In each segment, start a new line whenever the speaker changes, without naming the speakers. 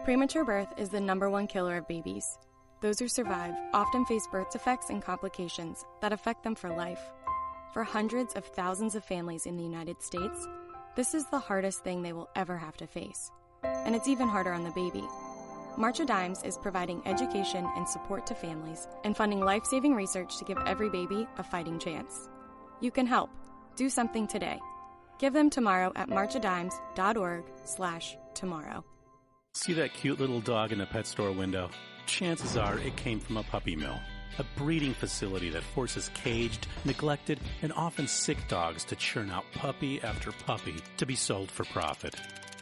Premature birth is the #1 killer of babies. Those who survive often face birth defects and complications that affect them for life. For hundreds of thousands of families in the United States, this is the hardest thing they will ever have to face. And it's even harder on the baby. March of Dimes is providing education and support to families and funding life-saving research to give every baby a fighting chance. You can help. Do something today. Give them tomorrow at marchofdimes.org/tomorrow.
See that cute little dog in the pet store window? Chances are it came from a puppy mill, a breeding facility that forces caged, neglected, and often sick dogs to churn out puppy after puppy to be sold for profit.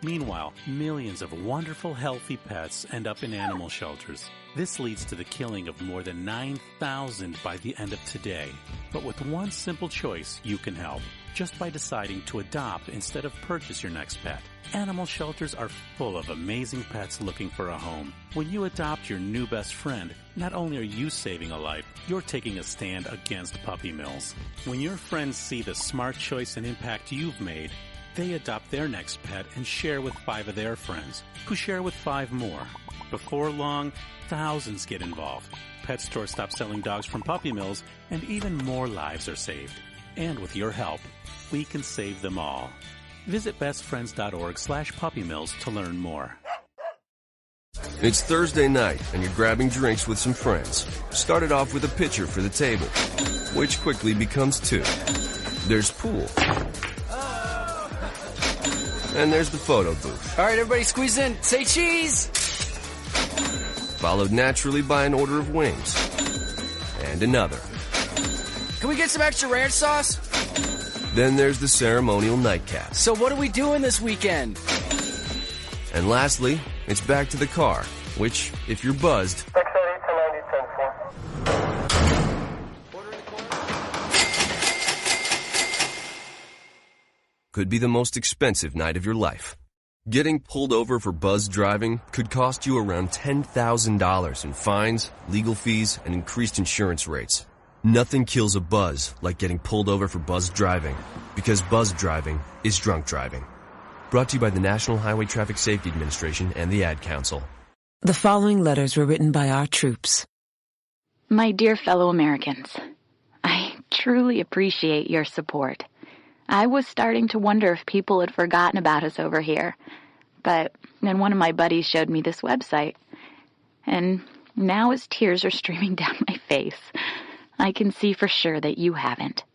Meanwhile, millions of wonderful, healthy pets end up in animal shelters. This leads to the killing of more than 9,000 by the end of today. But with one simple choice, you can help, just by deciding to adopt instead of purchase your next pet. Animal shelters are full of amazing pets looking for a home. When you adopt your new best friend, not only are you saving a life, you're taking a stand against puppy mills. When your friends see the smart choice and impact you've made, they adopt their next pet and share with 5 of their friends, who share with 5 more. Before long, thousands get involved. Pet stores stop selling dogs from puppy mills, and even more lives are saved. And with your help, we can save them all. Visit bestfriends.org/puppymills to learn more.
It's Thursday night, and you're grabbing drinks with some friends. Started off with a pitcher for the table, which quickly becomes 2. There's pool. And there's the photo booth.
All right, everybody squeeze in. Say cheese!
Followed naturally by an order of wings. And another.
Can we get some extra ranch sauce?
Then there's the ceremonial nightcap.
So what are we doing this weekend?
And lastly, it's back to the car, which, if you're buzzed, could be the most expensive night of your life. Getting pulled over for buzzed driving could cost you around $10,000 in fines, legal fees, and increased insurance rates. Nothing kills a buzz like getting pulled over for buzzed driving, because buzzed driving is drunk driving. Brought to you by the National Highway Traffic Safety Administration and the Ad Council.
The following letters were written by our troops.
My dear fellow Americans, I truly appreciate your support. I was starting to wonder if people had forgotten about us over here, but then one of my buddies showed me this website, and now as tears are streaming down my face, I can see for sure that you haven't.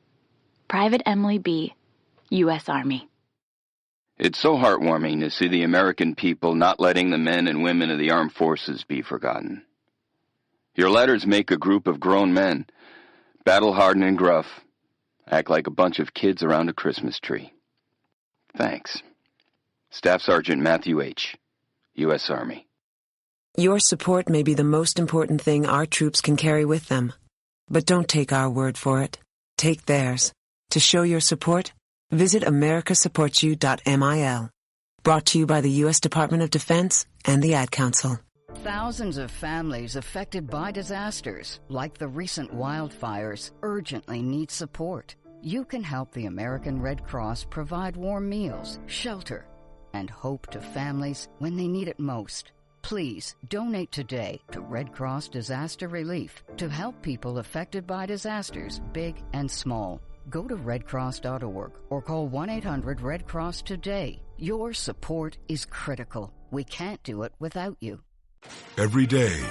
Private Emily B., U.S. Army.
It's so heartwarming to see the American people not letting the men and women of the armed forces be forgotten. Your letters make a group of grown men, battle-hardened and gruff, act like a bunch of kids around a Christmas tree. Thanks. Staff Sergeant Matthew H., U.S. Army.
Your support may be the most important thing our troops can carry with them. But don't take our word for it. Take theirs. To show your support, visit americasupportsyou.mil. Brought to you by the U.S. Department of Defense and the Ad Council.
Thousands of families affected by disasters, like the recent wildfires, urgently need support. You can help the American Red Cross provide warm meals, shelter, and hope to families when they need it most. Please donate today to Red Cross Disaster Relief to help people affected by disasters, big and small. Go to redcross.org or call 1-800-RED-CROSS today. Your support is critical. We can't do it without you.
Every day,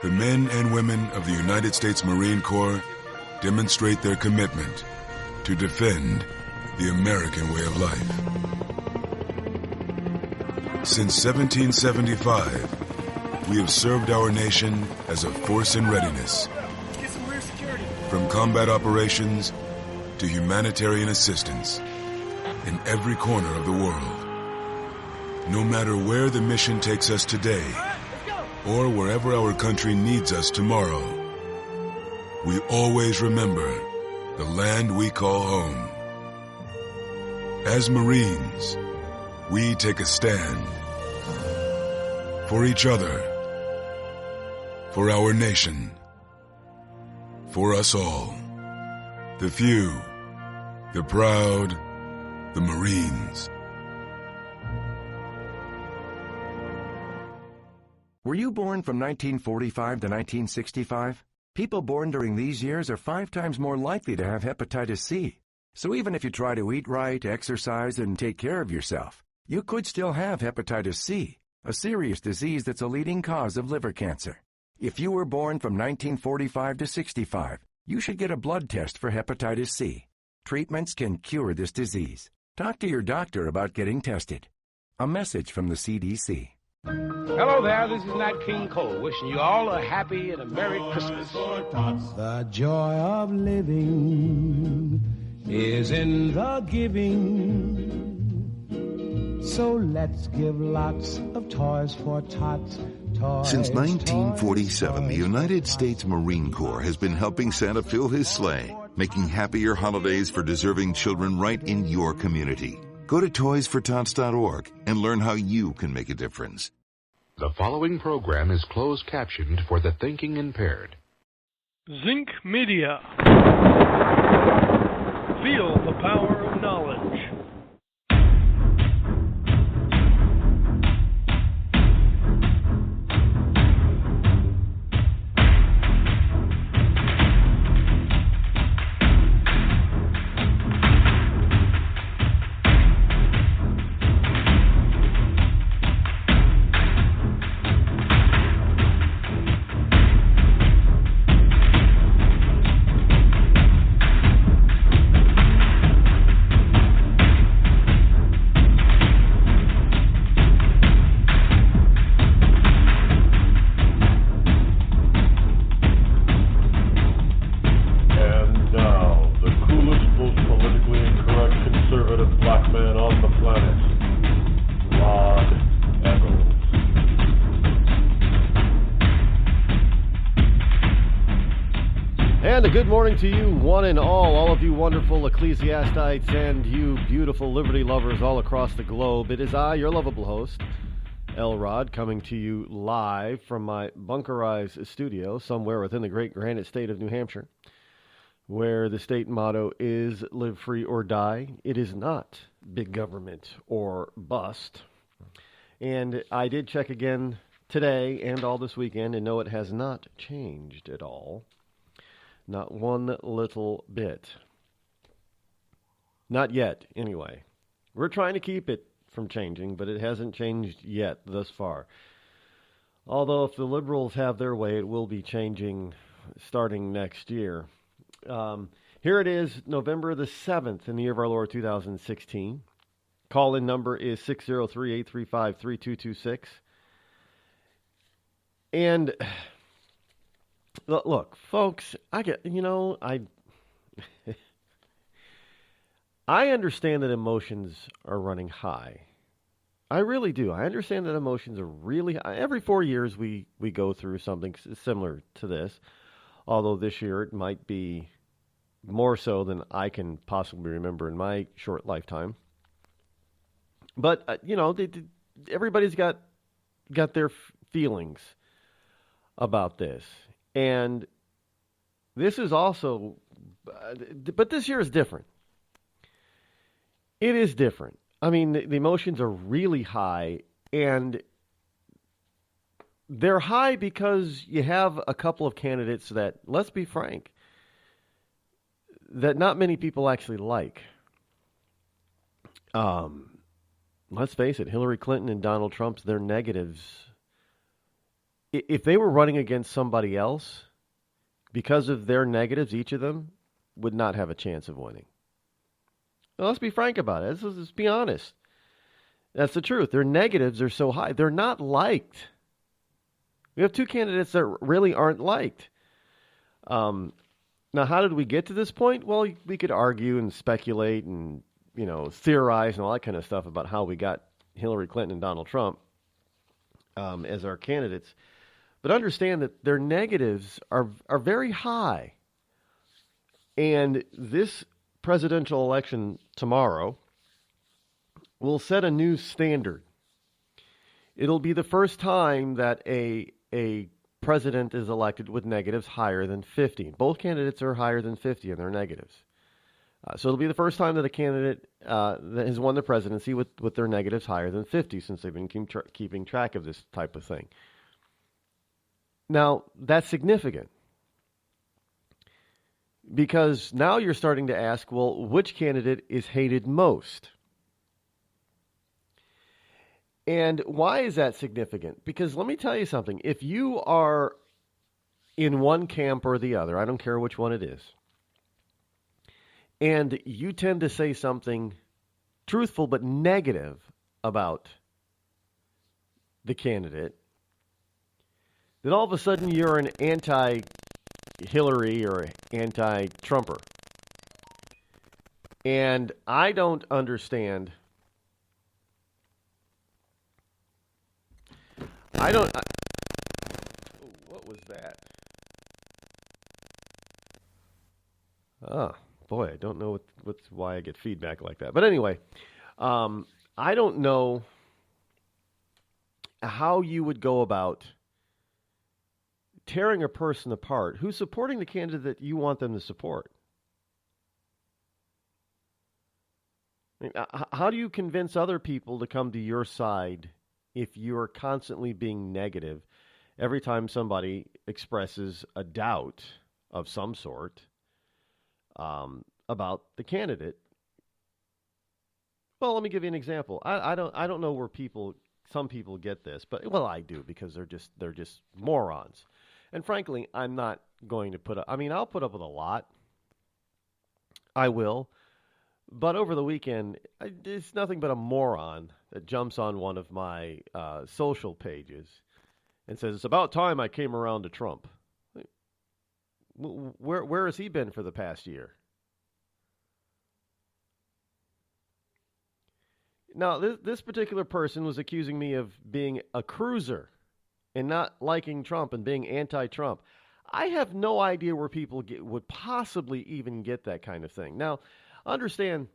the men and women of the United States Marine Corps demonstrate their commitment to defend the American way of life. Since 1775, we have served our nation as a force in readiness. From combat operations to humanitarian assistance in every corner of the world. No matter where the mission takes us today, or wherever our country needs us tomorrow, we always remember the land we call home. As Marines, we take a stand for each other, for our nation, for us all. The few, the proud, the Marines.
Were you born from 1945 to 1965? People born during these years are 5 times more likely to have hepatitis C. So even if you try to eat right, exercise, and take care of yourself, you could still have hepatitis C, a serious disease that's a leading cause of liver cancer. If you were born from 1945 to 65, you should get a blood test for hepatitis C. Treatments can cure this disease. Talk to your doctor about getting tested. A message from the CDC.
Hello there, this is Nat King Cole, wishing you all a happy and a Merry Christmas.
The joy of living is in the giving. So let's give lots of toys for tots.
Since 1947, the United States Marine Corps has been helping Santa fill his sleigh, making happier holidays for deserving children right in your community. Go to toysfortots.org and learn how you can make a difference.
The following program is closed captioned for the thinking impaired.
Zinc Media. Feel the power of knowledge.
Good morning to you, one and all of you wonderful ecclesiastites and you beautiful liberty lovers all across the globe. It is I, your lovable host, Rod, coming to you live from my bunkerized studio somewhere within the great granite state of New Hampshire, where the state motto is live free or die. It is not big government or bust. And I did check again today and all this weekend, and no, it has not changed at all. Not one little bit. Not yet, anyway. We're trying to keep it from changing, but it hasn't changed yet thus far. Although if the liberals have their way, it will be changing starting next year. Here it is, November the 7th in the year of our Lord 2016. Call-in number is 603-835-3226. And look, folks, I understand that emotions are running high. I really do. I understand that emotions are really high. Every 4 years we go through something similar to this, although this year it might be more so than I can possibly remember in my short lifetime. But, everybody's got their feelings about this. And this is also, but this year is different. It is different. I mean, the emotions are really high, and they're high because you have a couple of candidates that, let's be frank, that not many people actually like. Let's face it, Hillary Clinton and Donald Trump, their negatives. If they were running against somebody else, because of their negatives, each of them would not have a chance of winning. Well, let's be frank about it. Let's be honest. That's the truth. Their negatives are so high. They're not liked. We have two candidates that really aren't liked. Now, how did we get to this point? Well, we could argue and speculate and, theorize and all that kind of stuff about how we got Hillary Clinton and Donald Trump as our candidates. But understand that their negatives are very high. And this presidential election tomorrow will set a new standard. It'll be the first time that a president is elected with negatives higher than 50. Both candidates are higher than 50 in their negatives. So it'll be the first time that a candidate that has won the presidency with their negatives higher than 50, since they've been keeping track of this type of thing. Now, that's significant because now you're starting to ask, well, which candidate is hated most? And why is that significant? Because let me tell you something. If you are in one camp or the other, I don't care which one it is, and you tend to say something truthful but negative about the candidate, then all of a sudden you're an anti-Hillary or anti-Trumper. And I don't understand. What was that? Oh, boy, I don't know why I get feedback like that. But anyway, I don't know how you would go about tearing a person apart who's supporting the candidate that you want them to support. I mean, how do you convince other people to come to your side if you're constantly being negative every time somebody expresses a doubt of some sort about the candidate? Well, let me give you an example. I don't know where some people get this, but well, I do, because they're just morons. And frankly, I'm not going to I'll put up with a lot. I will. But over the weekend, it's nothing but a moron that jumps on one of my social pages and says, it's about time I came around to Trump. Where has he been for the past year? Now, this particular person was accusing me of being a cruiser and not liking Trump and being anti-Trump. I have no idea where people would possibly even get that kind of thing. Now, understand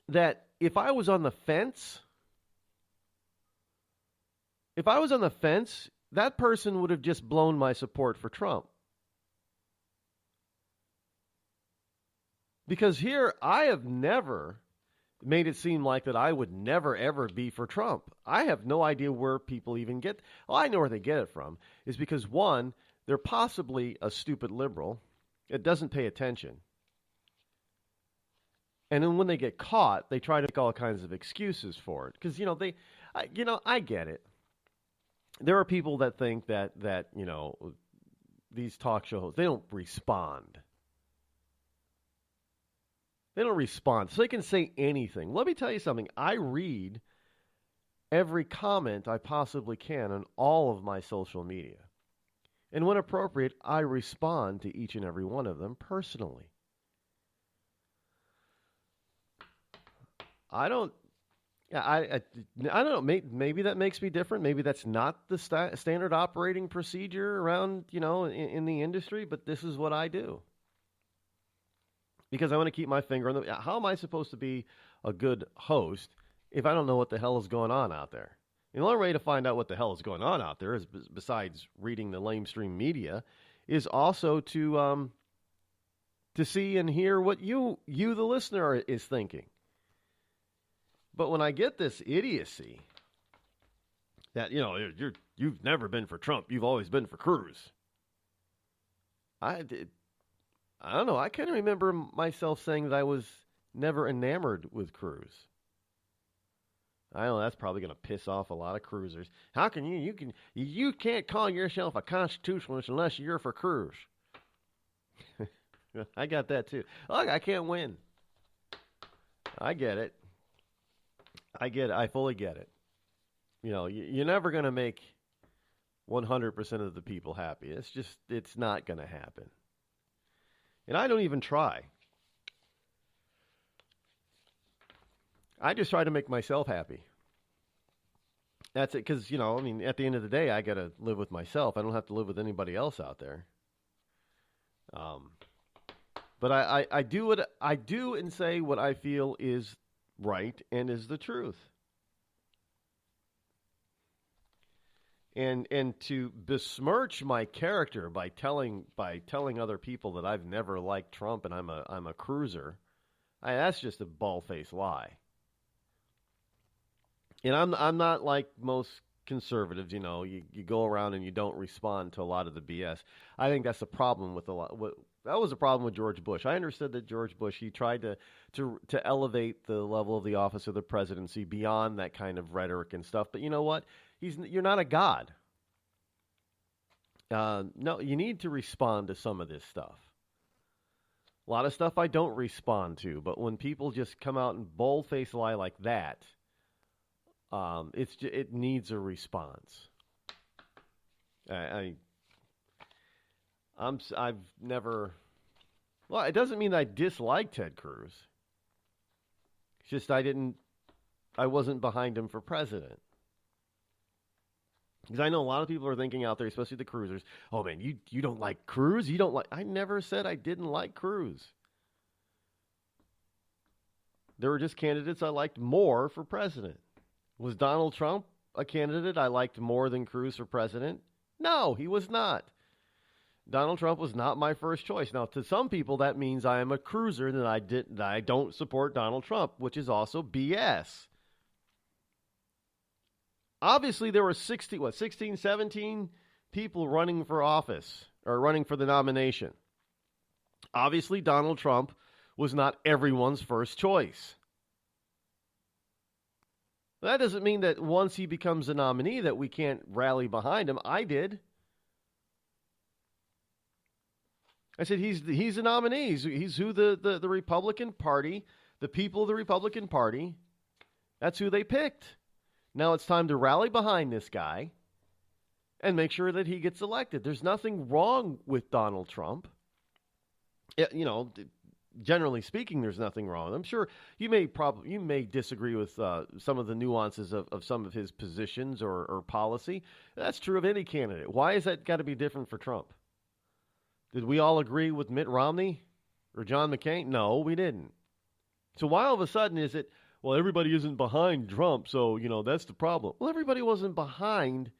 that if I was on the fence, that person would have just blown my support for Trump. Because here, I have never made it seem like that I would never, ever be for Trump. I have no idea where people even get. Well, I know where they get it from. Is because, one, they're possibly a stupid liberal that doesn't pay attention. And then when they get caught, they try to make all kinds of excuses for it. Because, I get it. There are people that think that these talk show hosts, they don't respond. They don't respond, so they can say anything. Let me tell you something. I read every comment I possibly can on all of my social media. And when appropriate, I respond to each and every one of them personally. I don't know. Maybe that makes me different. Maybe that's not the standard operating procedure around, in the industry, but this is what I do. Because I want to keep my finger on the... How am I supposed to be a good host if I don't know what the hell is going on out there? The only way to find out what the hell is going on out there, is besides reading the lamestream media, is also to see and hear what you the listener, is thinking. But when I get this idiocy that, you've never been for Trump, you've always been for Cruz. I don't know. I can't remember myself saying that I was never enamored with Cruz. I know that's probably going to piss off a lot of cruisers. How can you can't call yourself a constitutionalist unless you're for Cruz. I got that too. Look, I can't win. I get it. I fully get it. You're never going to make 100% of the people happy. It's not going to happen. And I don't even try. I just try to make myself happy. That's it, because, at the end of the day, I got to live with myself. I don't have to live with anybody else out there. But I do and say what I feel is right and is the truth. And to besmirch my character by telling other people that I've never liked Trump and I'm a cruiser, that's just a bald-faced lie. And I'm not like most conservatives, you go around and you don't respond to a lot of the BS. I think that's a problem with a lot. That was a problem with George Bush. I understood that George Bush, he tried to elevate the level of the office of the presidency beyond that kind of rhetoric and stuff. But you know what? You're not a god. No, you need to respond to some of this stuff. A lot of stuff I don't respond to, but when people just come out and bold-faced lie like that, it needs a response. I've never. Well, it doesn't mean I dislike Ted Cruz. It's just I wasn't behind him for president. Because I know a lot of people are thinking out there, especially the cruisers, oh man, you don't like Cruz? You don't like. I never said I didn't like Cruz. There were just candidates I liked more for president. Was Donald Trump a candidate I liked more than Cruz for president? No, he was not. Donald Trump was not my first choice. Now, to some people, that means I am a cruiser, that I don't support Donald Trump, which is also BS. Obviously, there were 16, 17 people running for office, or running for the nomination. Obviously, Donald Trump was not everyone's first choice. That doesn't mean that once he becomes a nominee that we can't rally behind him. I did. I said he's a nominee. He's who the Republican Party, the people of the Republican Party, that's who they picked. Now it's time to rally behind this guy and make sure that he gets elected. There's nothing wrong with Donald Trump. Generally speaking, there's nothing wrong. I'm sure you may disagree with some of the nuances of some of his positions or policy. That's true of any candidate. Why is that got to be different for Trump? Did we all agree with Mitt Romney or John McCain? No, we didn't. So why all of a sudden is it, well, everybody isn't behind Trump, so, that's the problem. Well, everybody wasn't behind,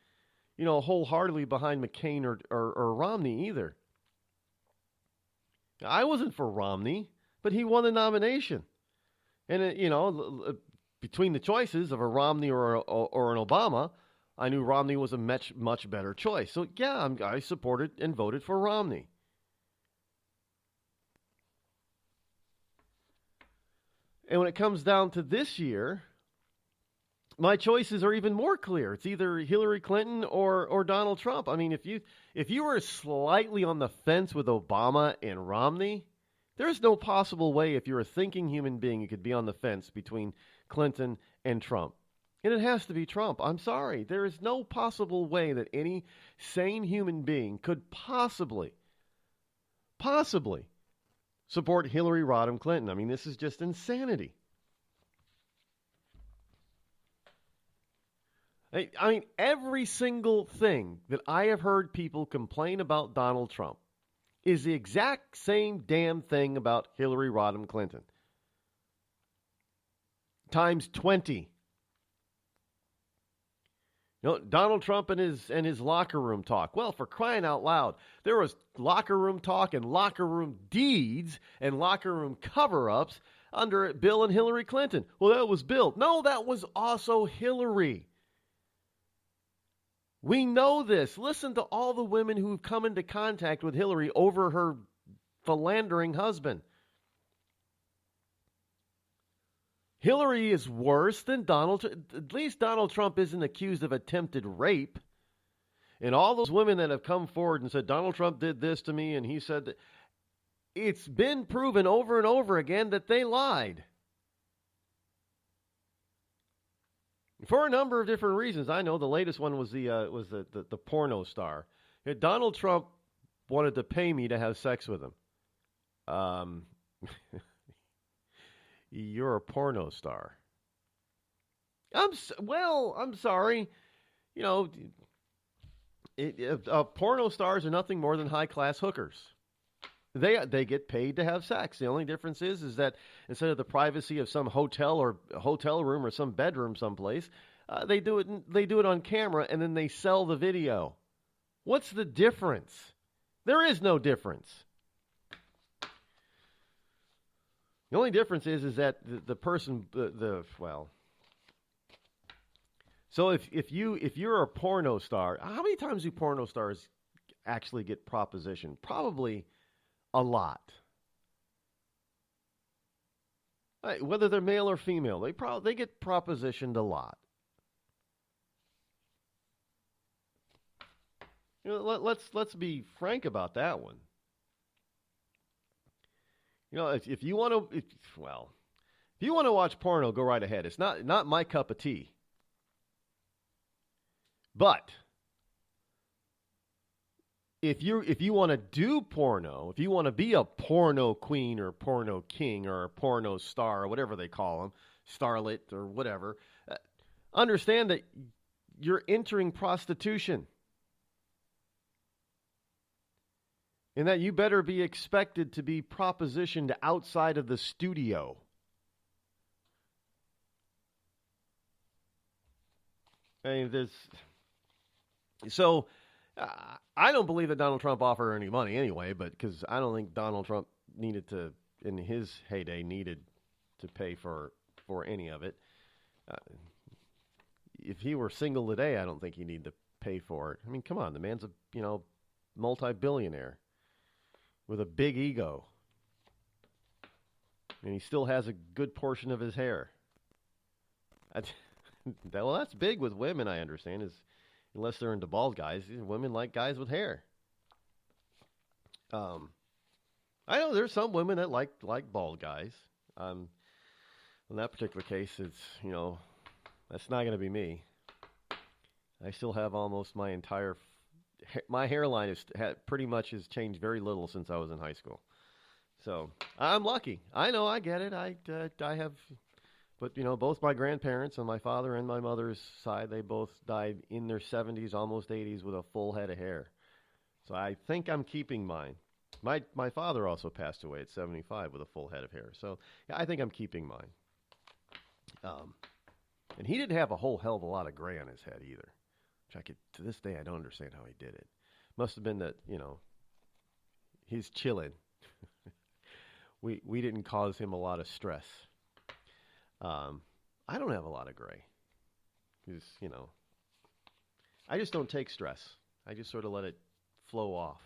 wholeheartedly behind McCain or Romney either. I wasn't for Romney, but he won the nomination. And, between the choices of a Romney or an Obama, I knew Romney was a much better choice. So, yeah, I supported and voted for Romney. And when it comes down to this year, my choices are even more clear. It's either Hillary Clinton or Donald Trump. I mean, if you were slightly on the fence with Obama and Romney, there's no possible way, if you're a thinking human being, you could be on the fence between Clinton and Trump. And it has to be Trump. I'm sorry. There is no possible way that any sane human being could possibly support Hillary Rodham Clinton. I mean, this is just insanity. I mean, every single thing that I have heard people complain about Donald Trump is the exact same damn thing about Hillary Rodham Clinton. Times 20. Donald Trump and his locker room talk. Well, for crying out loud, there was locker room talk and locker room deeds and locker room cover-ups under Bill and Hillary Clinton. Well, that was Bill. No, that was also Hillary. We know this. Listen to all the women who've come into contact with Hillary over her philandering husband. Hillary is worse than Donald. At least Donald Trump isn't accused of attempted rape. And all those women that have come forward and said, Donald Trump did this to me, and he said that, it's been proven over and over again that they lied. For a number of different reasons. I know the latest one was the porno star. Donald Trump wanted to pay me to have sex with him. You're a porno star. I'm sorry. Porno stars are nothing more than high-class hookers. They get paid to have sex. The only difference is that instead of the privacy of some hotel room or some bedroom someplace, they do it on camera and then they sell the video. What's the difference? There is no difference. The only difference is that the person, So if you're a porno star, how many times do porno stars actually get propositioned? Probably a lot. Whether they're male or female, they get propositioned a lot. Let's be frank about that one. If you want to watch porno, go right ahead. It's not my cup of tea. But if you want to do porno, if you want to be a porno queen or porno king or a porno star or whatever they call them, starlet or whatever, understand that you're entering prostitution. And that you better be expected to be propositioned outside of the studio. I mean, I don't believe that Donald Trump offered her any money anyway, but because I don't think Donald Trump in his heyday, needed to pay for any of it. If he were single today, I don't think he needed to pay for it. I mean, come on, the man's a multi-billionaire with a big ego, and he still has a good portion of his hair. Well, that's big with women, I understand, unless they're into bald guys. Women like guys with hair. I know there's some women that like bald guys. In that particular case, it's, that's not going to be me. I still have almost my entire... My hairline pretty much has changed very little since I was in high school. So I'm lucky. I know, I get it. I have... But, both my grandparents on my father and my mother's side, they both died in their 70s, almost 80s, with a full head of hair. So I think I'm keeping mine. My father also passed away at 75 with a full head of hair. So yeah, I think I'm keeping mine. And he didn't have a whole hell of a lot of gray on his head either. Which to this day, I don't understand how he did it. Must have been that, he's chilling. We didn't cause him a lot of stress. I don't have a lot of gray. Because, I just don't take stress. I just sort of let it flow off,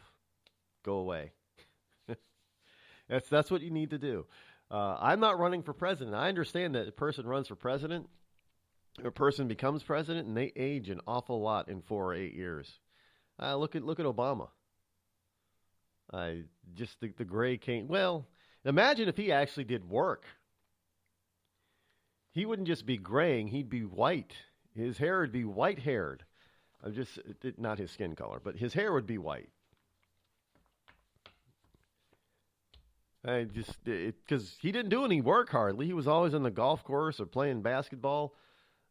go away. That's what you need to do. I'm not running for president. I understand that a person runs for president, a person becomes president, and they age an awful lot in 4 or 8 years. Look at Obama. The gray came. Well, imagine if he actually did work. He wouldn't just be graying, he'd be white. His hair would be white-haired. Not his skin color, but his hair would be white. Because he didn't do any work hardly. He was always on the golf course or playing basketball.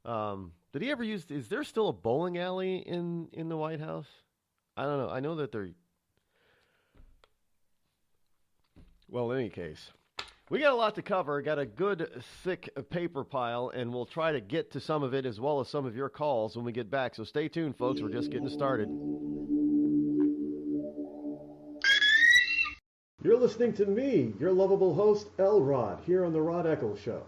Did he ever is there still a bowling alley in the White House? I don't know. I know that well, in any case, we got a lot to cover. Got a good, thick paper pile, and we'll try to get to some of it as well as some of your calls when we get back. So stay tuned, folks. We're just getting started. You're listening to me, your lovable host, L. Rod, here on the Rod Eccles Show.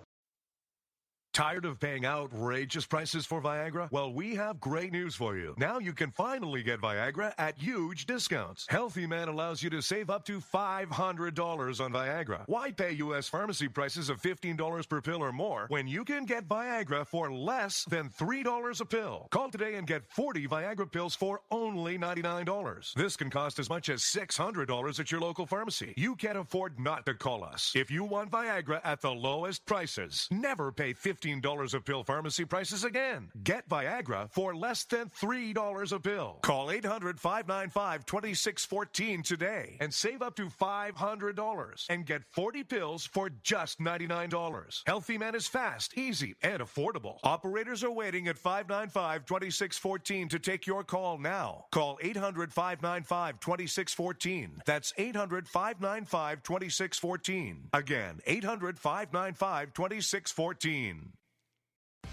Tired of paying outrageous prices for Viagra? Well, we have great news for you. Now you can finally get Viagra at huge discounts. Healthy Man allows you to save up to $500 on Viagra. Why pay U.S. pharmacy prices of $15 per pill or more when you can get Viagra for less than $3 a pill? Call today and get 40 Viagra pills for only $99. This can cost as much as $600 at your local pharmacy. You can't afford not to call us. If you want Viagra at the lowest prices, never pay $15 a pill pharmacy prices again. Get Viagra for less than $3 a pill. Call 800-595-2614 today and save up to $500 and get 40 pills for just $99. Healthy Man is fast, easy, and affordable. Operators are waiting at 595-2614 to take your call now. Call 800-595-2614. That's 800-595-2614. Again, 800-595-2614.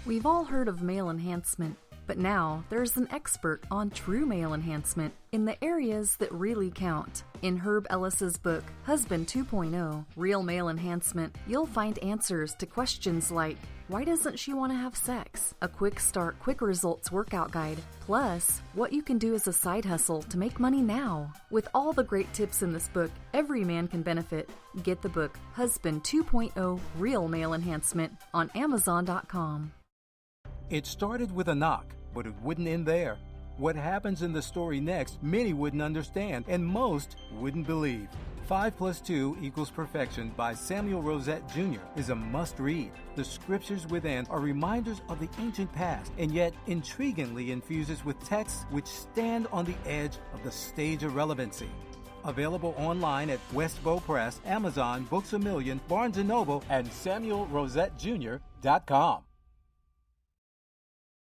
We've all heard of male enhancement, But now, there's an expert on true male enhancement in the areas that really count. In Herb Ellis's book, Husband 2.0, Real Male Enhancement, you'll find answers to questions like, why doesn't she want to have sex? A quick start, quick results workout guide. Plus, what you can do as a side hustle to make money now. With all the great tips in this book, every man can benefit. Get the book, Husband 2.0, Real Male Enhancement, on Amazon.com.
It started with a knock, but it wouldn't end there. What happens in the story next, many wouldn't understand, and most wouldn't believe. 5 + 2 = Perfection by Samuel Rosette Jr. is a must-read. The scriptures within are reminders of the ancient past, and yet intriguingly infuses with texts which stand on the edge of the stage of relevancy. Available online at Westbow Press, Amazon, Books A Million, Barnes & Noble, and SamuelRosetteJr.com.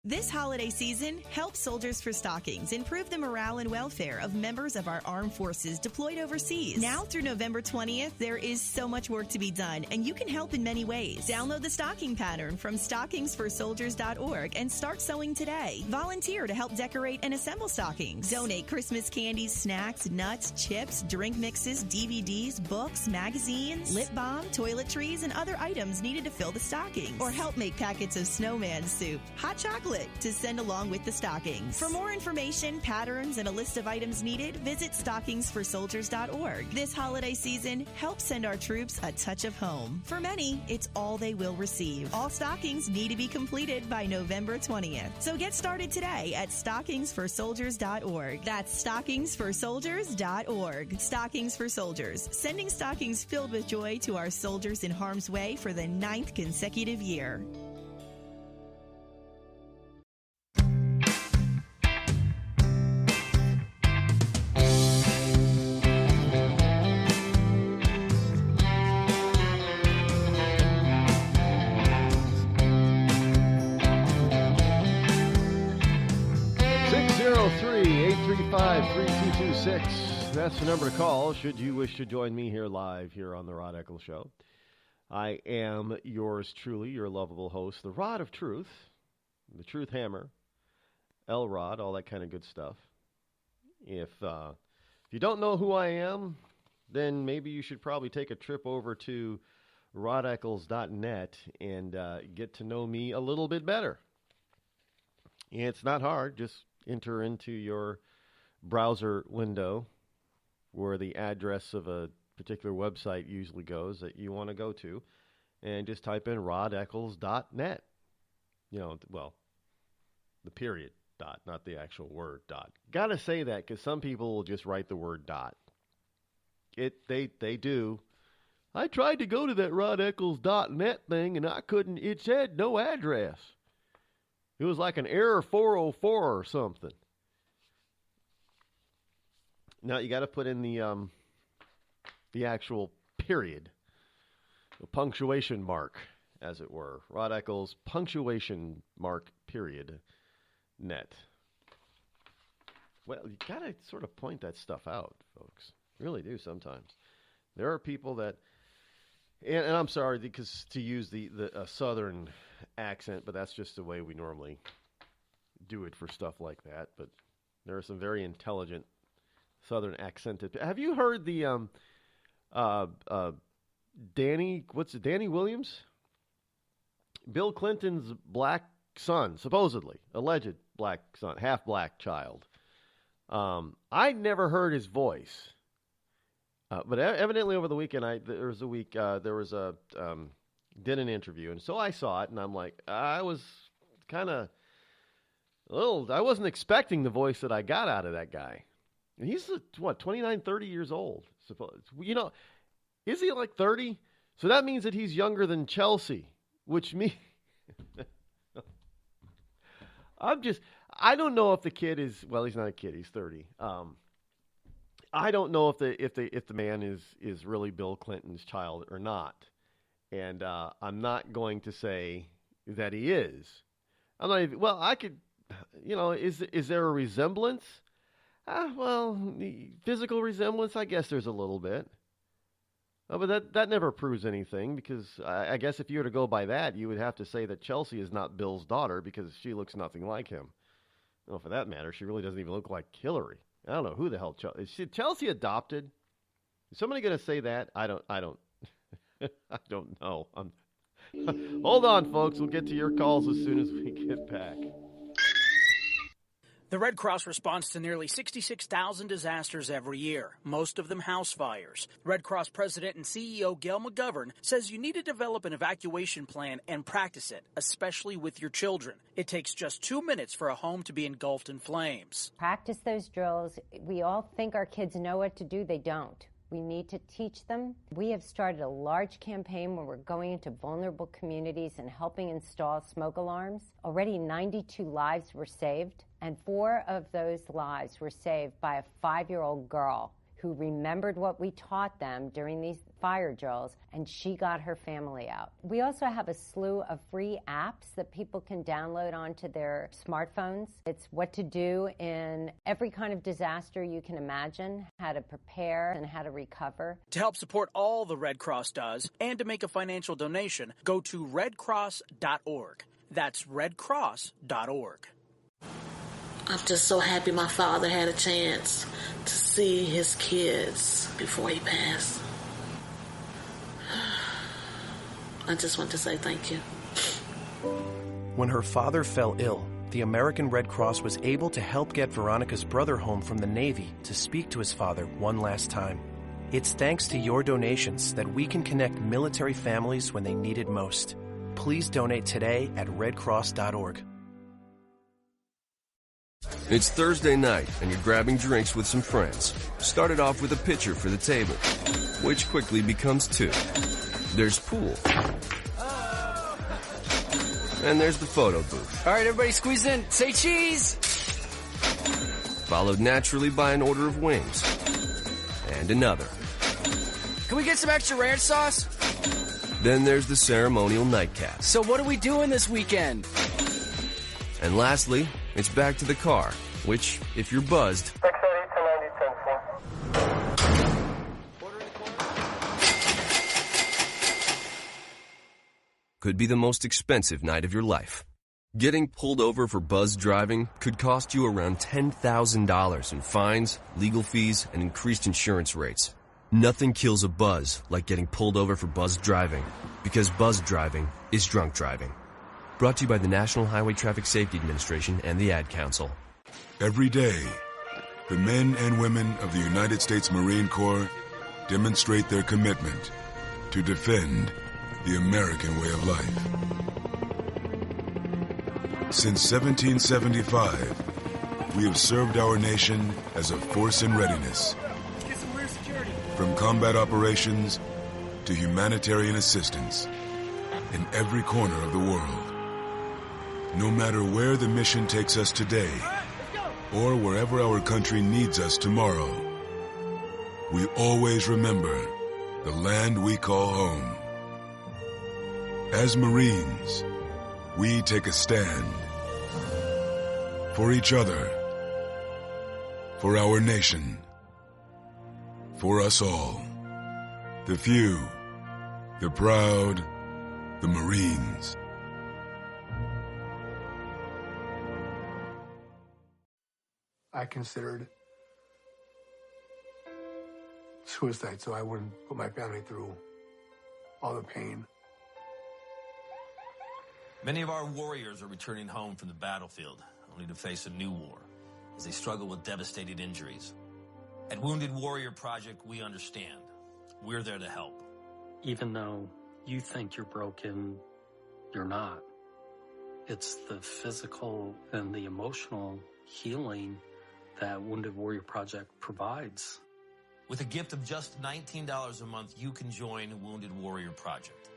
This holiday season, help Soldiers for Stockings improve the morale and welfare of members of our armed forces deployed overseas. Now through November 20th, there is so much work to be done, and you can help in many ways. Download the stocking pattern from stockingsforsoldiers.org and start sewing today. Volunteer to help decorate and assemble stockings. Donate Christmas candies, snacks, nuts, chips, drink mixes, DVDs, books, magazines, lip balm, toiletries, and other items needed to fill the stockings. Or help make packets of snowman soup, hot chocolate, to send along with the stockings. For more information, patterns, and a list of items needed, visit stockingsforsoldiers.org. This holiday season, help send our troops a touch of home. For many, it's all they will receive. All stockings need to be completed by November 20th. So get started today at stockingsforsoldiers.org. That's stockingsforsoldiers.org. Stockings for Soldiers, sending stockings filled with joy to our soldiers in harm's way for the 9th consecutive year.
603-835-3226. That's the number to call should you wish to join me here live here on the Rod Eccles Show. I am yours truly, your lovable host, the Rod of Truth, the Truth Hammer, L-Rod, all that kind of good stuff. If you don't know who I am, then maybe you should probably take a trip over to rodeccles.net and get to know me a little bit better. It's not hard. Just enter into your browser window where the address of a particular website usually goes that you want to go to, and just type in rodeccles.net. You know, well, the period dot, not the actual word dot. Got to say that because some people will just write the word dot. They do. I tried to go to that rodeccles.net thing and I couldn't. It said no address. It was like an error 404 or something. Now you got to put in the actual period, the punctuation mark, as it were. Rod Eccles punctuation mark period net. Well, you got to sort of point that stuff out, folks. Really do sometimes. There are people that, and I'm sorry because to use the southern accent, but that's just the way we normally do it for stuff like that. But there are some very intelligent southern accented. Have you heard the Danny Williams? Bill Clinton's black son, supposedly, alleged black son, half black child. I never heard his voice. But evidently over the weekend, did an interview, and so I saw it, and I'm like, I was kind of I wasn't expecting the voice that I got out of that guy. And he's, 29, 30 years old. You know, is he like 30? So that means that he's younger than Chelsea, which means I don't know if the kid is, well, he's not a kid, he's 30. I don't know if the man is really Bill Clinton's child or not. And I'm not going to say that he is. I'm not even, well, I could, is there a resemblance? Well, physical resemblance, I guess there's a little bit. But that never proves anything, because I guess if you were to go by that, you would have to say that Chelsea is not Bill's daughter because she looks nothing like him. Well, for that matter, she really doesn't even look like Hillary. I don't know who the hell is she. Chelsea adopted? Is somebody going to say that? I don't I don't know. Hold on, folks. We'll get to your calls as soon as we get back.
The Red Cross responds to nearly 66,000 disasters every year, most of them house fires. Red Cross President and CEO Gail McGovern says you need to develop an evacuation plan and practice it, especially with your children. It takes just 2 minutes for a home to be engulfed in flames.
Practice those drills. We all think our kids know what to do. They don't. We need to teach them. We have started a large campaign where we're going into vulnerable communities and helping install smoke alarms. Already 92 lives were saved, and 4 of those lives were saved by a 5-year-old girl who remembered what we taught them during these fire drills, and she got her family out. We also have a slew of free apps that people can download onto their smartphones. It's what to do in every kind of disaster you can imagine, how to prepare and how to recover.
To help support all the Red Cross does and to make a financial donation, go to redcross.org. That's redcross.org.
I'm just so happy my father had a chance to see his kids before he passed. I just want to say thank you.
When her father fell ill, the American Red Cross was able to help get Veronica's brother home from the Navy to speak to his father one last time. It's thanks to your donations that we can connect military families when they need it most. Please donate today at redcross.org.
It's Thursday night, and you're grabbing drinks with some friends. Started off with a pitcher for the table, which quickly becomes 2. There's pool. And there's the photo booth.
All right, everybody squeeze in. Say cheese!
Followed naturally by an order of wings. And another.
Can we get some extra ranch sauce?
Then there's the ceremonial nightcap.
So what are we doing this weekend?
And lastly, it's back to the car, which, if you're buzzed, could be the most expensive night of your life. Getting pulled over for buzzed driving could cost you around $10,000 in fines, legal fees, and increased insurance rates. Nothing kills a buzz like getting pulled over for buzzed driving, because buzzed driving is drunk driving. Brought to you by the National Highway Traffic Safety Administration and the Ad Council.
Every day, the men and women of the United States Marine Corps demonstrate their commitment to defend the American way of life. Since 1775, we have served our nation as a force in readiness. From combat operations to humanitarian assistance in every corner of the world. No matter where the mission takes us today, or wherever our country needs us tomorrow, we always remember the land we call home. As Marines, we take a stand for each other, for our nation, for us all. The few, the proud, the Marines.
I considered suicide so I wouldn't put my family through all the pain.
Many of our warriors are returning home from the battlefield, only to face a new war as they struggle with devastating injuries. At Wounded Warrior Project, we understand. We're there to help.
Even though you think you're broken, you're not. It's the physical and the emotional healing that Wounded Warrior Project provides.
With a gift of just $19 a month, you can join Wounded Warrior Project.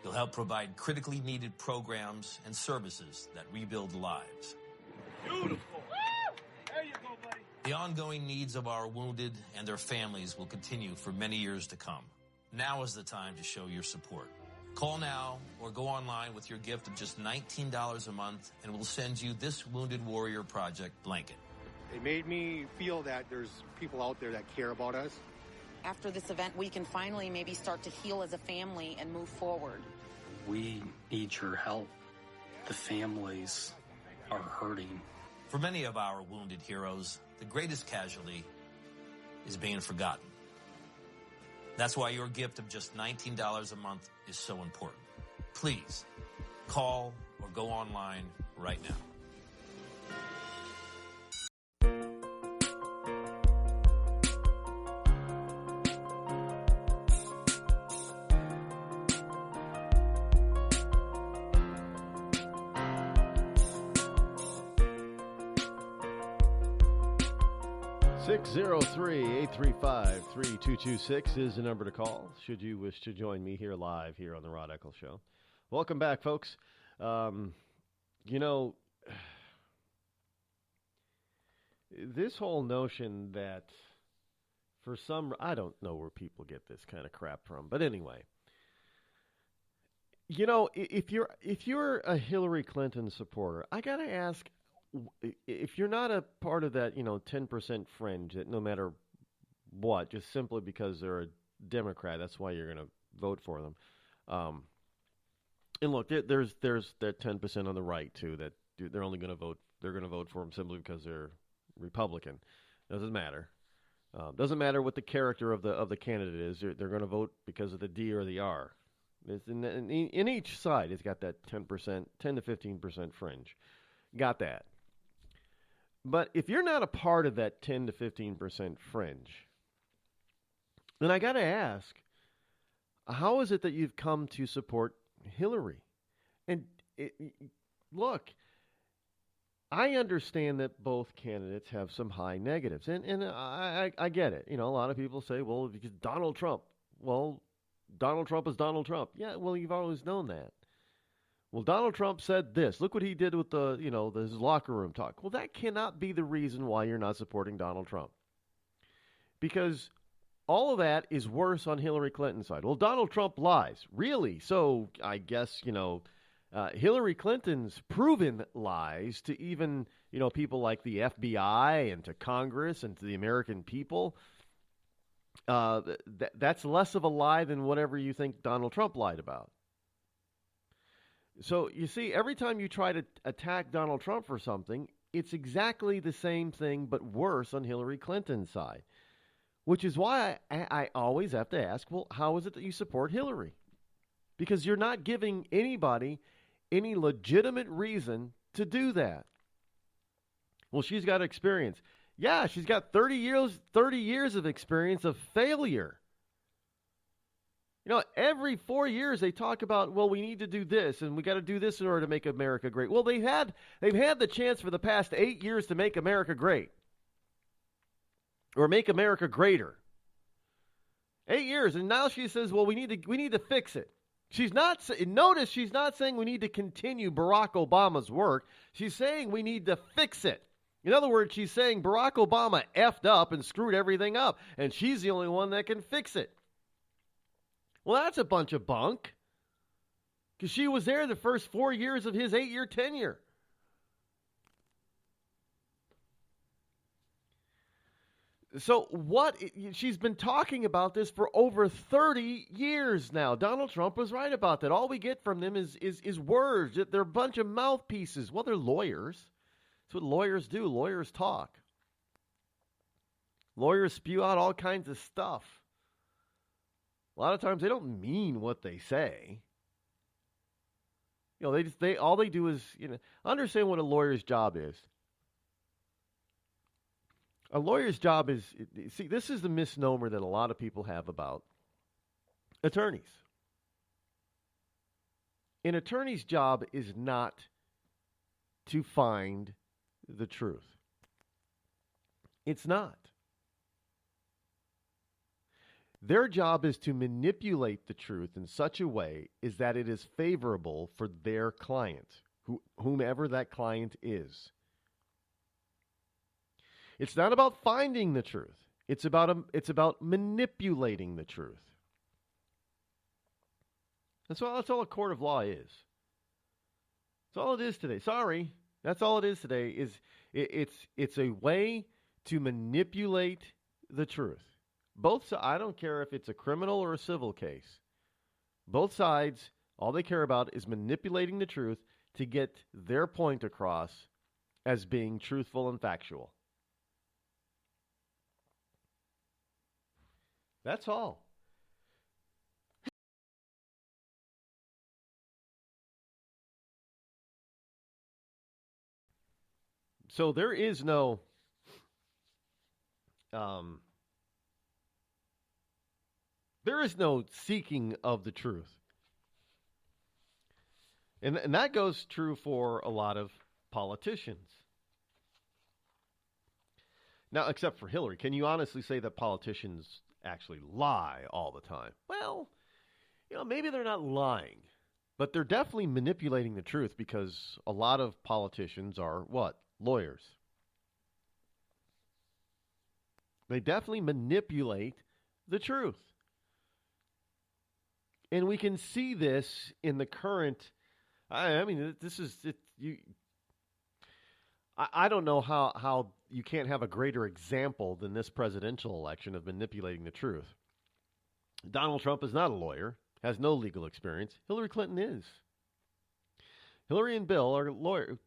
You'll help provide critically needed programs and services that rebuild lives.
Beautiful. There you go, buddy.
The ongoing needs of our wounded and their families will continue for many years to come. Now is the time to show your support. Call now or go online with your gift of just $19 a month, and we'll send you this Wounded Warrior Project blanket.
It made me feel that there's people out there that care about us.
After this event, we can finally maybe start to heal as a family and move forward.
We need your help. The families are hurting.
For many of our wounded heroes, the greatest casualty is being forgotten. That's why your gift of just $19 a month is so important. Please call or go online right now.
603-835-3226 is the number to call should you wish to join me here live here on the Rod Eccles Show. Welcome back, folks. This whole notion that for some, I don't know where people get this kind of crap from, but anyway, if you're a Hillary Clinton supporter, I got to ask, if you're not a part of that, 10% fringe, that no matter what, just simply because they're a Democrat, that's why you're going to vote for them. And look, there's that 10% on the right too that they're only going to vote. They're going to vote for them simply because they're Republican. Doesn't matter. Doesn't matter what the character of the candidate is. They're going to vote because of the D or the R. In each side, it's got that 10% to 15% fringe. Got that. But if you're not a part of that 10 to 15% fringe, then I got to ask, how is it that you've come to support Hillary? And look, I understand that both candidates have some high negatives, and I get it. A lot of people say, well, because Donald Trump. Well, Donald Trump is Donald Trump. Yeah, well, you've always known that. Well, Donald Trump said this. Look what he did with his locker room talk. Well, that cannot be the reason why you're not supporting Donald Trump. Because all of that is worse on Hillary Clinton's side. Well, Donald Trump lies. Really? So I guess, Hillary Clinton's proven lies to even, people like the FBI and to Congress and to the American people. That's less of a lie than whatever you think Donald Trump lied about. So, you see, every time you try to attack Donald Trump for something, it's exactly the same thing but worse on Hillary Clinton's side. Which is why I always have to ask, well, how is it that you support Hillary? Because you're not giving anybody any legitimate reason to do that. Well, she's got experience. Yeah, she's got 30 years of experience of failure. Every 4 years they talk about, well, we need to do this, and we got to do this in order to make America great. Well, they've had the chance for the past 8 years to make America great, or make America greater. 8 years, and now she says, well, we need to fix it. Notice she's not saying we need to continue Barack Obama's work. She's saying we need to fix it. In other words, she's saying Barack Obama effed up and screwed everything up, and she's the only one that can fix it. Well, that's a bunch of bunk, because she was there the first 4 years of his 8-year tenure. So she's been talking about this for over 30 years now. Donald Trump was right about that. All we get from them is words. They're a bunch of mouthpieces. Well, they're lawyers. That's what lawyers do. Lawyers talk. Lawyers spew out all kinds of stuff. A lot of times they don't mean what they say. All they do is, understand what a lawyer's job is. A lawyer's job is, see, this is the misnomer that a lot of people have about attorneys. An attorney's job is not to find the truth. It's not. Their job is to manipulate the truth in such a way is that it is favorable for their client, whomever that client is. It's not about finding the truth. It's about manipulating the truth. That's all a court of law is. That's all it is today. Sorry, that's all it is today. It's a way to manipulate the truth. I don't care if it's a criminal or a civil case. Both sides, all they care about is manipulating the truth to get their point across as being truthful and factual. That's all. So there is no seeking of the truth. And that goes true for a lot of politicians. Now, except for Hillary, can you honestly say that politicians actually lie all the time? Well, maybe they're not lying, but they're definitely manipulating the truth because a lot of politicians are what? Lawyers. They definitely manipulate the truth. And we can see this in the current. I mean, this is it. I don't know how you can't have a greater example than this presidential election of manipulating the truth. Donald Trump is not a lawyer, has no legal experience. Hillary Clinton is. Hillary and Bill are lawyers.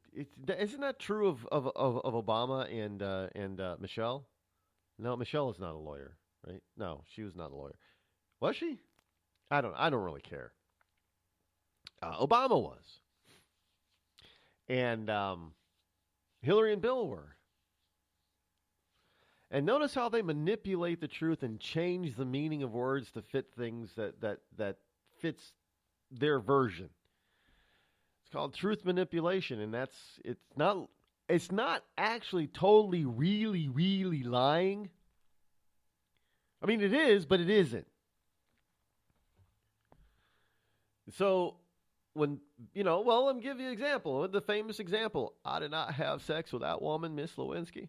Isn't that true of Obama and Michelle? No, Michelle is not a lawyer, right? No, she was not a lawyer. Was she? I don't really care. Obama was. And Hillary and Bill were. And notice how they manipulate the truth and change the meaning of words to fit things that fits their version. It's called truth manipulation, and it's not actually totally really lying. I mean, it is, but it isn't. So when, let me give you an example. The famous example, I did not have sex with that woman, Miss Lewinsky.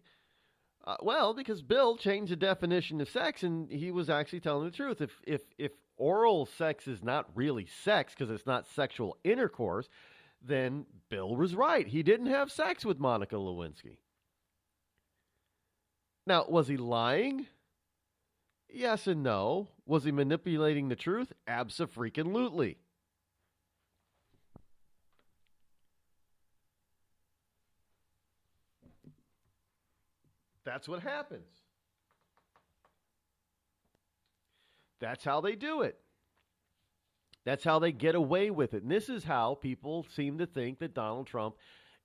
Because Bill changed the definition of sex, and he was actually telling the truth. If oral sex is not really sex because it's not sexual intercourse, then Bill was right. He didn't have sex with Monica Lewinsky. Now, was he lying? Yes and no. Was he manipulating the truth? Abso-freaking-lutely. That's what happens. That's how they do it. That's how they get away with it. And this is how people seem to think that Donald Trump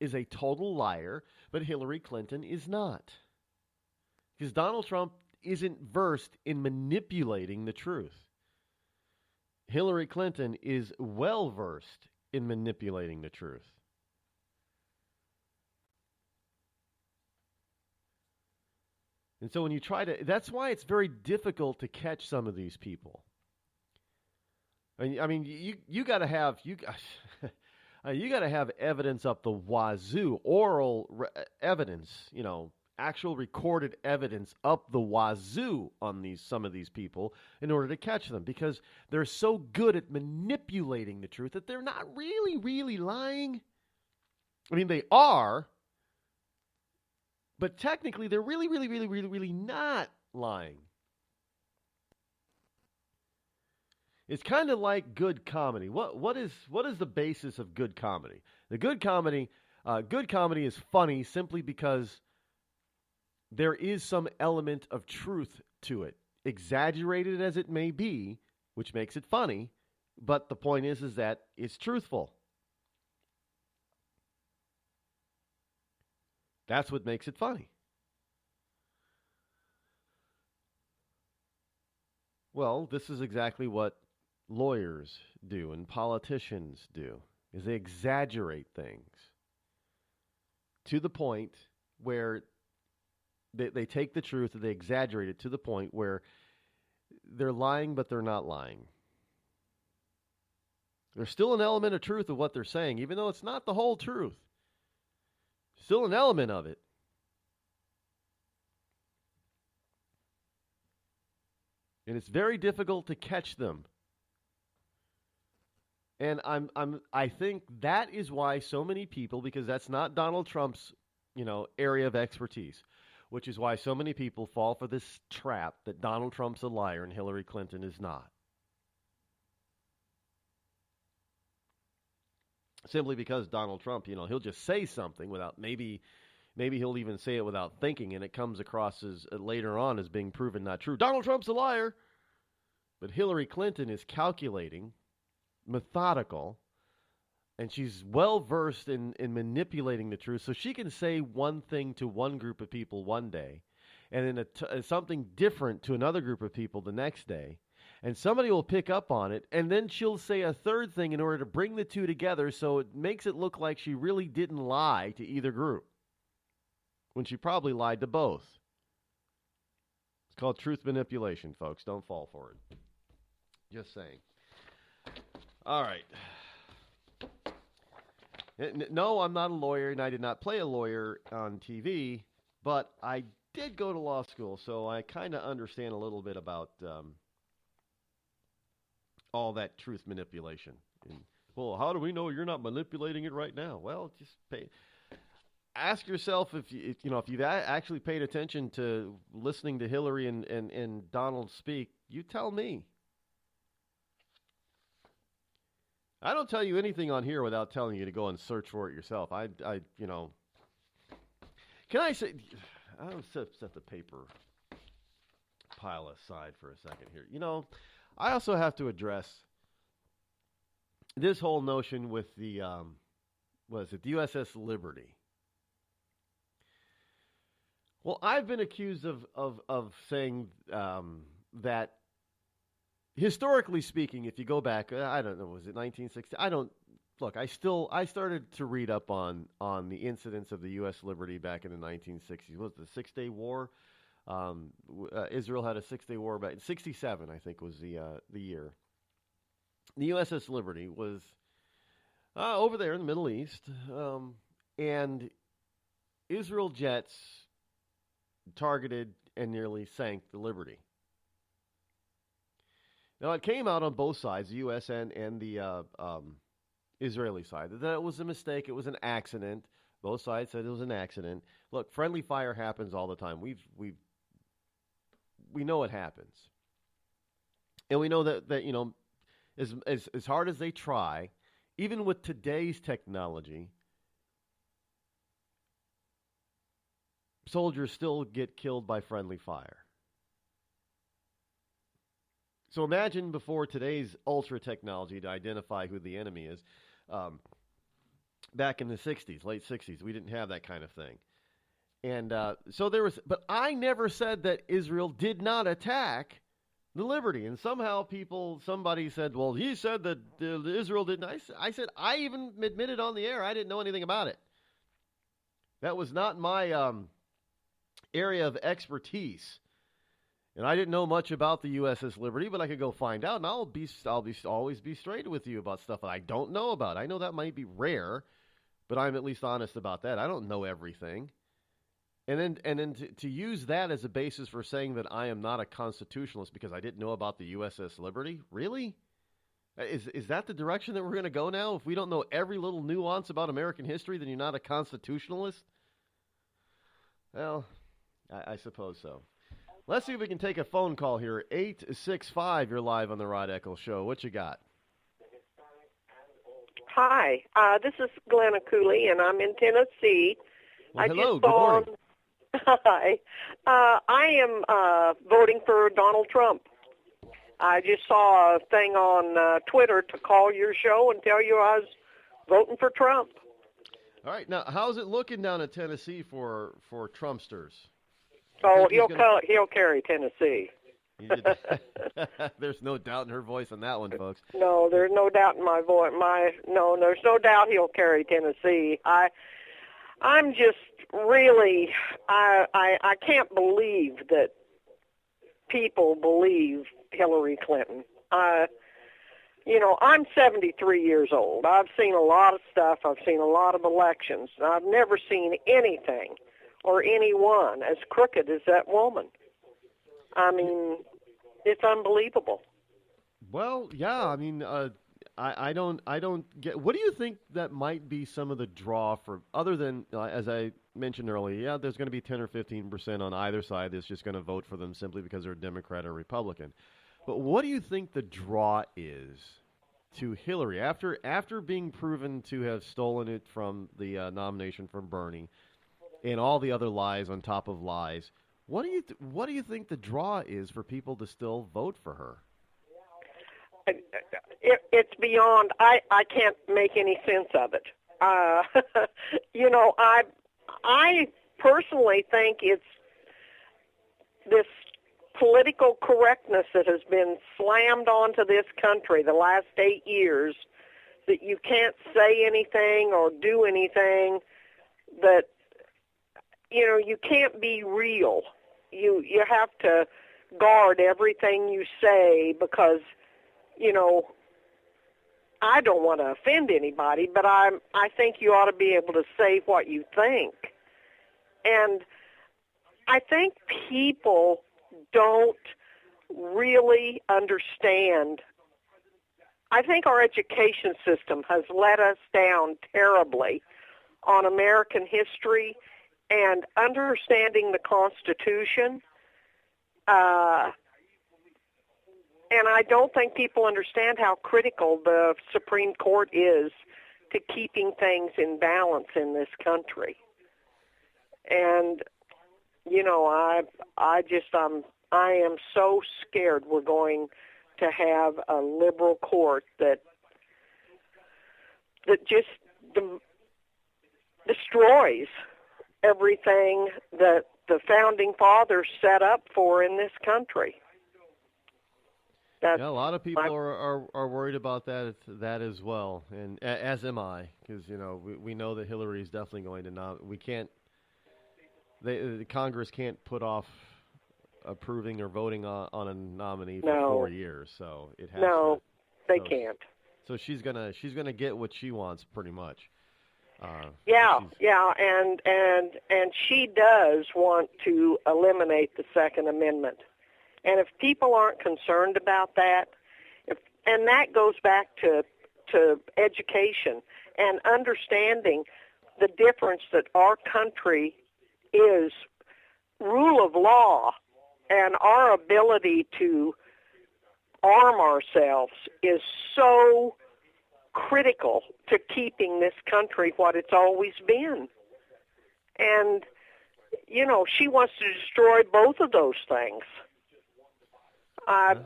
is a total liar, but Hillary Clinton is not. Because Donald Trump isn't versed in manipulating the truth. Hillary Clinton is well versed in manipulating the truth. And so when you that's why it's very difficult to catch some of these people. I mean, you got to have you got to have evidence up the wazoo, evidence, actual recorded evidence up the wazoo on some of these people in order to catch them, because they're so good at manipulating the truth that they're not really lying. I mean, they are. But technically, they're really not lying. It's kind of like good comedy. What is the basis of good comedy? The good comedy is funny simply because there is some element of truth to it, exaggerated as it may be, which makes it funny. But the point is that it's truthful. That's what makes it funny. Well, this is exactly what lawyers do and politicians do, is they exaggerate things to the point where they take the truth and they exaggerate it to the point where they're lying, but they're not lying. There's still an element of truth of what they're saying, even though it's not the whole truth. Still an element of it. And it's very difficult to catch them. And I think that is why so many people, because that's not Donald Trump's, area of expertise, which is why so many people fall for this trap that Donald Trump's a liar and Hillary Clinton is not. Simply because Donald Trump, he'll just say something without maybe Maybe he'll even say it without thinking, and it comes across as later on as being proven not true. Donald Trump's a liar. But Hillary Clinton is calculating, methodical, and she's well-versed in manipulating the truth. So she can say one thing to one group of people one day, and then something different to another group of people the next day. And somebody will pick up on it, and then she'll say a third thing in order to bring the two together so it makes it look like she really didn't lie to either group, when she probably lied to both. It's called truth manipulation, folks. Don't fall for it. Just saying. All right. No, I'm not a lawyer, and I did not play a lawyer on TV, but I did go to law school, so I kind of understand a little bit about all that truth manipulation. And, well, how do we know you're not manipulating it right now? Well, just ask yourself if you've actually paid attention to listening to Hillary and Donald speak. You tell me. I don't tell you anything on here without telling you to go and search for it yourself. Can I say, I'll set the paper pile aside for a second here. I also have to address this whole notion with the, the USS Liberty. Well, I've been accused of saying that, historically speaking, if you go back, I don't know, was it 1960? I started to read up on the incidents of the U.S. Liberty back in the 1960s. Was it the Six-Day War? Israel had a Six-Day War back in 67, I think, was the year. The USS Liberty was over there in the Middle East, and Israel jets targeted and nearly sank the Liberty. Now, it came out on both sides, the U.S. and the Israeli side, that it was a mistake. It was an accident. Both sides said it was an accident. Look, friendly fire happens all the time. We know it happens. And we know that as hard as they try, even with today's technology, soldiers still get killed by friendly fire. So imagine before today's ultra technology to identify who the enemy is. Back in the 60s, late 60s, we didn't have that kind of thing. And so there was, but I never said that Israel did not attack the Liberty. And somehow somebody said, well, he said that Israel didn't. I said, I even admitted on the air, I didn't know anything about it. That was not my area of expertise. And I didn't know much about the USS Liberty, but I could go find out, and I'll always be straight with you about stuff that I don't know about. I know that might be rare, but I'm at least honest about that. I don't know everything. And then to use that as a basis for saying that I am not a constitutionalist because I didn't know about the USS Liberty? Really? Is that the direction that we're going to go now? If we don't know every little nuance about American history, then you're not a constitutionalist? Well, I suppose so. Let's see if we can take a phone call here. 865, you're live on the Rod Eccles Show. What you got?
Hi, this is Glenna Cooley, and I'm in Tennessee.
Well, hello, good morning.
Hi. I am voting for Donald Trump. I just saw a thing on Twitter to call your show and tell you I was voting for Trump.
All right. Now, how's it looking down in Tennessee for Trumpsters?
Oh, he'll carry Tennessee.
There's no doubt in her voice on that one, folks.
No, there's no doubt in my voice. There's no doubt he'll carry Tennessee. I'm just really, I can't believe that people believe Hillary Clinton. I'm 73 years old. I've seen a lot of stuff. I've seen a lot of elections. I've never seen anything or anyone as crooked as that woman. I mean, it's unbelievable.
Well, yeah. I mean, I don't get. What do you think that might be some of the draw for, other than as I mentioned earlier? Yeah, there's going to be 10 or 15% on either side that's just going to vote for them simply because they're Democrat or Republican. But what do you think the draw is to Hillary after being proven to have stolen it from the nomination from Bernie? and all the other lies on top of lies. What do you think the draw is for people to still vote for her?
It's beyond. I can't make any sense of it. You know, I personally think it's this political correctness that has been slammed onto this country the last 8 years, that you can't say anything or do anything, that, you know, you can't be real. You have to guard everything you say because, you know, I don't want to offend anybody, but I think you ought to be able to say what you think. And I think people don't really understand. I think our education system has let us down terribly on American history and understanding the Constitution. And I don't think people understand how critical the Supreme Court is to keeping things in balance in this country. And, you know, I am so scared we're going to have a liberal court that just destroys everything that the founding fathers set up for in this country.
Yeah, a lot of people are worried about that as well, and as am I, because you know we know that Hillary is definitely going to we can't. The Congress can't put off approving or voting on a nominee for 4 years, so it has to.
They can't.
So she's gonna get what she wants pretty much.
And she does want to eliminate the Second Amendment. And if people aren't concerned about that, and that goes back to education and understanding the difference that our country is rule of law, and our ability to arm ourselves is so critical to keeping this country what it's always been. And, you know, she wants to destroy both of those things. I'm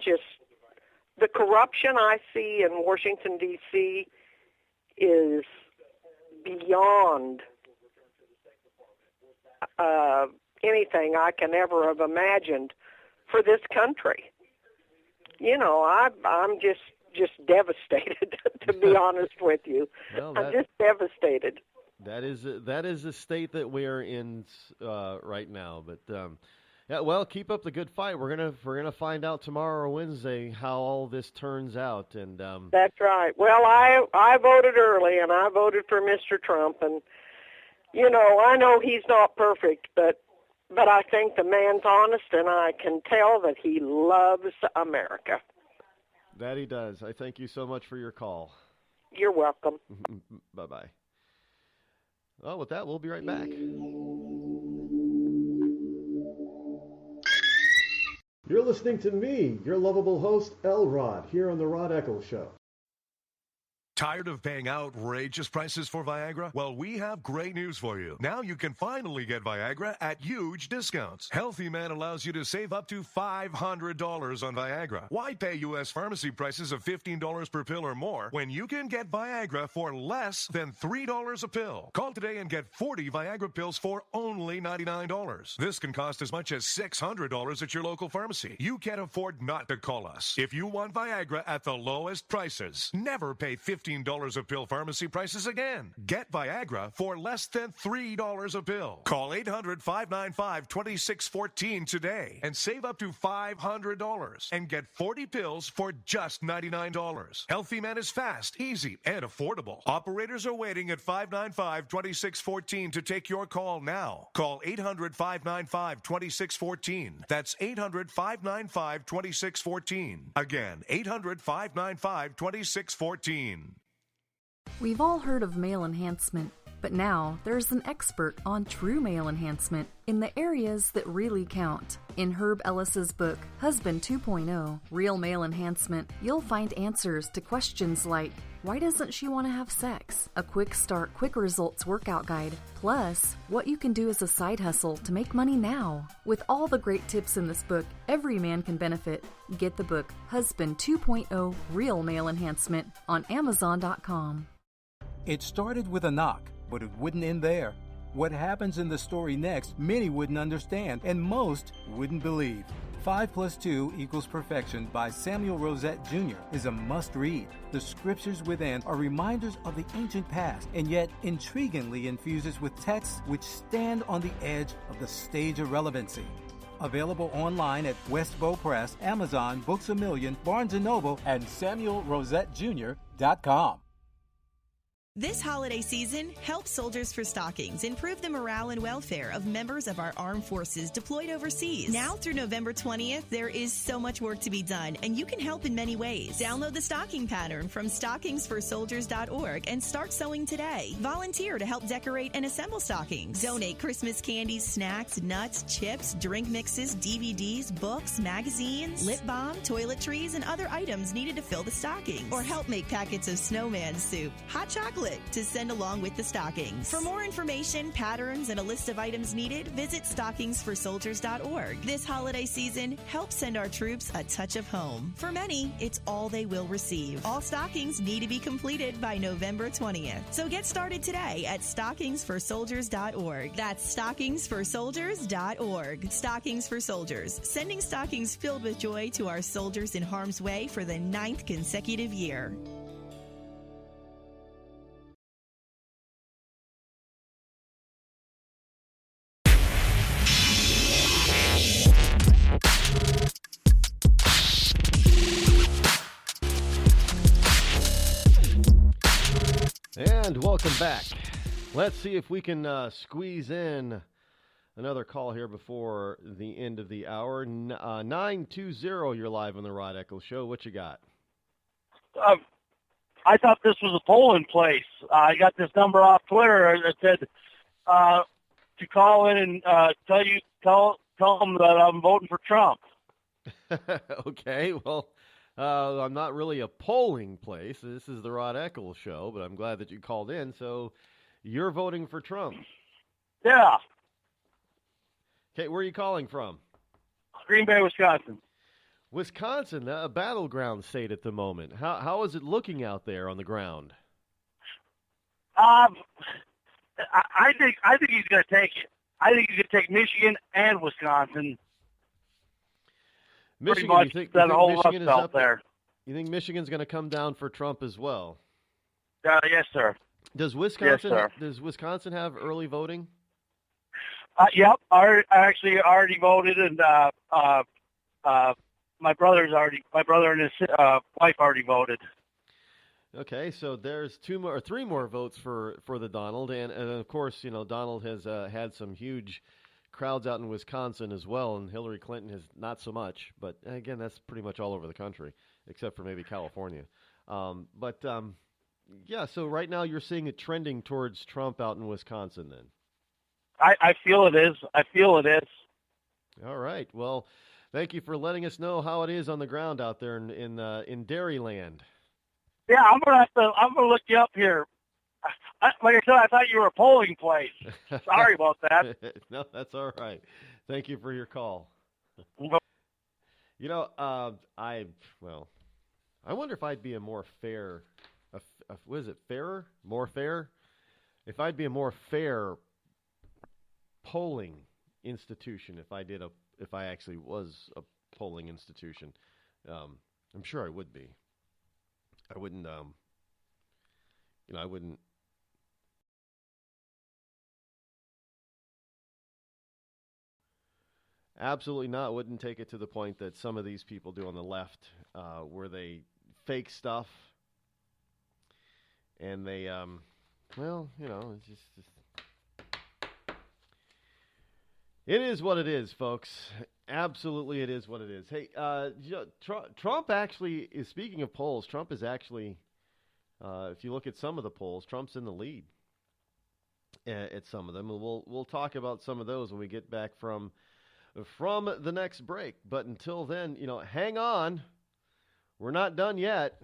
just, the corruption I see in Washington, D.C. is beyond anything I can ever have imagined for this country. You know, I'm just devastated, to be honest with you.
Well,
I'm just devastated.
That is the state that we're in right now. But yeah, well, keep up the good fight. We're gonna find out tomorrow or Wednesday how all this turns out. And
that's right. Well, I voted early, and I voted for Mr. Trump, and you know he's not perfect, but I think the man's honest, and I can tell that he loves America.
That he does. I thank you so much for your call.
You're welcome.
Bye-bye. Well, with that, we'll be right back.
You're listening to me, your lovable host, L. Rod, here on the Rod Eccles Show.
Tired of paying outrageous prices for Viagra? Well, we have great news for you. Now you can finally get Viagra at huge discounts. Healthy Man allows you to save up to $500 on Viagra. Why pay U.S. pharmacy prices of $15 per pill or more when you can get Viagra for less than $3 a pill? Call today and get 40 Viagra pills for only $99. This can cost as much as $600 at your local pharmacy. You can't afford not to call us. If you want Viagra at the lowest prices, never pay $15 a pill pharmacy prices again. Get Viagra for less than $3 a pill. Call 800-595-2614 today and save up to $500 and get 40 pills for just $99. Healthy Man is fast, easy, and affordable. Operators are waiting at 595-2614 to take your call now. Call 800-595-2614. That's 800-595-2614. Again, 800-595-2614.
We've all heard of male enhancement, But now there's an expert on true male enhancement in the areas that really count. In Herb Ellis's book, Husband 2.0, Real Male Enhancement, you'll find answers to questions like, why doesn't she want to have sex? A quick start, quick results workout guide. Plus, what you can do as a side hustle to make money now. With all the great tips in this book, every man can benefit. Get the book, Husband 2.0, Real Male Enhancement, on Amazon.com.
It started with a knock, but it wouldn't end there. What happens in the story next, many wouldn't understand, and most wouldn't believe. 5 + 2 = Perfection by Samuel Rosette Jr. is a must-read. The scriptures within are reminders of the ancient past, and yet intriguingly infuses with texts which stand on the edge of the stage of relevancy. Available online at Westbow Press, Amazon, Books A Million, Barnes & Noble, and SamuelRosetteJr.com.
This holiday season, help Soldiers for Stockings improve the morale and welfare of members of our armed forces deployed overseas. Now through November 20th, there is so much work to be done, and you can help in many ways. Download the stocking pattern from stockingsforsoldiers.org and start sewing today. Volunteer to help decorate and assemble stockings. Donate Christmas candies, snacks, nuts, chips, drink mixes, DVDs, books, magazines, lip balm, toiletries, and other items needed to fill the stockings. Or help make packets of snowman soup, hot chocolate, to send along with the stockings. For more information, patterns, and a list of items needed, visit stockingsforsoldiers.org. This holiday season, help send our troops a touch of home. For many, it's all they will receive. All stockings need to be completed by November 20th. So get started today at stockingsforsoldiers.org. That's stockingsforsoldiers.org. Stockings for Soldiers, sending stockings filled with joy to our soldiers in harm's way for the 9th consecutive year.
And welcome back. Let's see if we can squeeze in another call here before the end of the hour. 920, you're live on the Rod Eccles Show. What you got?
I thought this was a polling place. I got this number off Twitter that said to call in and tell them that I'm voting for Trump.
Okay, well, I'm not really a polling place. This is the Rod Eccles Show, but I'm glad that you called in. So you're voting for Trump?
Yeah.
Okay, where are you calling from?
Green Bay, Wisconsin.
Wisconsin, a battleground state at the moment. How is it looking out there on the ground?
I think he's going to take it. I think he's going to take Michigan and Wisconsin.
Michigan,
pretty much
you think
whole
Michigan is
Rust Belt
up
there.
You think Michigan's going to come down for Trump as well?
Yes, sir.
Does Wisconsin?
Yes, sir.
Does Wisconsin have early voting?
Yep. I actually already voted, and my brother and his wife already voted.
Okay, so there's three more votes for the Donald, and of course, Donald has had some huge crowds out in Wisconsin as well, and Hillary Clinton has not so much. But again, that's pretty much all over the country, except for maybe California. Yeah. So right now, you're seeing it trending towards Trump out in Wisconsin. Then
I feel it is.
All right. Well, thank you for letting us know how it is on the ground out there in Dairyland.
Yeah, I'm gonna look you up here. Like I said, I thought you were a polling place. Sorry about that.
No, that's all right. Thank you for your call. I wonder if I'd be a more fair. What is it? Fairer? More fair? If I'd be a more fair polling institution, if I actually was a polling institution, I'm sure I would be. I wouldn't. I wouldn't. Absolutely not. Wouldn't take it to the point that some of these people do on the left, where they fake stuff, and they, it's just it is what it is, folks. Absolutely, it is what it is. Hey, Trump actually is, speaking of polls, Trump is actually, if you look at some of the polls, Trump's in the lead. at some of them, and we'll talk about some of those when we get back from the next break. But until then, hang on. We're not done yet.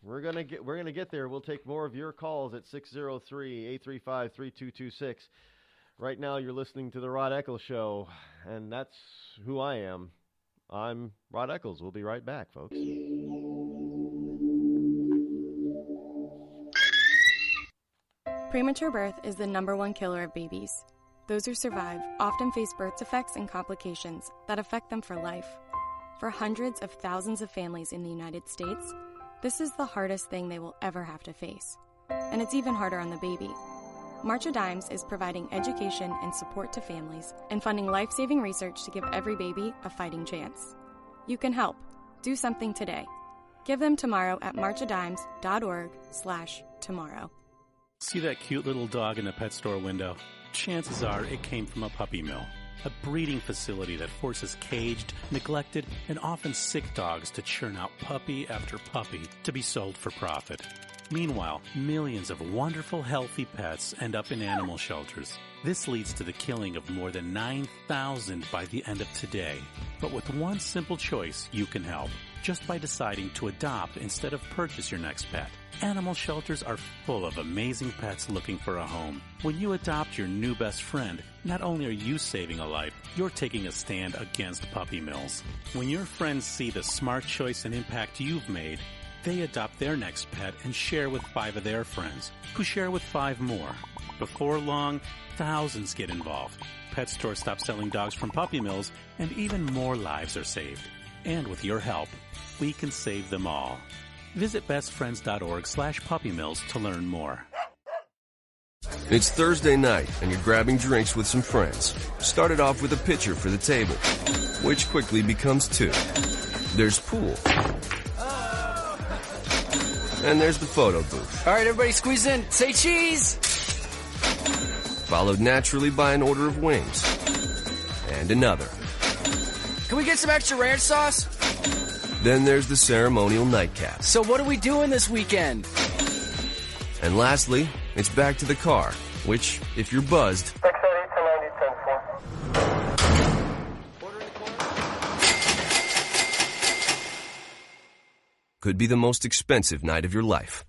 We're gonna get there. We'll take more of your calls at 603-835-3226. Right now, you're listening to the Rod Eccles Show, and that's who I am. I'm Rod Eccles. We'll be right back, folks.
Premature birth is the #1 killer of babies. Those who survive often face birth defects and complications that affect them for life. For hundreds of thousands of families in the United States, this is the hardest thing they will ever have to face. And it's even harder on the baby. March of Dimes is providing education and support to families and funding life-saving research to give every baby a fighting chance. You can help. Do something today. Give them tomorrow at marchofdimes.org/tomorrow.
See that cute little dog in the pet store window? Chances are it came from a puppy mill, a breeding facility that forces caged, neglected, and often sick dogs to churn out puppy after puppy to be sold for profit. Meanwhile, millions of wonderful, healthy pets end up in animal shelters. This leads to the killing of more than 9,000 by the end of today. But with one simple choice, you can help. Just by deciding to adopt instead of purchase your next pet. Animal shelters are full of amazing pets looking for a home. When you adopt your new best friend, not only are you saving a life, you're taking a stand against puppy mills. When your friends see the smart choice and impact you've made, they adopt their next pet and share with 5 of their friends, who share with 5 more. Before long, thousands get involved. Pet stores stop selling dogs from puppy mills, and even more lives are saved. And with your help, we can save them all. Visit bestfriends.org/puppymills to learn more.
It's Thursday night, and you're grabbing drinks with some friends. Started off with a pitcher for the table, which quickly becomes 2. There's pool. And there's the photo booth.
All right, everybody squeeze in. Say cheese!
Followed naturally by an order of wings. And another.
Can we get some extra ranch sauce?
Then there's the ceremonial nightcap.
So what are we doing this weekend?
And lastly, it's back to the car, which, if you're buzzed, could be the most expensive night of your life.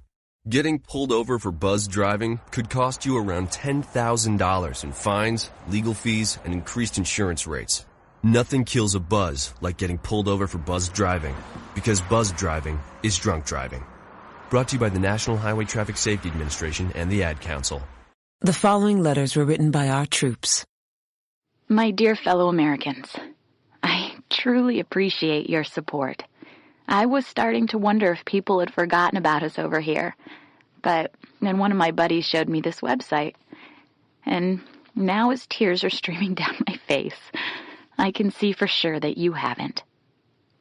Getting pulled over for buzz driving could cost you around $10,000 in fines, legal fees, and increased insurance rates. Nothing kills a buzz like getting pulled over for buzz driving, because buzz driving is drunk driving. Brought to you by the National Highway Traffic Safety Administration and the Ad Council.
The following letters were written by our troops.
My dear fellow Americans, I truly appreciate your support. I was starting to wonder if people had forgotten about us over here, but then one of my buddies showed me this website, and now as tears are streaming down my face, I can see for sure that you haven't.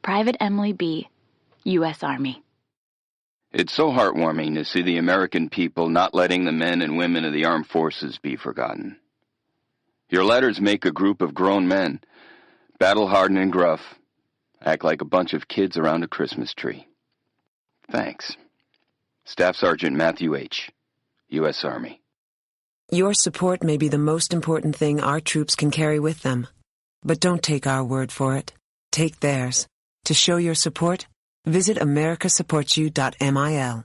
Private Emily B., U.S. Army.
It's so heartwarming to see the American people not letting the men and women of the armed forces be forgotten. Your letters make a group of grown men, battle-hardened and gruff, act like a bunch of kids around a Christmas tree. Thanks. Staff Sergeant Matthew H., U.S. Army.
Your support may be the most important thing our troops can carry with them. But don't take our word for it. Take theirs. To show your support, visit americasupportsyou.mil.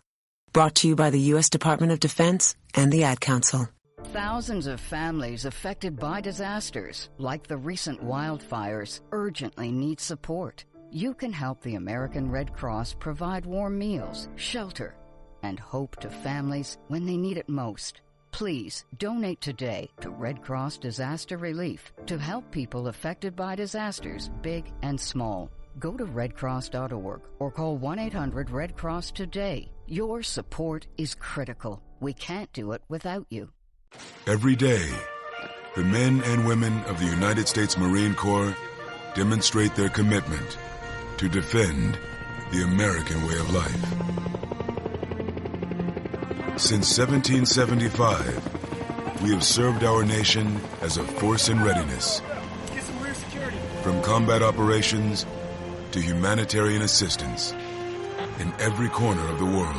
Brought to you by the U.S. Department of Defense and the Ad Council.
Thousands of families affected by disasters, like the recent wildfires, urgently need support. You can help the American Red Cross provide warm meals, shelter, and hope to families when they need it most. Please donate today to Red Cross Disaster Relief to help people affected by disasters, big and small. Go to redcross.org or call 1-800-RED-CROSS today. Your support is critical. We can't do it without you.
Every day, the men and women of the United States Marine Corps demonstrate their commitment to defend the American way of life. Since 1775, we have served our nation as a force in readiness.
Get some rear security.
From combat operations to humanitarian assistance in every corner of the world.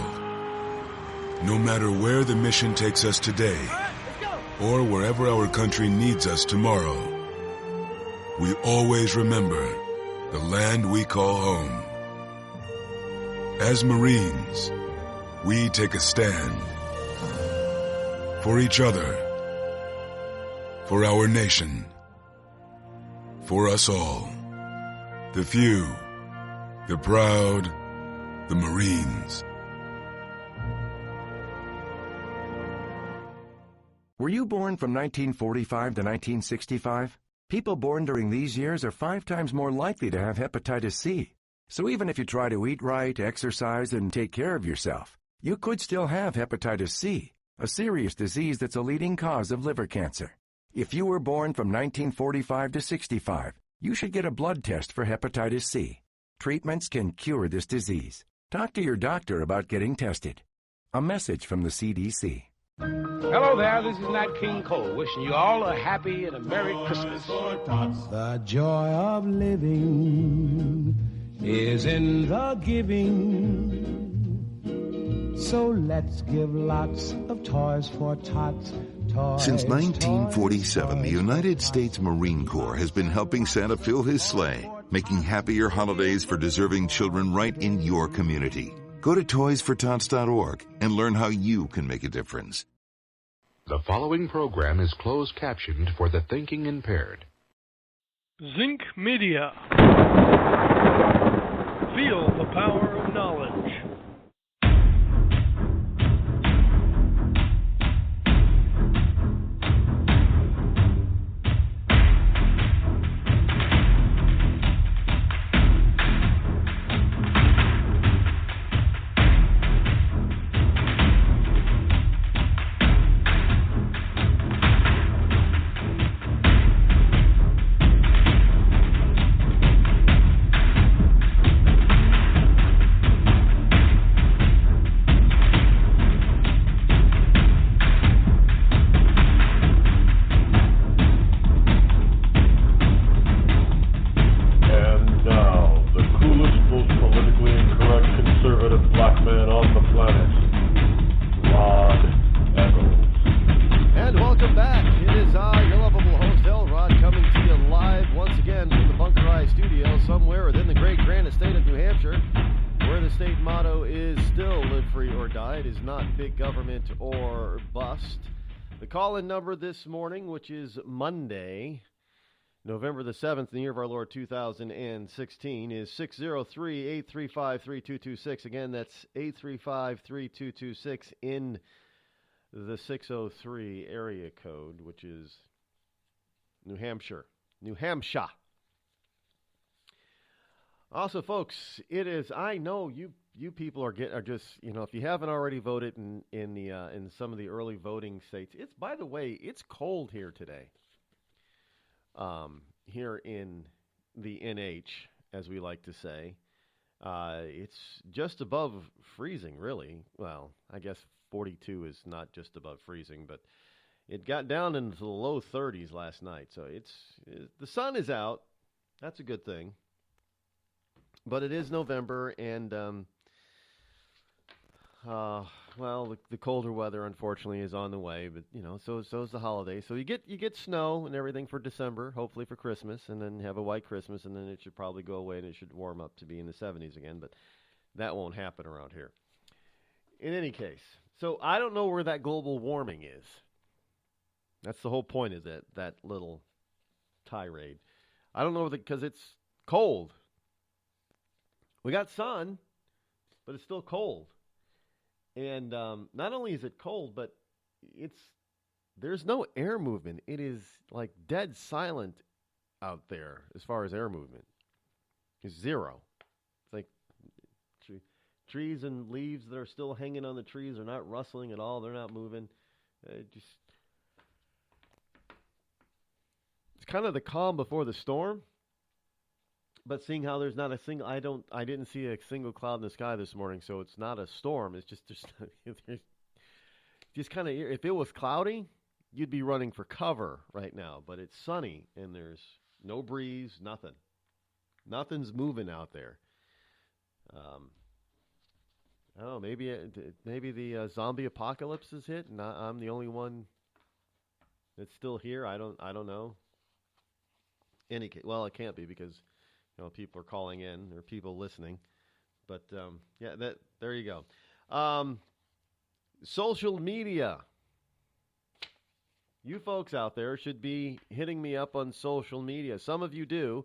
No matter where the mission takes us today or wherever our country needs us tomorrow, we always remember the land we call home. As Marines, we take a stand for each other, for our nation, for us all. The few, the proud, the Marines.
Were you born from 1945 to 1965? People born during these years are 5 times more likely to have hepatitis C. So even if you try to eat right, exercise, and take care of yourself, you could still have hepatitis C, a serious disease that's a leading cause of liver cancer. If you were born from 1945 to 65, you should get a blood test for hepatitis C. Treatments can cure this disease. Talk to your doctor about getting tested. A message from the CDC.
Hello there, this is Nat King Cole, wishing you all a happy and a Merry Christmas.
The joy of living is in the giving. So let's give lots of toys for tots.
Since 1947, the United States Marine Corps has been helping Santa fill his sleigh, making happier holidays for deserving children right in your community. Go to toysfortots.org and learn how you can make a difference.
The following program is closed captioned for the thinking impaired.
Zinc Media. Feel the power of knowledge.
Call-in number this morning, which is Monday, November the 7th, in the year of our Lord 2016, is 603-835-3226. Again, that's 835-3226 in the 603 area code, which is New Hampshire. New Hampshire. Also, folks, it is, I know you people are just, if you haven't already voted in some of the early voting states, it's, by the way, it's cold here today. Here in the NH, as we like to say, it's just above freezing, really. Well, I guess 42 is not just above freezing, but it got down into the low 30s last night. So the sun is out. That's a good thing. But it is November, and well, the colder weather, unfortunately, is on the way. But so is the holiday. So you get snow and everything for December, hopefully for Christmas, and then have a white Christmas, and then it should probably go away and it should warm up to be in the 70s again. But that won't happen around here. In any case, so I don't know where that global warming is. That's the whole point of that little tirade. I don't know because it's cold. We got sun, but it's still cold. And not only is it cold, but there's no air movement. It is like dead silent out there as far as air movement. It's zero. It's like trees and leaves that are still hanging on the trees are not rustling at all. They're not moving. It's kind of the calm before the storm. But seeing how there's not a single, I didn't see a single cloud in the sky this morning, so it's not a storm. It's just kind of, if it was cloudy, you'd be running for cover right now. But it's sunny and there's no breeze, nothing. Nothing's moving out there. I don't know, maybe the zombie apocalypse is hit, and I'm the only one It's still here. I don't know. Well, it can't be because people are calling in or people listening. But there you go. Social media. You folks out there should be hitting me up on social media. Some of you do.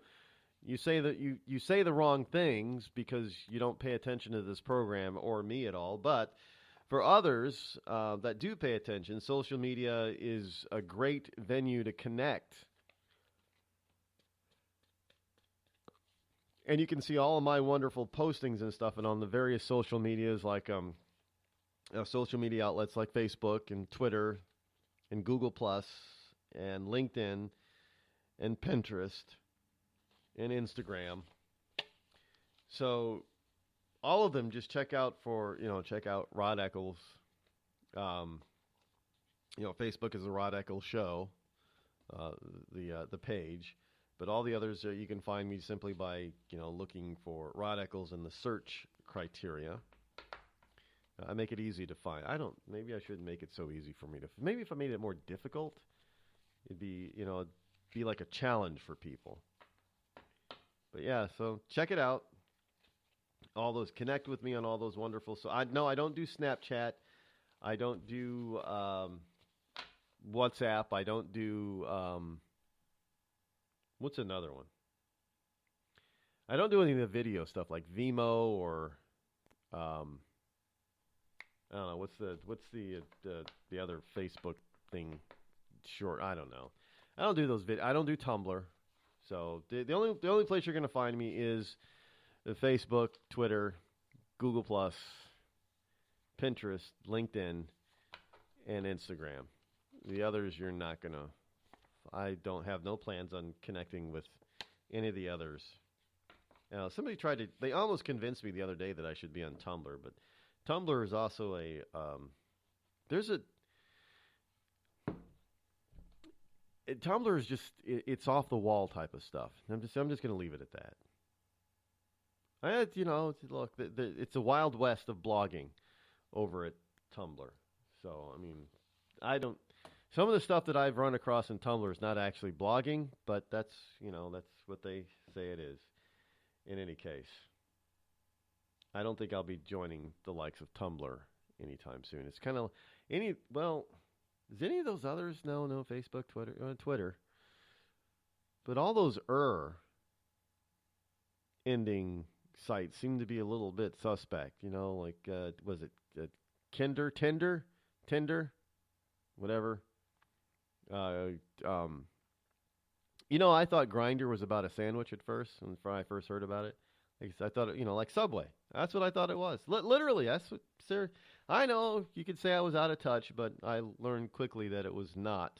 You say that you say the wrong things because you don't pay attention to this program or me at all. But for others that do pay attention, social media is a great venue to connect. And you can see all of my wonderful postings and stuff and on the various social medias like social media outlets like Facebook and Twitter and Google Plus and LinkedIn and Pinterest and Instagram. So all of them, just check out Rod Eccles. Facebook is the Rod Eccles Show, the page. But all the others, you can find me simply by looking for Rod Eccles in the search criteria. I make it easy to find. Maybe I shouldn't make it so easy for me to. Maybe if I made it more difficult, it'd be like a challenge for people. But yeah, so check it out. All those, connect with me on all those wonderful. So I don't do Snapchat. I don't do WhatsApp. I don't do what's another one? I don't do any of the video stuff like Vimeo or I don't know what's the other Facebook thing. Short, I don't know. I don't do those I don't do Tumblr. So the only place you're going to find me is the Facebook, Twitter, Google Plus, Pinterest, LinkedIn, and Instagram. The others you're not going to. I don't have no plans on connecting with any of the others. Now, somebody they almost convinced me the other day that I should be on Tumblr, but Tumblr is also Tumblr is just, it's off the wall type of stuff. I'm just going to leave it at that. Look, it's a wild west of blogging over at Tumblr. So, I mean, some of the stuff that I've run across in Tumblr is not actually blogging, but that's what they say it is. In any case, I don't think I'll be joining the likes of Tumblr anytime soon. It's kind of is any of those others? No, Facebook, Twitter. But all those ending sites seem to be a little bit suspect. Like was it Tinder, whatever. I thought Grindr was about a sandwich at first when I first heard about it. I thought, like Subway. That's what I thought it was. Literally, that's what, sir. I know you could say I was out of touch, but I learned quickly that it was not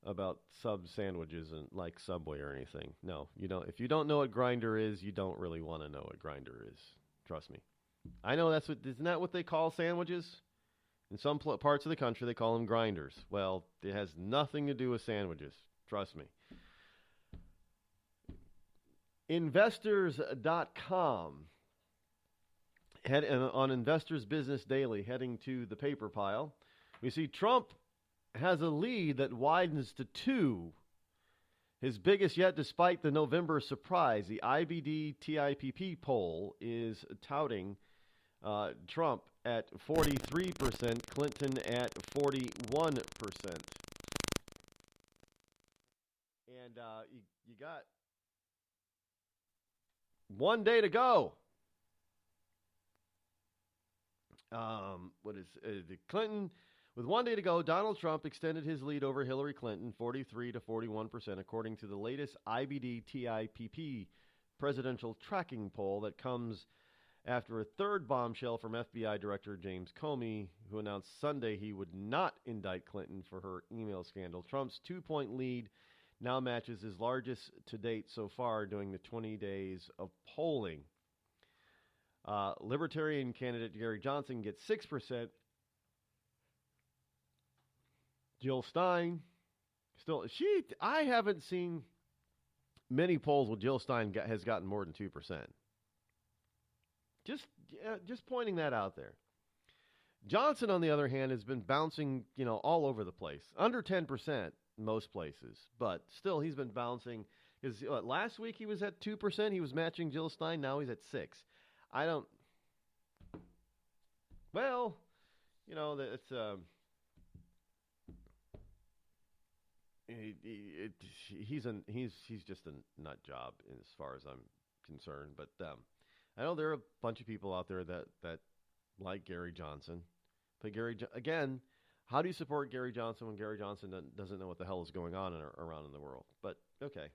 about sub sandwiches and like Subway or anything. No, you don't. If you don't know what Grindr is, you don't really want to know what Grindr is. Trust me. I know isn't that what they call sandwiches? In some parts of the country, they call them grinders. Well, it has nothing to do with sandwiches. Trust me. Investors.com. On Investors Business Daily, heading to the paper pile, we see Trump has a lead that widens to 2. His biggest yet despite the November surprise. The IBD TIPP poll is touting Trump at 43%, Clinton at 41%. And you got 1 day to go. Clinton, with 1 day to go, Donald Trump extended his lead over Hillary Clinton, 43 to 41%, according to the latest IBD TIPP presidential tracking poll that comes after a third bombshell from FBI Director James Comey, who announced Sunday he would not indict Clinton for her email scandal. Trump's 2-point lead now matches his largest to date so far during the 20 days of polling. Libertarian candidate Gary Johnson gets 6%. Jill Stein, I haven't seen many polls where Jill Stein has gotten more than 2%. Just pointing that out there. Johnson, on the other hand, has been bouncing, all over the place. Under 10% most places, but still he's been bouncing. Because last week he was at 2%. He was matching Jill Stein. Now he's at 6%. It's he's just a nut job as far as I'm concerned. But I know there are a bunch of people out there that like Gary Johnson. But again, how do you support Gary Johnson when Gary Johnson doesn't know what the hell is going on around in the world? But okay,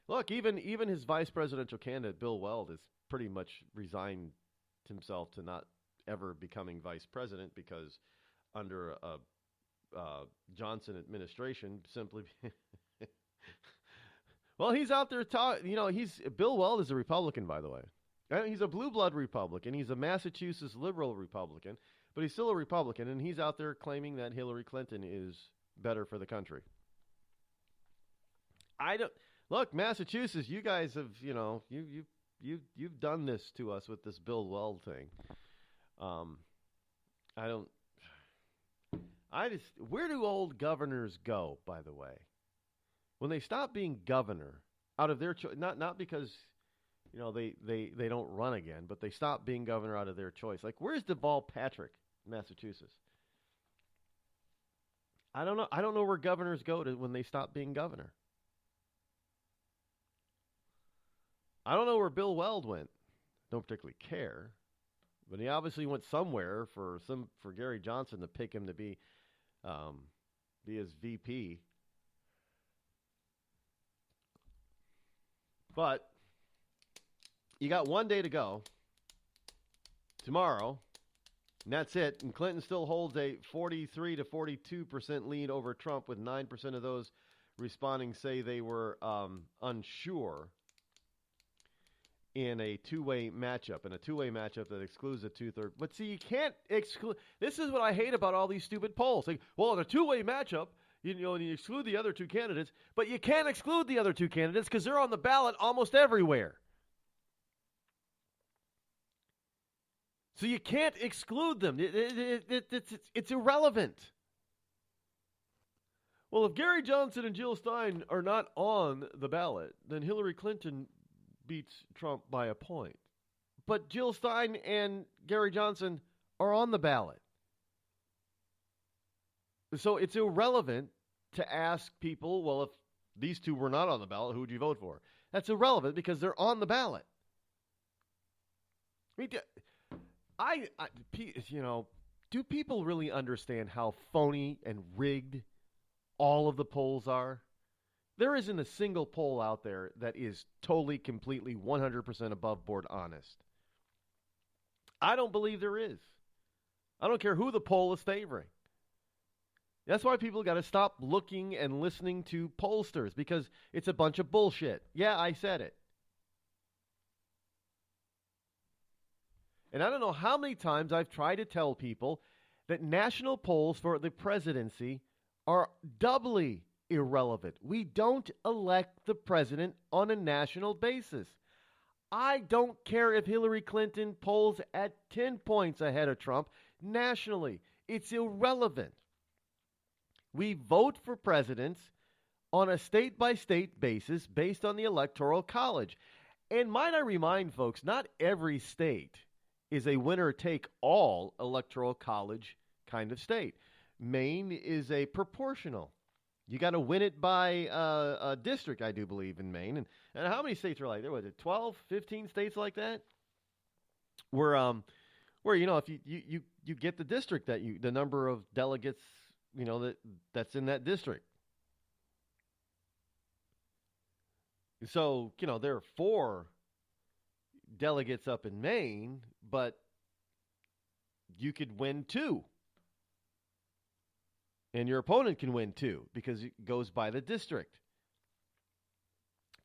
look, even his vice presidential candidate Bill Weld has pretty much resigned himself to not ever becoming vice president because under a Johnson administration simply. Well, he's out there talking. Bill Weld is a Republican, by the way. He's a blue blood Republican. He's a Massachusetts liberal Republican, but he's still a Republican, and he's out there claiming that Hillary Clinton is better for the country. Look, Massachusetts. You guys have, you've done this to us with this Bill Weld thing. Where do old governors go, by the way? When they stop being governor out of their choice, not because, they don't run again, but they stop being governor out of their choice. Like, where's Deval Patrick, Massachusetts? I don't know. I don't know where governors go to when they stop being governor. I don't know where Bill Weld went. Don't particularly care. But he obviously went somewhere for Gary Johnson to pick him to be his VP. But you got one day to go. Tomorrow. And that's it. And Clinton still holds a 43 to 42% lead over Trump, with 9% of those responding say they were unsure in a two-way matchup, that excludes a two-third. But see, you can't exclude. This is what I hate about all these stupid polls. Like, well, in a two-way matchup, and you exclude the other two candidates, but you can't exclude the other two candidates because they're on the ballot almost everywhere. So you can't exclude them. It's irrelevant. Well, if Gary Johnson and Jill Stein are not on the ballot, then Hillary Clinton beats Trump by a point. But Jill Stein and Gary Johnson are on the ballot. So it's irrelevant to ask people, well, if these two were not on the ballot, who would you vote for? That's irrelevant because they're on the ballot. I mean, do people really understand how phony and rigged all of the polls are? There isn't a single poll out there that is totally, completely, 100% above board honest. I don't believe there is. I don't care who the poll is favoring. That's why people got to stop looking and listening to pollsters, because it's a bunch of bullshit. Yeah, I said it. And I don't know how many times I've tried to tell people that national polls for the presidency are doubly irrelevant. We don't elect the president on a national basis. I don't care if Hillary Clinton polls at 10 points ahead of Trump nationally. It's irrelevant. We vote for presidents on a state-by-state basis based on the Electoral College. And might I remind folks, not every state is a winner-take-all Electoral College kind of state. Maine is a proportional. You got to win it by a district, I do believe, in Maine. And how many states are like there? Was it 12, 15 states like that? Where if you get the district the number of delegates, that's in that district. So, there are 4 delegates up in Maine, but you could win 2. And your opponent can win 2 because it goes by the district.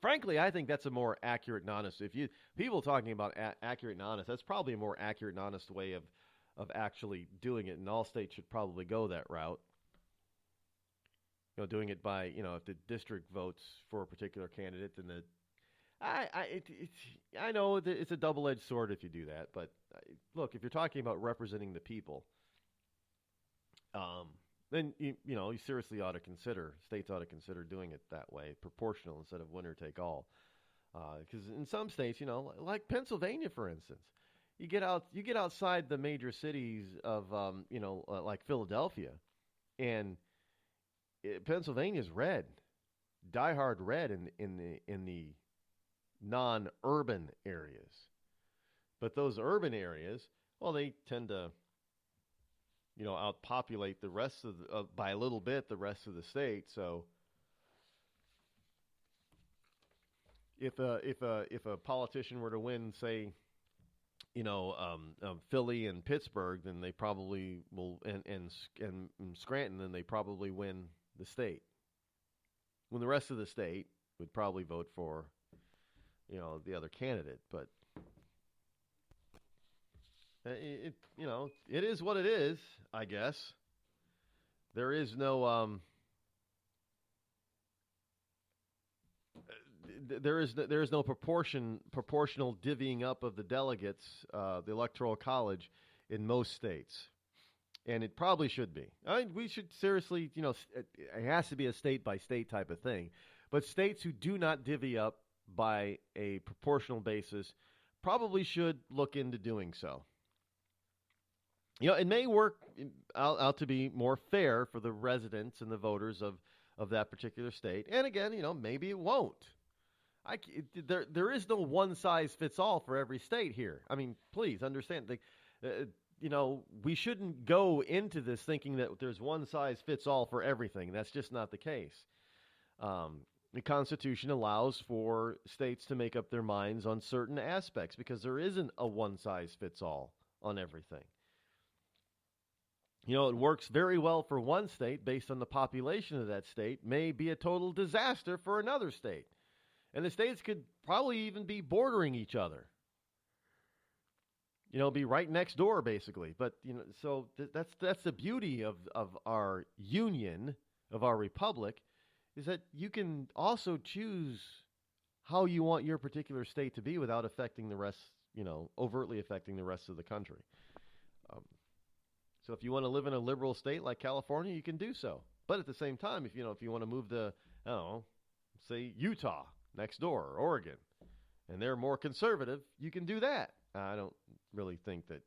Frankly, I think that's a more accurate and honest. People talking about accurate and honest, that's probably a more accurate and honest way of actually doing it. And all states should probably go that route. Doing it by, if the district votes for a particular candidate, then I know it's a double-edged sword if you do that, but look, if you're talking about representing the people, then you seriously ought to consider, states ought to consider doing it that way, proportional instead of winner take all. Because in some states, like Pennsylvania, for instance, you get outside the major cities of like Philadelphia, and Pennsylvania's red, diehard red in the non-urban areas. But those urban areas, well, they tend to outpopulate the rest of by a little bit the rest of the state. So if a politician were to win, say, Philly and Pittsburgh, then they probably will, and Scranton, then they probably win the state. When the rest of the state would probably vote for, the other candidate. But it is what it is, I guess. There is no there is no proportional divvying up of the delegates, the Electoral College, in most states, and it probably should be. We should seriously, it has to be a state by state type of thing. But states who do not divvy up by a proportional basis probably should look into doing so. It may work out to be more fair for the residents and the voters of that particular state. And again, maybe it won't. There is no one size fits all for every state here. I mean, please understand. We shouldn't go into this thinking that there's one size fits all for everything. That's just not the case. The Constitution allows for states to make up their minds on certain aspects because there isn't a one size fits all on everything. It works very well for one state based on the population of that state, may be a total disaster for another state. And the states could probably even be bordering each other. Be right next door, basically. But, so that's the beauty of our union, of our republic, is that you can also choose how you want your particular state to be without affecting the rest, overtly affecting the rest of the country. So if you want to live in a liberal state like California, you can do so. But at the same time, if you want to move to, say Utah next door, or Oregon, and they're more conservative, you can do that. I don't really think that,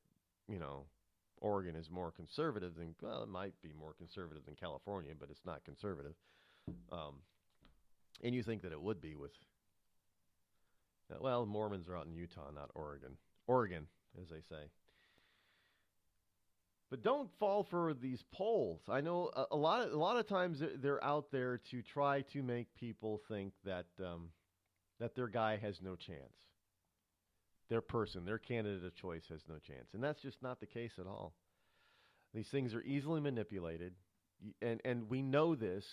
Oregon is more conservative than, well, it might be more conservative than California, but it's not conservative. And you think that it would be with, Mormons are out in Utah, not Oregon. Oregon, as they say. But don't fall for these polls. I know a lot of times they're out there to try to make people think that that their guy has no chance. Their person, their candidate of choice has no chance. And that's just not the case at all. These things are easily manipulated. And we know this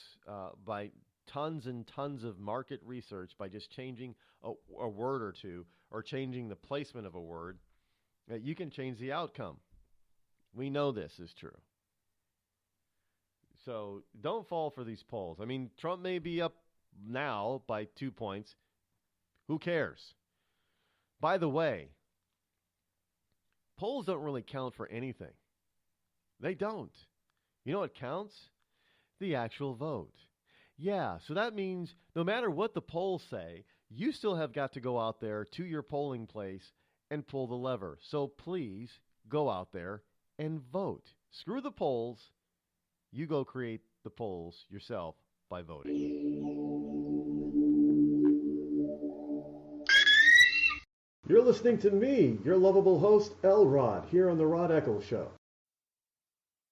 by tons and tons of market research, by just changing a word or two or changing the placement of a word, that you can change the outcome. We know this is true. So don't fall for these polls. I mean, Trump may be up now by 2 points. Who cares? By the way, polls don't really count for anything. They don't. You know what counts? The actual vote. Yeah, so that means no matter what the polls say, you still have got to go out there to your polling place and pull the lever. So please go out there and vote. Screw the polls. You go create the polls yourself by voting. You're listening to me, your lovable host, L. Rod, here on the Rod Eccles Show.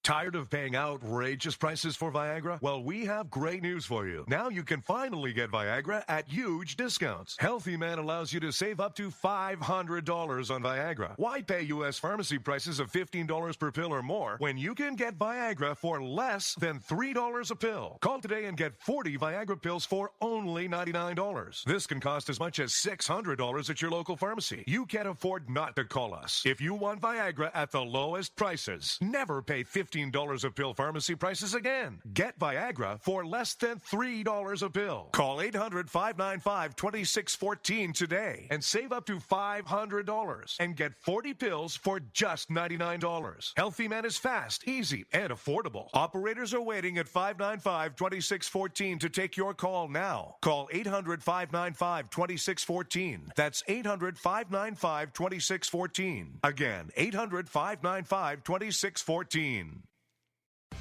Tired of paying outrageous prices for Viagra? Well, we have great news for you. Now you can finally get Viagra at huge discounts. Healthy Man allows you to save up to $500 on Viagra. Why pay U.S. pharmacy prices of $15 per pill or more when you can get Viagra for less than $3 a pill? Call today and get 40 Viagra pills for only $99. This can cost as much as $600 at your local pharmacy. You can't afford not to call us. If you want Viagra at the lowest prices, never pay $15 $15 a pill pharmacy prices again. Get Viagra for less than $3 a pill. Call 800-595-2614 today and save up to $500 and get 40 pills for just $99. Healthy Man is fast, easy, and affordable. Operators are waiting at 595-2614 to take your call now. Call 800-595-2614. That's 800-595-2614. Again, 800-595-2614.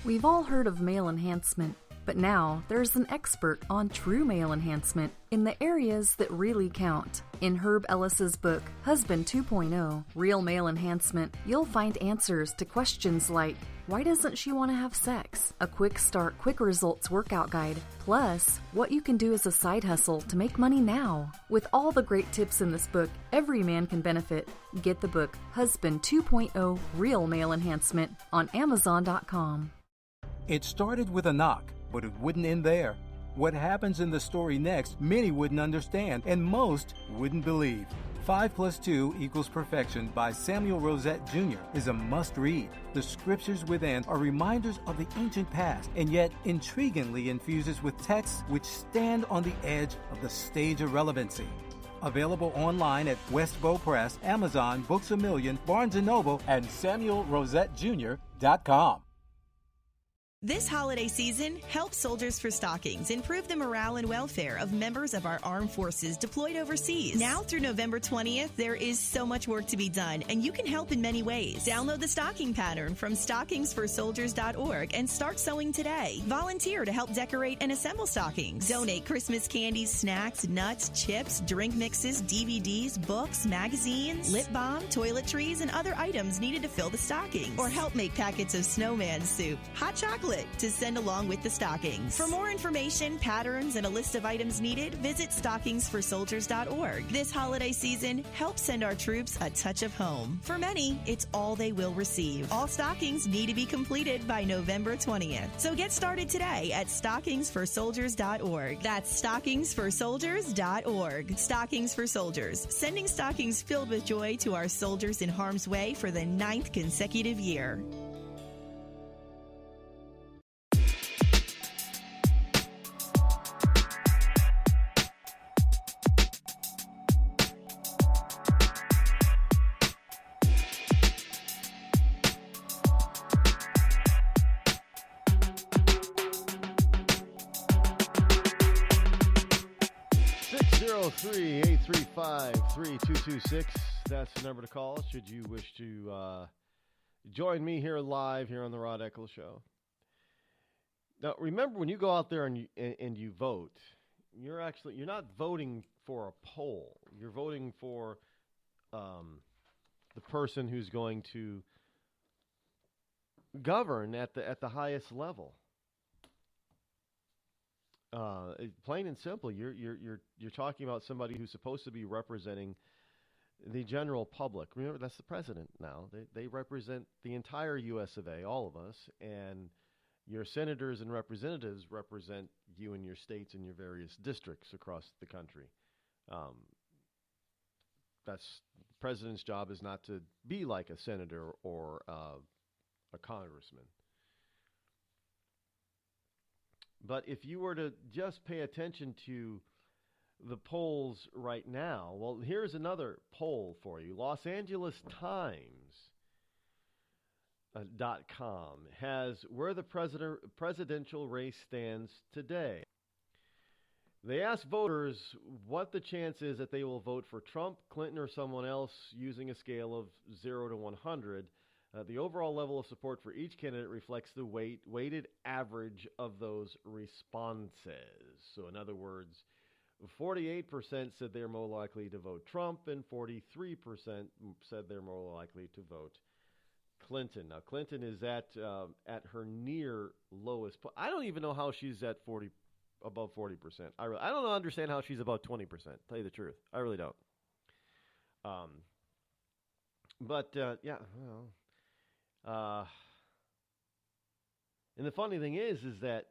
We've all heard of male enhancement, but now there's an expert on true male enhancement in the areas that really count. In Herb Ellis's book, Husband 2.0, Real Male Enhancement, you'll find answers to questions like, why doesn't she want to have sex? A quick start, quick results workout guide, plus what you can do as a side hustle to make money now. With all the great tips in this book, every man can benefit. Get the book, Husband 2.0, Real Male Enhancement, on Amazon.com.
It started with a knock, but it wouldn't end there. What happens in the story next, many wouldn't understand, and most wouldn't believe. 5 + 2 = Perfection by Samuel Rosette Jr. is a must-read. The scriptures within are reminders of the ancient past, and yet intriguingly infuses with texts which stand on the edge of the stage of relevancy. Available online at Westbow Press, Amazon, Books A Million, Barnes & Noble, and SamuelRosetteJr.com.
This holiday season, help Soldiers for Stockings improve the morale and welfare of members of our armed forces deployed overseas. Now through November 20th, there is so much work to be done, and you can help in many ways. Download the stocking pattern from stockingsforsoldiers.org and start sewing today. Volunteer to help decorate and assemble stockings. Donate Christmas candies, snacks, nuts, chips, drink mixes, DVDs, books, magazines, lip balm, toiletries, and other items needed to fill the stockings. Or help make packets of snowman soup, hot chocolate, to send along with the stockings. For more information, patterns, and a list of items needed, visit stockingsforsoldiers.org. This holiday season, help send our troops a touch of home. For many, it's all they will receive. All stockings need to be completed by November 20th. So get started today at stockingsforsoldiers.org. That's stockingsforsoldiers.org. Stockings for Soldiers, sending stockings filled with joy to our soldiers in harm's way for the 9th consecutive year.
603-835-3226. That's the number to call should you wish to join me here live here on the Rod Eccles Show. Now, remember, when you go out there and you vote, you're not voting for a poll. You're voting for the person who's going to govern at the highest level. Plain and simple, you're talking about somebody who's supposed to be representing the general public. Remember, that's the president now. They represent the entire U.S. of A., all of us, and your senators and representatives represent you and your states and your various districts across the country. That's the president's job is not to be like a senator or a congressman. But if you were to just pay attention to the polls right now, well, here's another poll for you. Los Angeles Times.com has where the presidential race stands today. They asked voters what the chance is that they will vote for Trump, Clinton, or someone else using a scale of 0 to 100. The overall level of support for each candidate reflects the weighted average of those responses. So in other words, 48% said they're more likely to vote Trump, and 43% said they're more likely to vote Clinton. Now, Clinton is at her near lowest point. I don't even know how she's at above 40%. I don't understand how she's above 20%, tell you the truth. I really don't. And the funny thing is that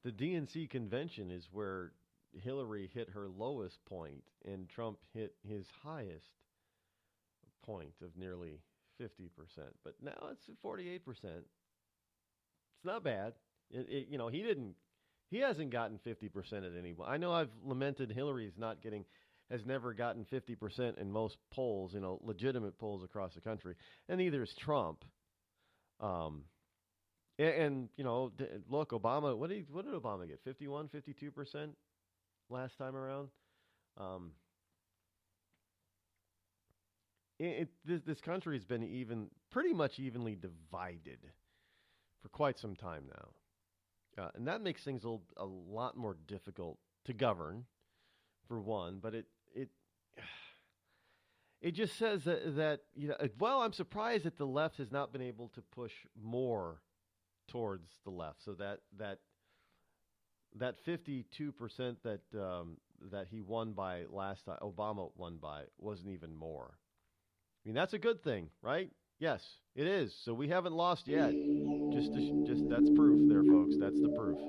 the DNC convention is where Hillary hit her lowest point and Trump hit his highest point of nearly 50%, but now it's 48%. It's not bad. He hasn't gotten 50% at any. I know I've lamented Hillary's has never gotten 50% in most polls, legitimate polls across the country, and neither is Trump. Look, Obama, what did Obama get? 51, 52% last time around? This country has been pretty much evenly divided for quite some time now. And that makes things a lot more difficult to govern, for one, but it just says that I'm surprised that the left has not been able to push more towards the left, so that 52% that he won by last time, Obama won by, wasn't even more. I mean, that's a good thing, right? Yes, it is. So we haven't lost yet. Just that's proof there, folks. That's the proof.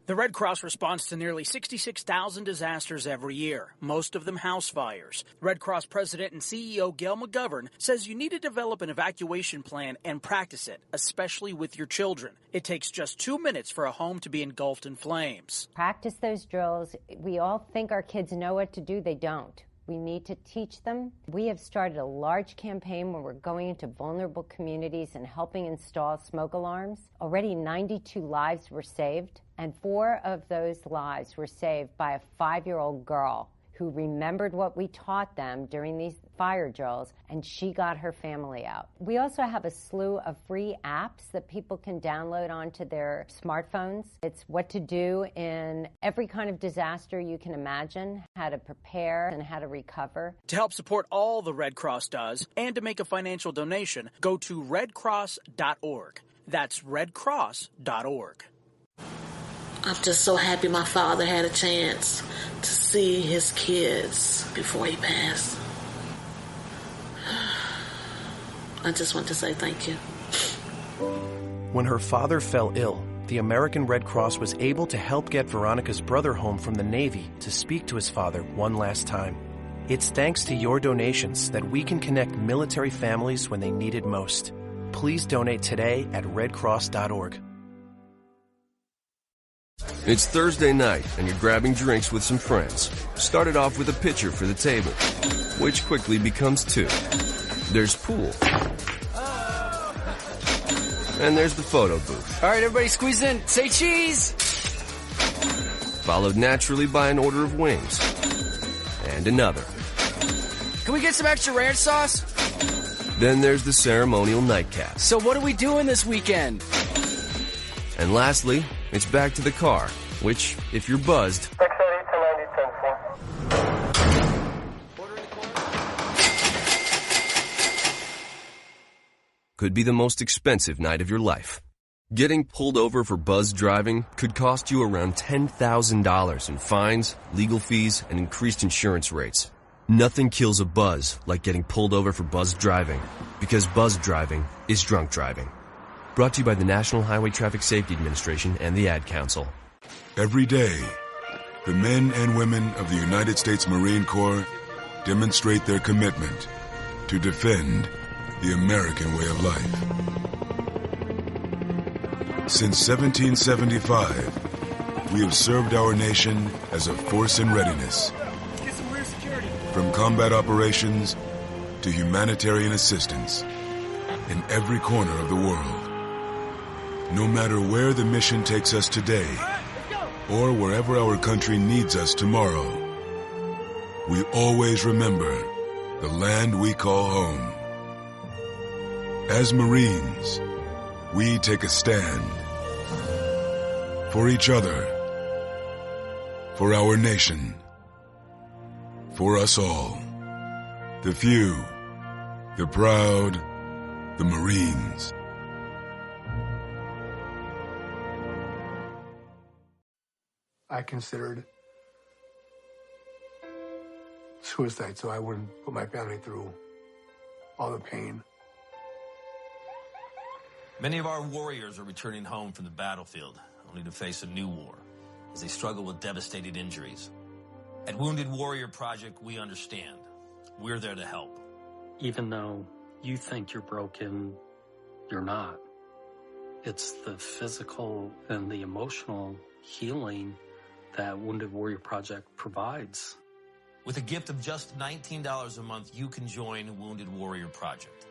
The Red Cross responds to nearly 66,000 disasters every year, most of them house fires. Red Cross President and CEO Gail McGovern says you need to develop an evacuation plan and practice it, especially with your children. It takes just 2 minutes for a home to be engulfed in flames.
Practice those drills. We all think our kids know what to do. They don't. We need to teach them. We have started a large campaign where we're going into vulnerable communities and helping install smoke alarms. Already 92 lives were saved, and 4 of those lives were saved by a 5-year-old girl who remembered what we taught them during these fire drills, and she got her family out. We also have a slew of free apps that people can download onto their smartphones. It's what to do in every kind of disaster you can imagine, how to prepare and how to recover.
To help support all the Red Cross does and to make a financial donation, go to redcross.org. That's redcross.org.
I'm just so happy my father had a chance to see his kids before he passed. I just want to say thank you.
When her father fell ill, the American Red Cross was able to help get Veronica's brother home from the Navy to speak to his father one last time. It's thanks to your donations that we can connect military families when they need it most. Please donate today at redcross.org.
It's Thursday night, and you're grabbing drinks with some friends. Started off with a pitcher for the table, which quickly becomes 2. There's pool. And there's the photo booth.
All right, everybody squeeze in. Say cheese!
Followed naturally by an order of wings. And another.
Can we get some extra ranch sauce?
Then there's the ceremonial nightcap.
So what are we doing this weekend?
And lastly, it's back to the car, which, if you're buzzed, could be the most expensive night of your life. Getting pulled over for buzz driving could cost you around $10,000 in fines, legal fees, and increased insurance rates. Nothing kills a buzz like getting pulled over for buzz driving, because buzz driving is drunk driving. Brought to you by the National Highway Traffic Safety Administration and the Ad Council.
Every day, the men and women of the United States Marine Corps demonstrate their commitment to defend the American way of life. Since 1775, we have served our nation as a force in readiness.
Get some rear security.
From combat operations to humanitarian assistance in every corner of the world. No matter where the mission takes us today, or wherever our country needs us tomorrow, we always remember the land we call home. As Marines, we take a stand for each other, for our nation, for us all. The few, the proud, the Marines.
I considered suicide so I wouldn't put my family through all the pain.
Many of our warriors are returning home from the battlefield, only to face a new war as they struggle with devastating injuries. At Wounded Warrior Project, we understand. We're there to help.
Even though you think you're broken, you're not. It's the physical and the emotional healing that Wounded Warrior Project provides.
With a gift of just $19 a month, you can join Wounded Warrior Project.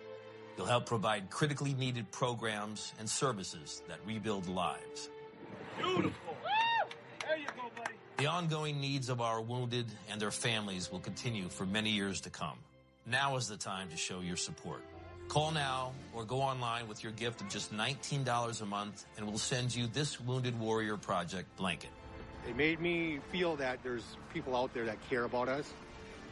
You'll help provide critically needed programs and services that rebuild lives.
Beautiful. Woo! There you go, buddy.
The ongoing needs of our wounded and their families will continue for many years to come. Now is the time to show your support. Call now or go online with your gift of just $19 a month, and we'll send you this Wounded Warrior Project blanket.
It made me feel that there's people out there that care about us.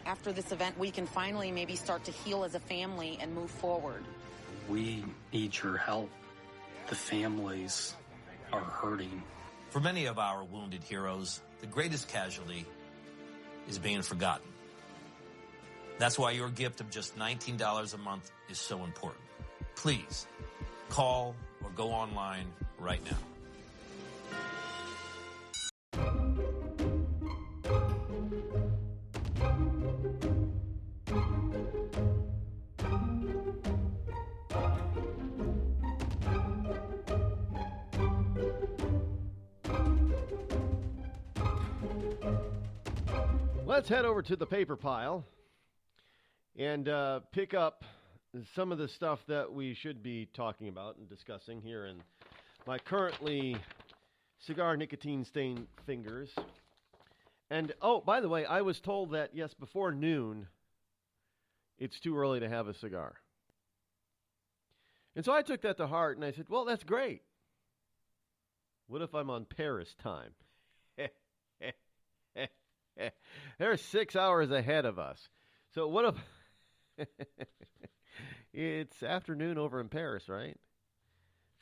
After this event, we can finally maybe start to heal as a family and move forward.
We need your help. The families are hurting.
For many of our wounded heroes, the greatest casualty is being forgotten. That's why your gift of just $19 a month is so important. Please, call or go online right now.
Let's head over to the paper pile and pick up some of the stuff that we should be talking about and discussing here in my currently cigar nicotine-stained fingers. And, oh, by the way, I was told that, yes, before noon, it's too early to have a cigar. And so I took that to heart, and I said, well, that's great. What if I'm on Paris time? They're 6 hours ahead of us. So what if it's afternoon over in Paris, right?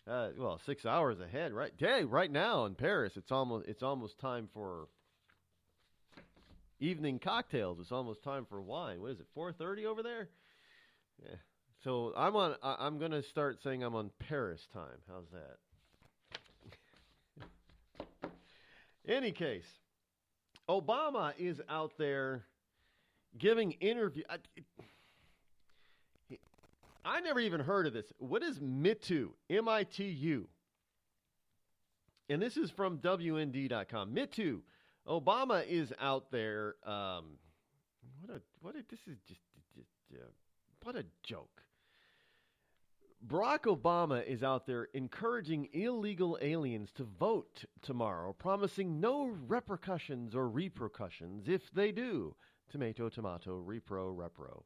Well, 6 hours ahead, right? Hey, right now in Paris, it's almost time for evening cocktails. It's almost time for wine. What is it? 4:30 over there? Yeah. So I'm going to start saying I'm on Paris time. How's that? Any case, Obama is out there giving interview. I never even heard of this. What is MITU? M-I-T-U. And this is from WND.com. MITU. Obama is out there. What a joke. Barack Obama is out there encouraging illegal aliens to vote tomorrow, promising no repercussions or repercussions if they do. Tomato, tomato, repro.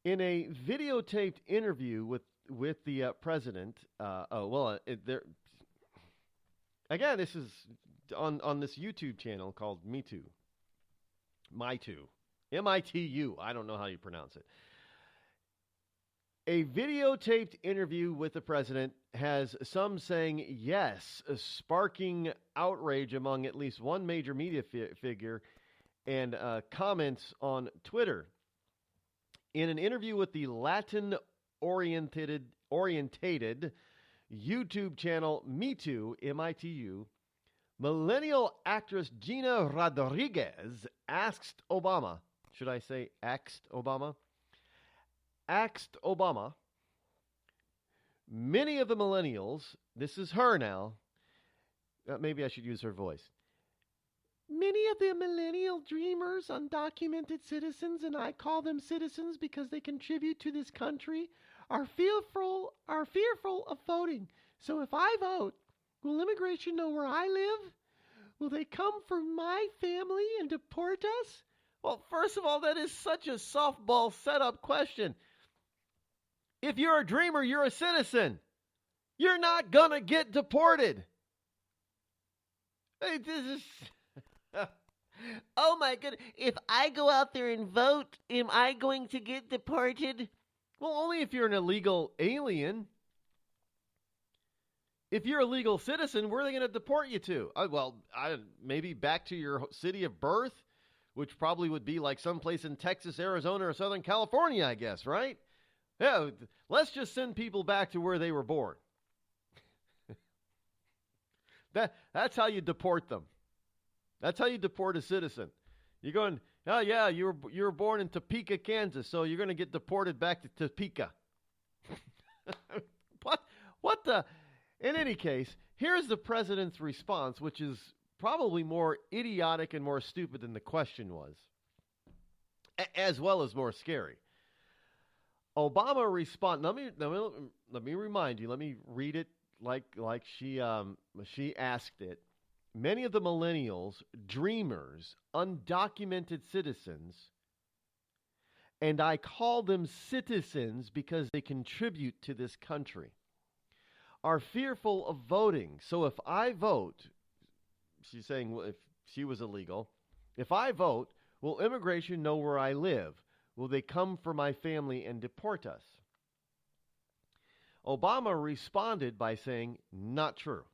In a videotaped interview with the president, again, this is on this YouTube channel called MeToo. M-I-T-U. I don't know how you pronounce it. A videotaped interview with the president has some saying yes, sparking outrage among at least one major media figure and comments on Twitter. In an interview with the Latin-orientated YouTube channel MeToo, M-I-T-U, millennial actress Gina Rodriguez asked Obama, many of the millennials, this is her now, maybe I should use her voice. Many of the millennial dreamers, undocumented citizens, and I call them citizens because they contribute to this country, are fearful of voting. So if I vote, will immigration know where I live? Will they come for my family and deport us? Well, first of all, that is such a softball setup question. If you're a dreamer, you're a citizen. You're not going to get deported. Hey, this is... Oh my goodness. If I go out there and vote, am I going to get deported? Well, only if you're an illegal alien. If you're a legal citizen, where are they going to deport you to? Maybe back to your city of birth, which probably would be like someplace in Texas, Arizona, or Southern California, I guess, right? Yeah, let's just send people back to where they were born. That's how you deport them. That's how you deport a citizen. You go and, Oh yeah, you were born in Topeka, Kansas, so you're going to get deported back to Topeka. What the? In any case, here's the president's response, which is probably more idiotic and more stupid than the question was, as well as more scary. Obama responded. Let me remind you. Let me read it like she asked it. Many of the millennials, dreamers, undocumented citizens, and I call them citizens because they contribute to this country, are fearful of voting. So if I vote, she's saying if she was illegal, if I vote, will immigration know where I live? Will they come for my family and deport us? Obama responded by saying, not true.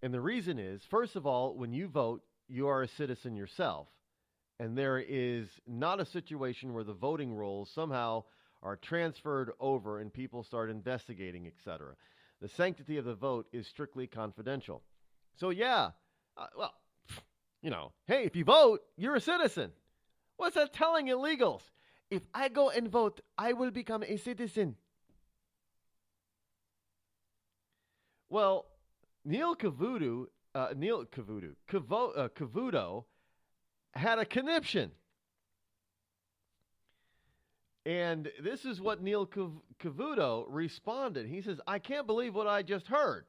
And the reason is, first of all, when you vote, you are a citizen yourself. And there is not a situation where the voting rolls somehow are transferred over and people start investigating, etc. The sanctity of the vote is strictly confidential. So yeah, hey, if you vote, you're a citizen. What's that telling illegals? If I go and vote, I will become a citizen. Well, Cavuto had a conniption. And this is what Neil Cavuto responded. He says, I can't believe what I just heard.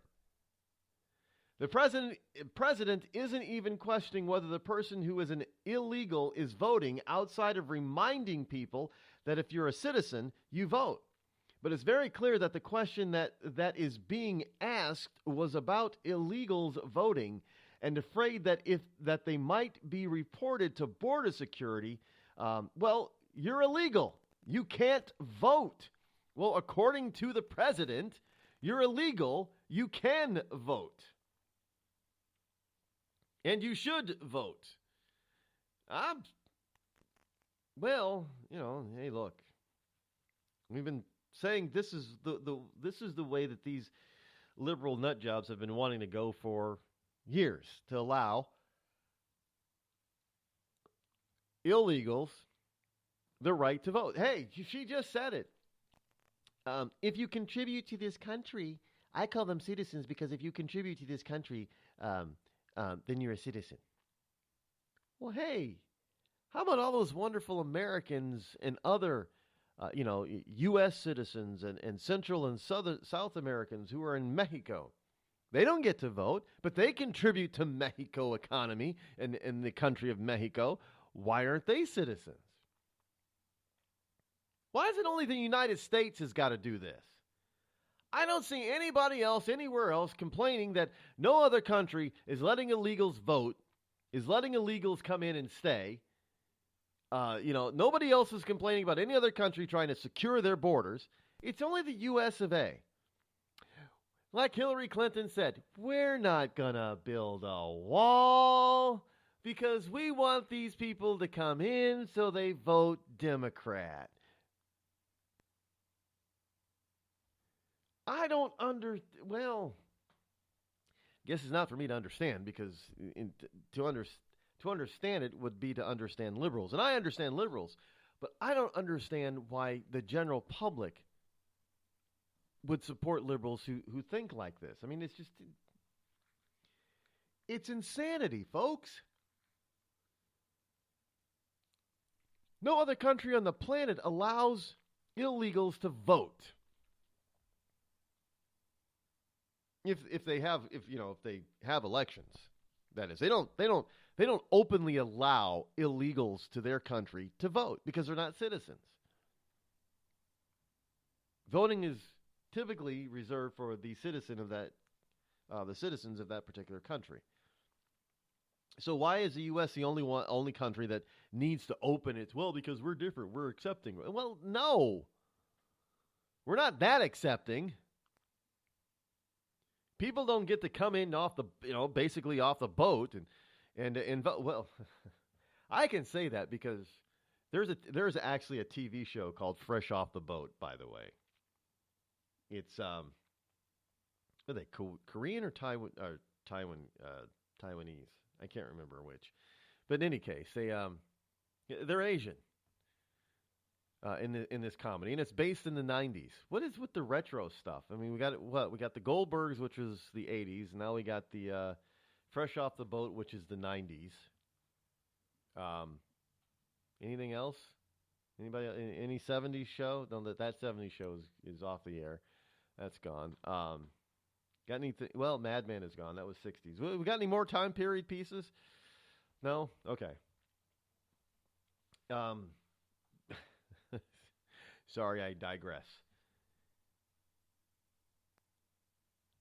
The president isn't even questioning whether the person who is an illegal is voting outside of reminding people that if you're a citizen, you vote. But it's very clear that the question that is being asked was about illegals voting and afraid that they might be reported to border security. Well, you're illegal. You can't vote. Well, according to the president, you're illegal. You can vote. And you should vote. Hey, look. We've been saying this is the way that these liberal nut jobs have been wanting to go for years, to allow illegals the right to vote. Hey, she just said it. If you contribute to this country, I call them citizens because if you contribute to this country, then you're a citizen. Well, hey, how about all those wonderful Americans and other U.S. citizens and Central and South Americans who are in Mexico? They don't get to vote, but they contribute to Mexico economy and the country of Mexico. Why aren't they citizens? Why is it only the United States has got to do this? I don't see anybody else anywhere else complaining that no other country is letting illegals vote, is letting illegals come in and stay. Nobody else is complaining about any other country trying to secure their borders. It's only the U.S. of A. Like Hillary Clinton said, we're not going to build a wall because we want these people to come in so they vote Democrat. I don't guess it's not for me to understand because to understand it would be to understand liberals. And I understand liberals, but I don't understand why the general public would support liberals who think like this. I mean, it's insanity, folks. No other country on the planet allows illegals to vote. If they have elections, that is, they don't openly allow illegals to their country to vote because they're not citizens. Voting is typically reserved for the citizens of that particular country. So why is the U.S. the only country that needs to open its? Well, because we're different, we're accepting. Well, no, we're not that accepting. People don't get to come in basically off the boat and vote. Well, I can say that because there's actually a TV show called Fresh Off the Boat, by the way. It's are they Korean or Taiwanese? I can't remember which. But in any case, They're Asian in this comedy, and it's based in the 90s. What is with the retro stuff? I mean, we got the Goldbergs, which was the 80s, and now we got the Fresh Off the Boat, which is the 90s. Anything else? Anybody? Any 70s show? No, that 70s show is off the air. That's gone. Got anything? Well, Mad Men is gone. That was 60s. We got any more time period pieces? No? Okay. Sorry, I digress.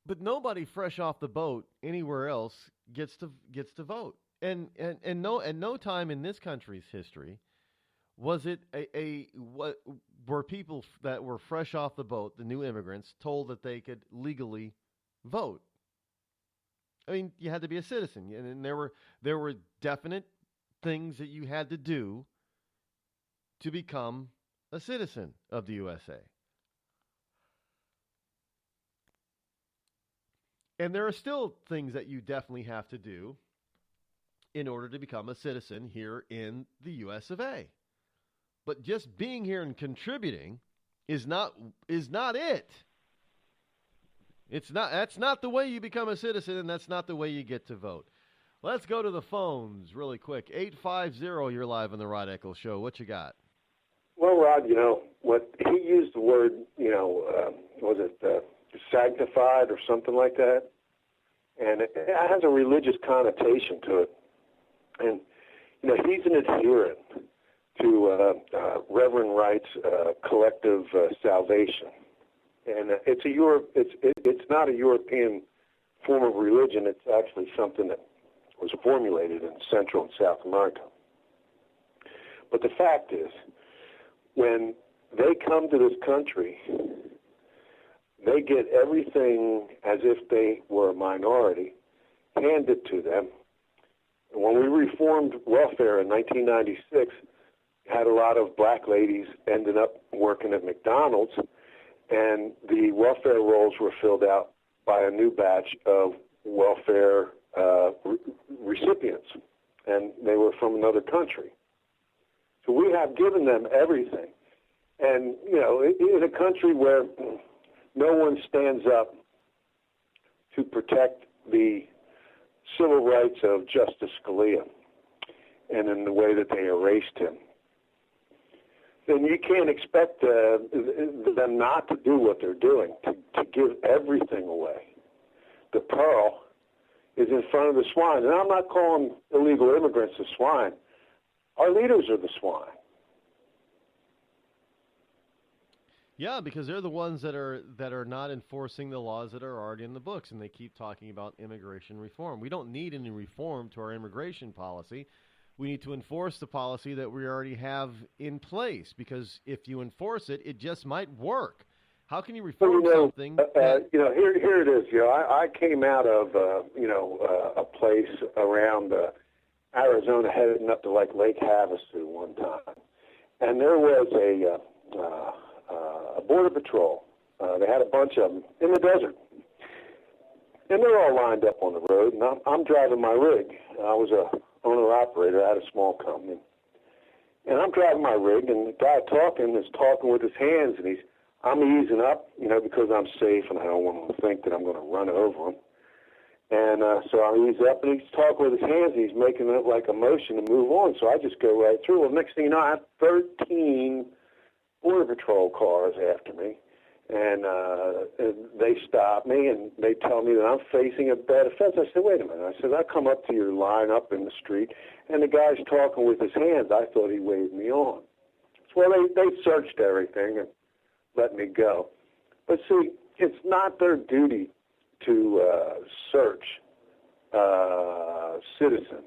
But nobody fresh off the boat anywhere else gets to vote. And no time in this country's history was it were people that were fresh off the boat, the new immigrants, told that they could legally vote. I mean, you had to be a citizen, and there were definite things that you had to do to become a citizen of the USA. And there are still things that you definitely have to do in order to become a citizen here in the US of A. But just being here and contributing is not it. That's not the way you become a citizen, and that's not the way you get to vote. Let's go to the phones really quick. 850, you're live on the Rod Eccles Show. What you got?
Well, Rod, what he used the word, was it sanctified or something like that? And it has a religious connotation to it. And, he's an adherent to Reverend Wright's collective salvation. And it's not a European form of religion. It's actually something that was formulated in Central and South America. But the fact is, when they come to this country, they get everything as if they were a minority handed to them. And when we reformed welfare in 1996, had a lot of black ladies ended up working at McDonald's, and the welfare rolls were filled out by a new batch of welfare recipients, and they were from another country. So we have given them everything. And, in a country where no one stands up to protect the civil rights of Justice Scalia and in the way that they erased him, then you can't expect them not to do what they're doing, to give everything away. The pearl is in front of the swine. And I'm not calling illegal immigrants the swine. Our leaders are the swine.
Yeah, because they're the ones that are not enforcing the laws that are already in the books, and they keep talking about immigration reform. We don't need any reform to our immigration policy. We need to enforce the policy that we already have in place, because if you enforce it, it just might work. How can you reform something?
Here it is. I came out of a place around Arizona, heading up to Lake Havasu one time, and there was a border patrol. They had a bunch of them in the desert, and they're all lined up on the road. And I'm driving my rig. I was a owner-operator. I had a small company. And I'm driving my rig, and the guy is talking with his hands, and I'm easing up, because I'm safe, and I don't want him to think that I'm going to run over him. And so I ease up, and he's talking with his hands, and he's making it like a motion to move on. So I just go right through. Well, next thing you know, I have 13 Border Patrol cars after me. And they stop me, and they tell me that I'm facing a bad offense. I said, wait a minute. I said, I come up to your line up in the street, and the guy's talking with his hands. I thought he waved me on. So they searched everything and let me go. But see, it's not their duty to search citizen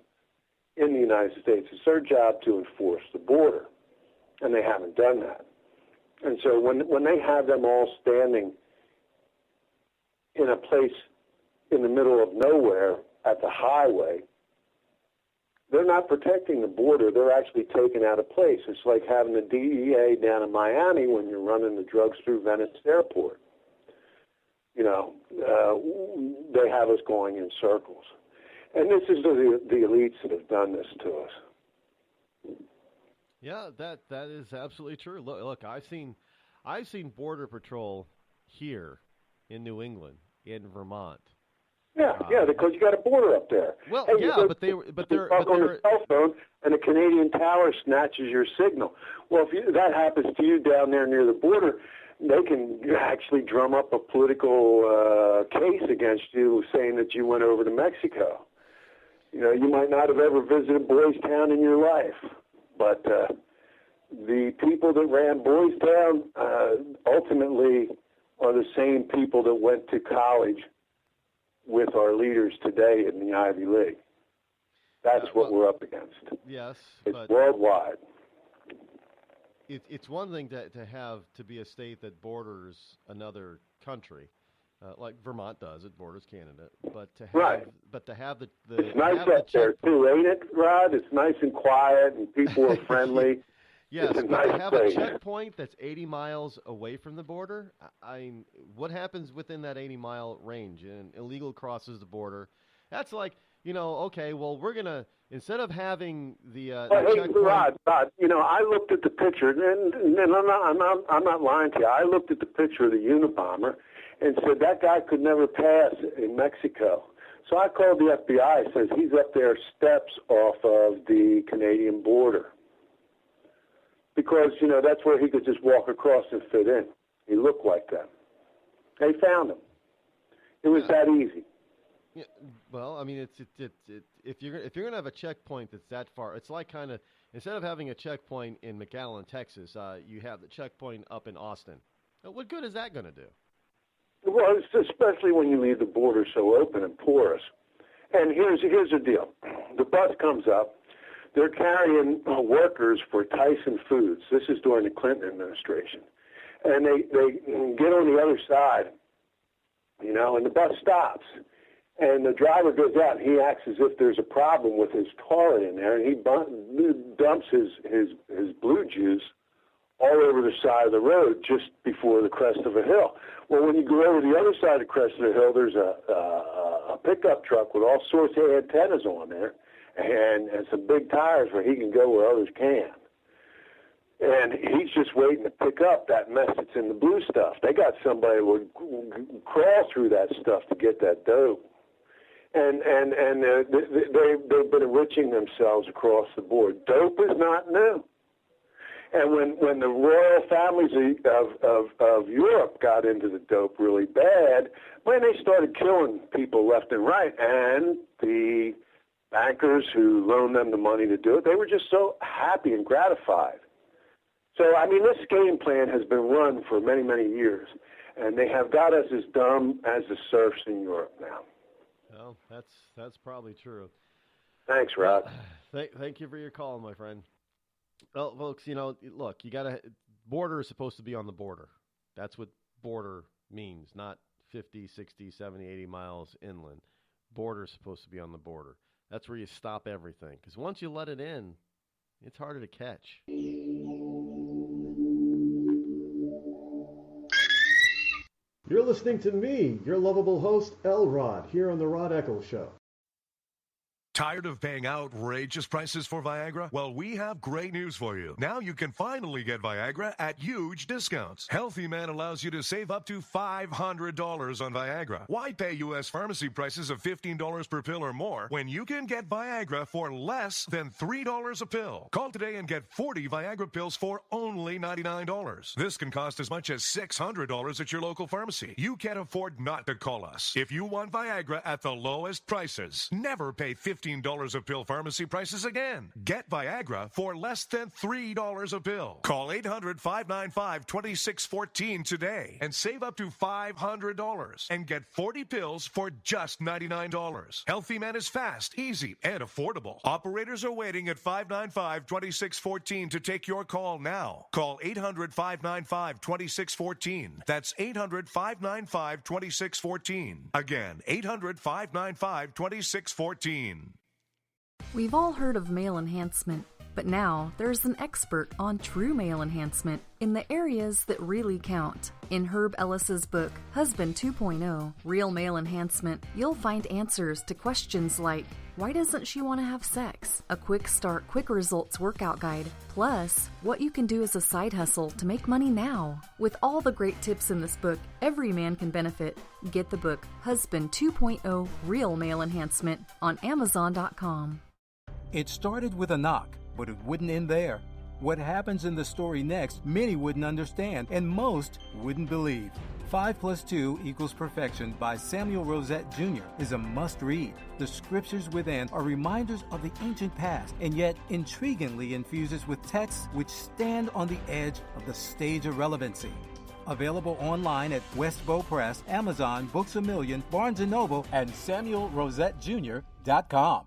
in the United States. It's their job to enforce the border, and they haven't done that. And so when they have them all standing in a place in the middle of nowhere at the highway, they're not protecting the border. They're actually taking out a place. It's like having the DEA down in Miami when you're running the drugs through Venice Airport. They have us going in circles. And this is the elites that have done this to us.
Yeah, that is absolutely true. Look, I've seen Border Patrol here in New England, in Vermont.
Yeah, because you got a border up there.
Well,
hey,
yeah, but they're
on your cell phone, and a Canadian tower snatches your signal. Well, if that happens to you down there near the border, they can actually drum up a political case against you, saying that you went over to Mexico. You know, you might not have ever visited Boys Town in your life, but the people that ran Boys Town ultimately are the same people that went to college with our leaders today in the Ivy League. That's what we're up against.
Yes.
It's worldwide.
It's one thing to be a state that borders another country, like Vermont does. It borders Canada. But to have the
it's nice up there too, ain't it, Rod? It's nice and quiet, and people are friendly.
Yes,
it's a
but
nice
to have
place.
a checkpoint that's 80 miles away from the border, what happens within that 80-mile range? And illegal crosses the border. That's like, okay, well, we're going to, instead of having the checkpoint...
Rod, I looked at the picture, and I'm not lying to you. I looked at the picture of the Unabomber and said that guy could never pass in Mexico. So I called the FBI, says he's up there steps off of the Canadian border. Because, that's where he could just walk across and fit in. He looked like that. They found him. It was that easy.
Yeah, well, I mean, it's if you're going to have a checkpoint that's that far, it's like kind of, instead of having a checkpoint in McAllen, Texas, you have the checkpoint up in Austin. What good is that going to do?
Well, it's especially when you leave the border so open and porous. And here's the deal. The bus comes up. They're carrying workers for Tyson Foods. This is during the Clinton administration. And they get on the other side, and the bus stops. And the driver goes out, and he acts as if there's a problem with his toilet in there, and he dumps his blue juice all over the side of the road just before the crest of a hill. Well, when you go over the other side of the crest of the hill, there's a pickup truck with all sorts of antennas on there, and some big tires where he can go where others can't. And he's just waiting to pick up that mess that's in the blue stuff. They got somebody who would crawl through that stuff to get that dope. And they've been enriching themselves across the board. Dope is not new. And when the royal families of Europe got into the dope really bad, when they started killing people left and right, and the bankers who loaned them the money to do it, they were just so happy and gratified. So, I mean, this game plan has been run for many, many years, and they have got us as dumb as the serfs in Europe now.
Well, that's probably true.
Thanks, Rod.
Thank you for your call, my friend. Well, folks, look, border is supposed to be on the border. That's what border means, not 50, 60, 70, 80 miles inland. Border is supposed to be on the border. That's where you stop everything. Because once you let it in, it's harder to catch.
You're listening to me, your lovable host, L-Rod, here on the Rod Eccles Show.
Tired of paying outrageous prices for Viagra? Well, we have great news for you. Now you can finally get Viagra at huge discounts. Healthy Man allows you to save up to $500 on Viagra. Why pay U.S. pharmacy prices of $15 per pill or more when you can get Viagra for less than $3 a pill? Call today and get 40 Viagra pills for only $99. This can cost as much as $600 at your local pharmacy. You can't afford not to call us. If you want Viagra at the lowest prices, never pay $15 a pill pharmacy prices again. Get Viagra for less than $3 a pill. Call 800-595-2614 today and save up to $500 and get 40 pills for just $99. Healthy Man is fast, easy, and affordable. Operators are waiting at 595-2614 to take your call now. Call 800-595-2614. That's 800-595-2614. Again, 800-595-2614.
We've all heard of male enhancement, But now there's an expert on true male enhancement in the areas that really count. In Herb Ellis's book, Husband 2.0, Real Male Enhancement, you'll find answers to questions like, why doesn't she want to have sex? A quick start, quick results workout guide. Plus, what you can do as a side hustle to make money now. With all the great tips in this book, every man can benefit. Get the book, Husband 2.0 Real Male Enhancement, on Amazon.com.
It started with a knock, but it wouldn't end there. What happens in the story next, many wouldn't understand, and most wouldn't believe. 5 + 2 = Perfection by Samuel Rosette Jr. is a must-read. The scriptures within are reminders of the ancient past, and yet intriguingly infuses with texts which stand on the edge of the stage of relevancy. Available online at Westbow Press, Amazon, Books A Million, Barnes & Noble, and SamuelRosetteJr.com.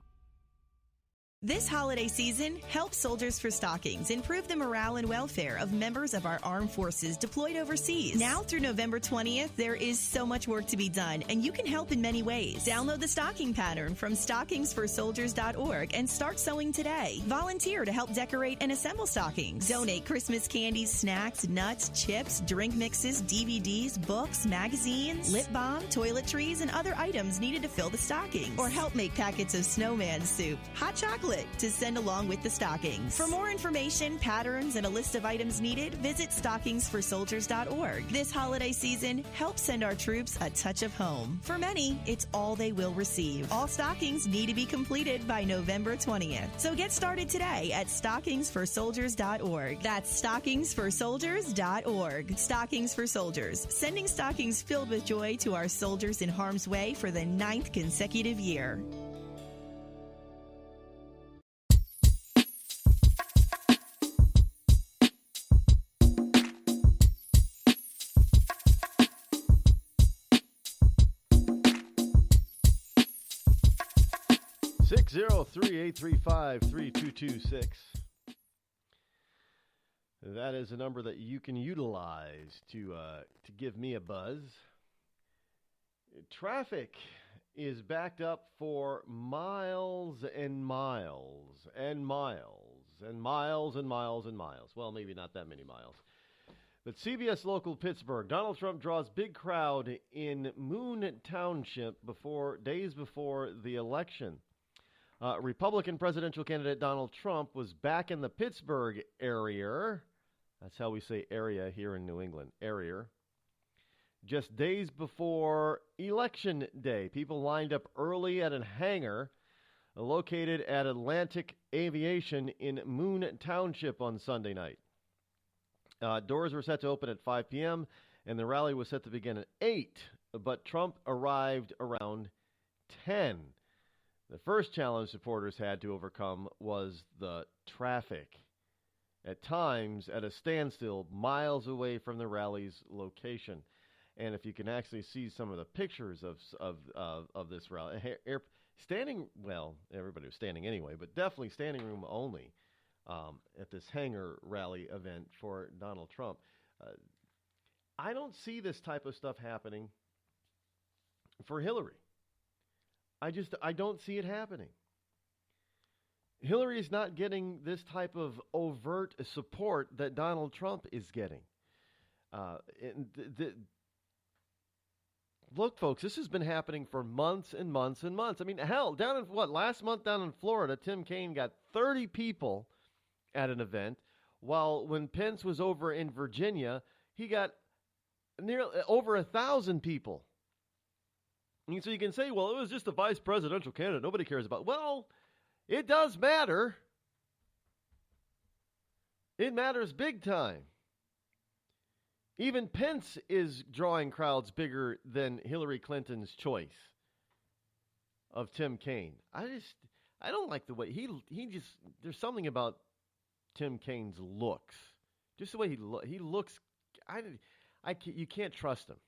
This holiday season, help Soldiers for Stockings improve the morale and welfare of members of our armed forces deployed overseas. Now through November 20th, there is so much work to be done, and you can help in many ways. Download the stocking pattern from stockingsforsoldiers.org and start sewing today. Volunteer to help decorate and assemble stockings. Donate Christmas candies, snacks, nuts, chips, drink mixes, DVDs, books, magazines, lip balm, toiletries, and other items needed to fill the stockings. Or help make packets of snowman soup, hot chocolate, to send along with the stockings. For more information, patterns, and a list of items needed, visit stockingsforsoldiers.org. This holiday season, help send our troops a touch of home. For many, it's all they will receive. All stockings need to be completed by November 20th. So get started today at stockingsforsoldiers.org. That's stockingsforsoldiers.org. Stockings for Soldiers, sending stockings filled with joy to our soldiers in harm's way for the 9th consecutive year.
Six 603-835-3226. That is a number that you can utilize to give me a buzz. Traffic is backed up for miles and miles and miles and miles and miles and miles. Well, maybe not that many miles. But CBS Local Pittsburgh, Donald Trump draws big crowd in Moon Township days before the election. Republican presidential candidate Donald Trump was back in the Pittsburgh area. That's how we say area here in New England, area. Just days before Election Day, people lined up early at a hangar located at Atlantic Aviation in Moon Township on Sunday night. Doors were set to open at 5 p.m., and the rally was set to begin at 8, but Trump arrived around 10. The first challenge supporters had to overcome was the traffic, at times at a standstill miles away from the rally's location. And if you can actually see some of the pictures of this rally, standing, well, everybody was standing anyway, but definitely standing room only at this hangar rally event for Donald Trump. I don't see this type of stuff happening for Hillary. I don't see it happening. Hillary is not getting this type of overt support that Donald Trump is getting. Look, folks, this has been happening for months and months and months. I mean, hell, last month down in Florida, Tim Kaine got 30 people at an event, while when Pence was over in Virginia, he got nearly over 1,000 people. And so you can say, well, it was just a vice presidential candidate. Nobody cares about. Well, it does matter. It matters big time. Even Pence is drawing crowds bigger than Hillary Clinton's choice of Tim Kaine. I don't like the way he just, there's something about Tim Kaine's looks. Just the way he looks, you can't trust him.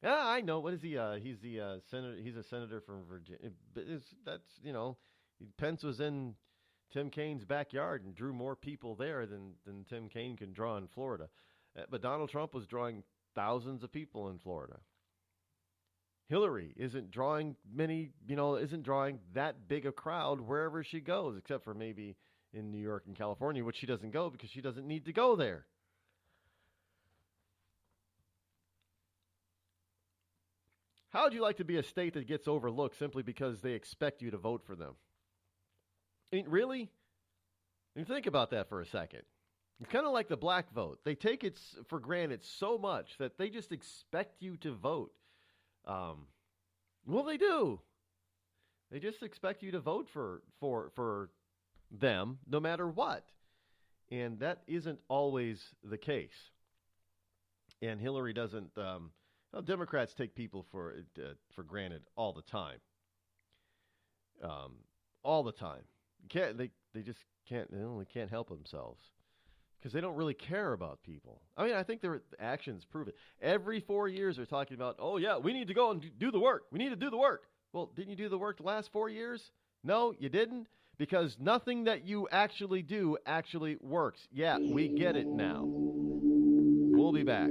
I know. What is he? He's the senator. He's a senator from Virginia. Pence was in Tim Kaine's backyard and drew more people there than Tim Kaine can draw in Florida. But Donald Trump was drawing thousands of people in Florida. Hillary isn't drawing that big a crowd wherever she goes, except for maybe in New York and California, which she doesn't go because she doesn't need to go there. How would you like to be a state that gets overlooked simply because they expect you to vote for them? I mean, really? I mean, think about that for a second. It's kind of like the black vote. They take it for granted so much that they just expect you to vote. Well, they do. They just expect you to vote for them no matter what. And that isn't always the case. And Hillary doesn't... Democrats take people for granted all the time. All the time. They just can't. They only can't help themselves because they don't really care about people. I mean, I think their actions prove it. Every 4 years, they're talking about, oh yeah, we need to go and do the work. We need to do the work. Well, didn't you do the work the last 4 years? No, you didn't, because nothing that you actually do actually works. Yeah, we get it now. We'll be back.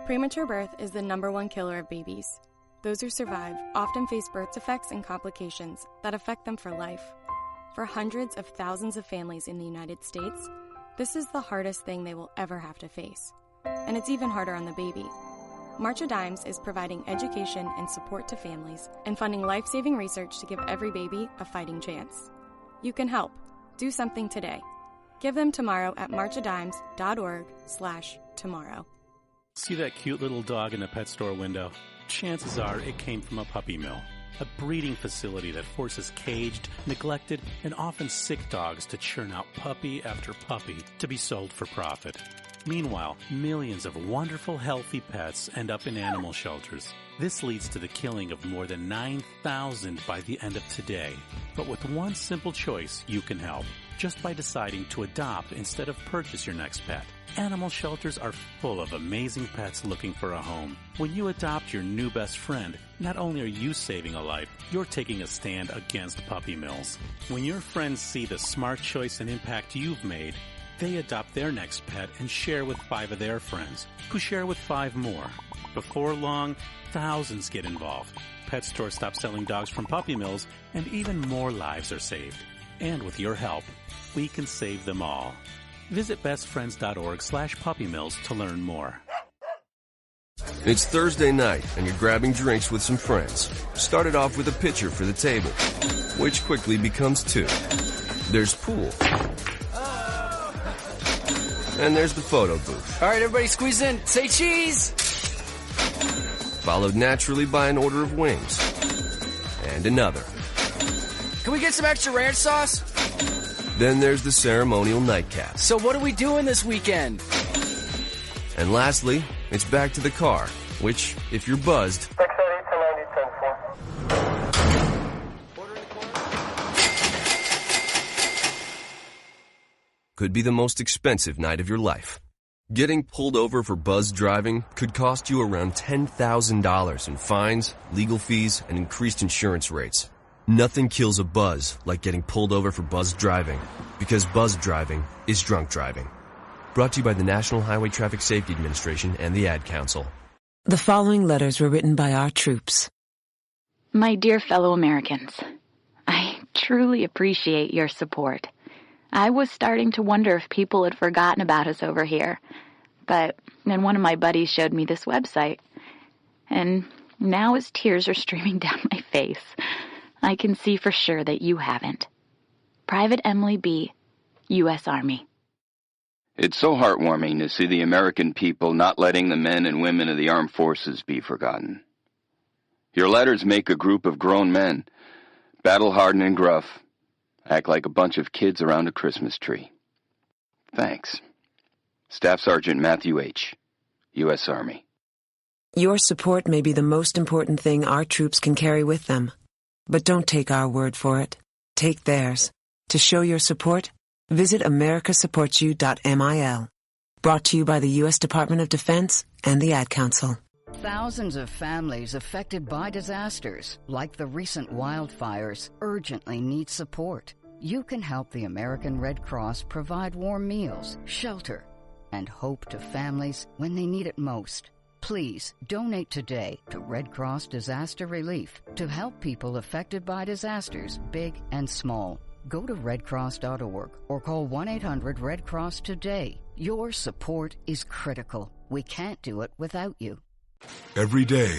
Premature birth is the #1 killer of babies. Those who survive often face birth defects and complications that affect them for life. For hundreds of thousands of families in the United States, this is the hardest thing they will ever have to face. And it's even harder on the baby. March of Dimes is providing education and support to families and funding life-saving research to give every baby a fighting chance. You can help. Do something today. Give them tomorrow at marchofdimes.org/tomorrow.
See that cute little dog in the pet store window? Chances are it came from a puppy mill, a breeding facility that forces caged, neglected, and often sick dogs to churn out puppy after puppy to be sold for profit. Meanwhile, millions of wonderful, healthy pets end up in animal shelters. This leads to the killing of more than 9,000 by the end of today. But with one simple choice, you can help, just by deciding to adopt instead of purchase your next pet. Animal shelters are full of amazing pets looking for a home. When you adopt your new best friend, not only are you saving a life, you're taking a stand against puppy mills. When your friends see the smart choice and impact you've made, they adopt their next pet and share with 5 of their friends, who share with 5 more. Before long, thousands get involved. Pet stores stop selling dogs from puppy mills, and even more lives are saved. And with your help, we can save them all. Visit bestfriends.org/puppymills to learn more.
It's Thursday night, and you're grabbing drinks with some friends. Started off with a pitcher for the table, which quickly becomes 2. There's pool. And there's the photo booth.
All right, everybody squeeze in. Say cheese!
Followed naturally by an order of wings. And another.
Can we get some extra ranch sauce?
Then there's the ceremonial nightcap.
So what are we doing this weekend?
And lastly, it's back to the car, which, if you're buzzed, could be the most expensive night of your life. Getting pulled over for buzzed driving could cost you around $10,000 in fines, legal fees, and increased insurance rates. Nothing kills a buzz like getting pulled over for buzzed driving, because buzzed driving is drunk driving. Brought to you by the National Highway Traffic Safety Administration and the Ad Council.
The following letters were written by our troops.
My dear fellow Americans, I truly appreciate your support. I was starting to wonder if people had forgotten about us over here, but then one of my buddies showed me this website, and now as tears are streaming down my face, I can see for sure that you haven't. Private Emily B., U.S. Army.
It's so heartwarming to see the American people not letting the men and women of the armed forces be forgotten. Your letters make a group of grown men, battle-hardened and gruff, act like a bunch of kids around a Christmas tree. Thanks. Staff Sergeant Matthew H., U.S. Army.
Your support may be the most important thing our troops can carry with them. But don't take our word for it. Take theirs. To show your support, visit americasupportsyou.mil. Brought to you by the U.S. Department of Defense and the Ad Council.
Thousands of families affected by disasters, like the recent wildfires, urgently need support. You can help the American Red Cross provide warm meals, shelter, and hope to families when they need it most. Please donate today to Red Cross Disaster Relief to help people affected by disasters, big and small. Go to redcross.org or call 1-800-RED-CROSS today. Your support is critical. We can't do it without you.
Every day,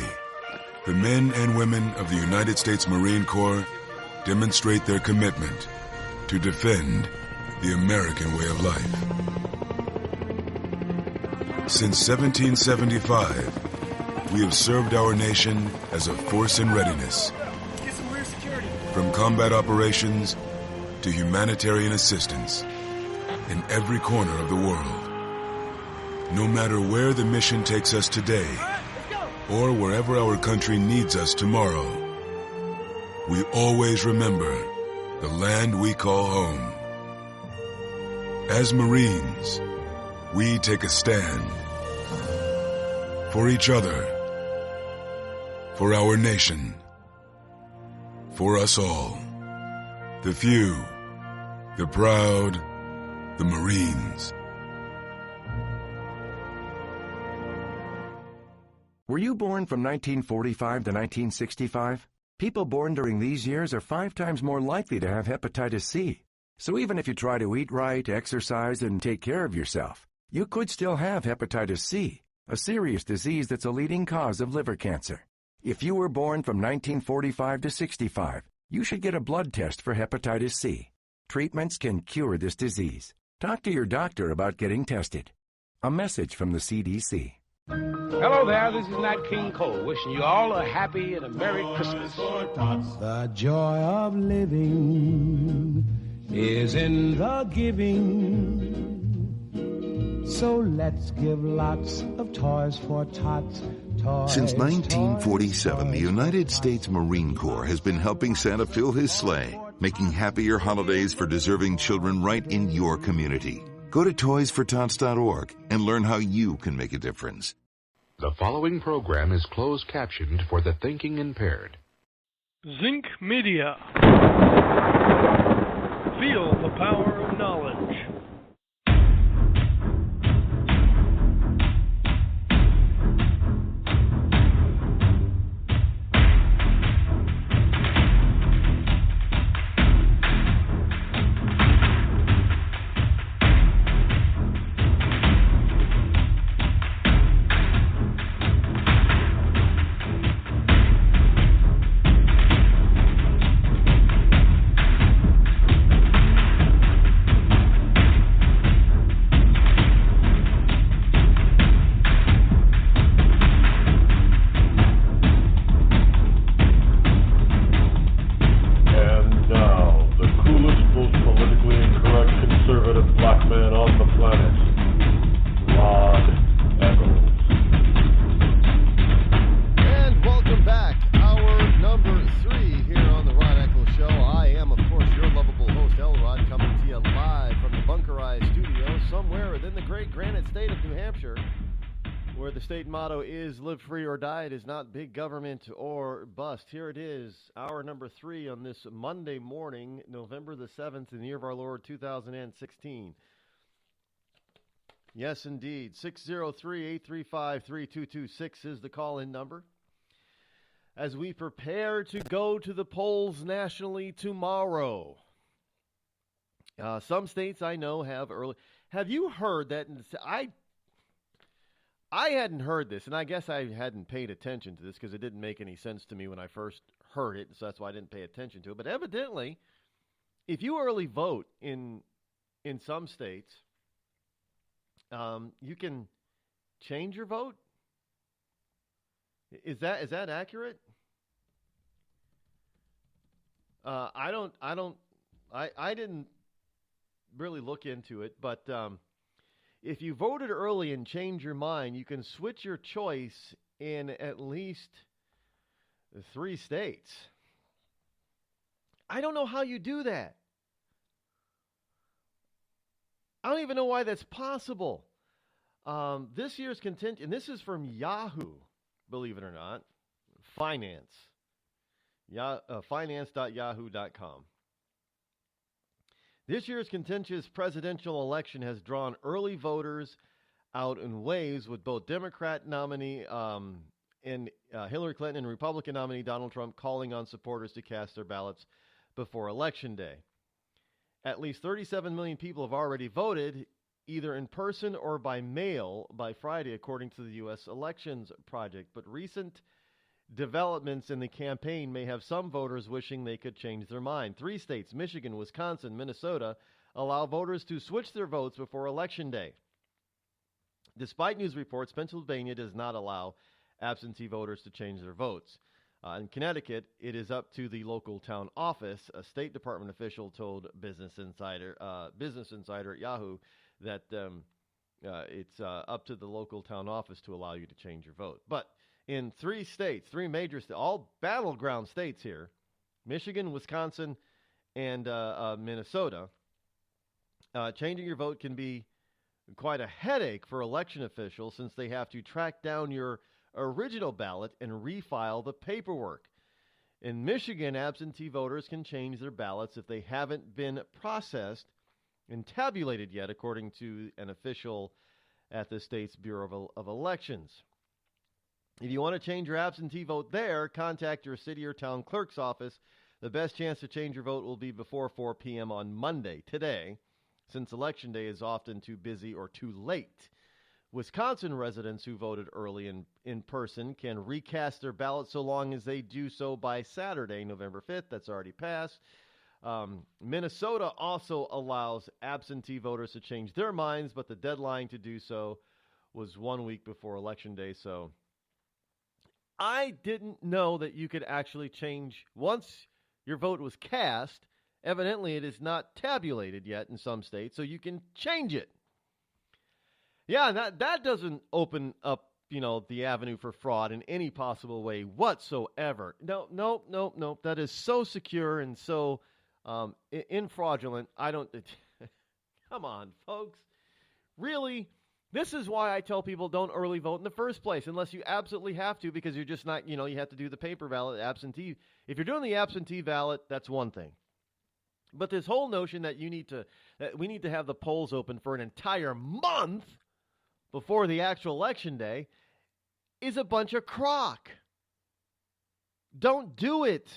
the men and women of the United States Marine Corps demonstrate their commitment to defend the American way of life. Since 1775, we have served our nation as a force in readiness. From combat operations to humanitarian assistance in every corner of the world. No matter where the mission takes us today, or wherever our country needs us tomorrow, we always remember the land we call home. As Marines, we take a stand for each other, for our nation, for us all. The few, the proud, the Marines.
Were you born from 1945 to 1965? People born during these years are 5 times more likely to have hepatitis C. So even if you try to eat right, exercise, and take care of yourself, you could still have hepatitis C, a serious disease that's a leading cause of liver cancer. If you were born from 1945 to 65, you should get a blood test for hepatitis C. Treatments can cure this disease. Talk to your doctor about getting tested. A message from the CDC.
Hello there, this is Nat King Cole, wishing you all a happy and a Merry Christmas.
The joy of living is in the giving. So let's give lots of toys for tots.
Since 1947, the United States Marine Corps has been helping Santa fill his sleigh, making happier holidays for deserving children right in your community. Go to toysfortots.org and learn how you can make a difference.
The following program is closed captioned for the thinking impaired.
Zinc Media. Feel the power of knowledge.
Motto is live free or die. It is not big government or bust. Here it is, hour number 3 on this Monday morning, November the 7th, in the year of our Lord 2016. Yes, indeed. 603-835-3226 is the call-in number. As we prepare to go to the polls nationally tomorrow, some states I know have early. Have you heard that? I hadn't heard this, and I guess I hadn't paid attention to this because it didn't make any sense to me when I first heard it, so that's why I didn't pay attention to it. But evidently, if you early vote in some states, you can change your vote. Is that accurate? I didn't really look into it, but if you voted early and change your mind, you can switch your choice in at least 3 states. I don't know how you do that. I don't even know why that's possible. This year's contingent, and this is from Yahoo, believe it or not, finance. Finance.yahoo.com. This year's contentious presidential election has drawn early voters out in waves with both Democrat nominee and Hillary Clinton and Republican nominee Donald Trump calling on supporters to cast their ballots before Election Day. At least 37 million people have already voted, either in person or by mail, by Friday, according to the U.S. Elections Project. But recent developments in the campaign may have some voters wishing they could change their mind. 3 states, Michigan, Wisconsin, Minnesota, allow voters to switch their votes before Election Day. Despite news reports, Pennsylvania does not allow absentee voters to change their votes. In Connecticut, it is up to the local town office. A State Department official told Business Insider at Yahoo that it's up to the local town office to allow you to change your vote. But in 3 states, 3 major states, all battleground states here, Michigan, Wisconsin, and Minnesota, changing your vote can be quite a headache for election officials since they have to track down your original ballot and refile the paperwork. In Michigan, absentee voters can change their ballots if they haven't been processed and tabulated yet, according to an official at the state's Bureau of Elections. If you want to change your absentee vote there, contact your city or town clerk's office. The best chance to change your vote will be before 4 p.m. on Monday, today, since Election Day is often too busy or too late. Wisconsin residents who voted early in person can recast their ballot so long as they do so by Saturday, November 5th. That's already passed. Minnesota also allows absentee voters to change their minds, but the deadline to do so was 1 week before Election Day. So I didn't know that you could actually change once your vote was cast. Evidently, it is not tabulated yet in some states, so you can change it. Yeah, that doesn't open up, the avenue for fraud in any possible way whatsoever. No. That is so secure and so infraudulent. I don't. Come on, folks. Really? This is why I tell people don't early vote in the first place, unless you absolutely have to, because you're just not, you have to do the paper ballot, absentee. If you're doing the absentee ballot, that's one thing. But this whole notion that we need to have the polls open for an entire month before the actual Election Day is a bunch of crock. Don't do it.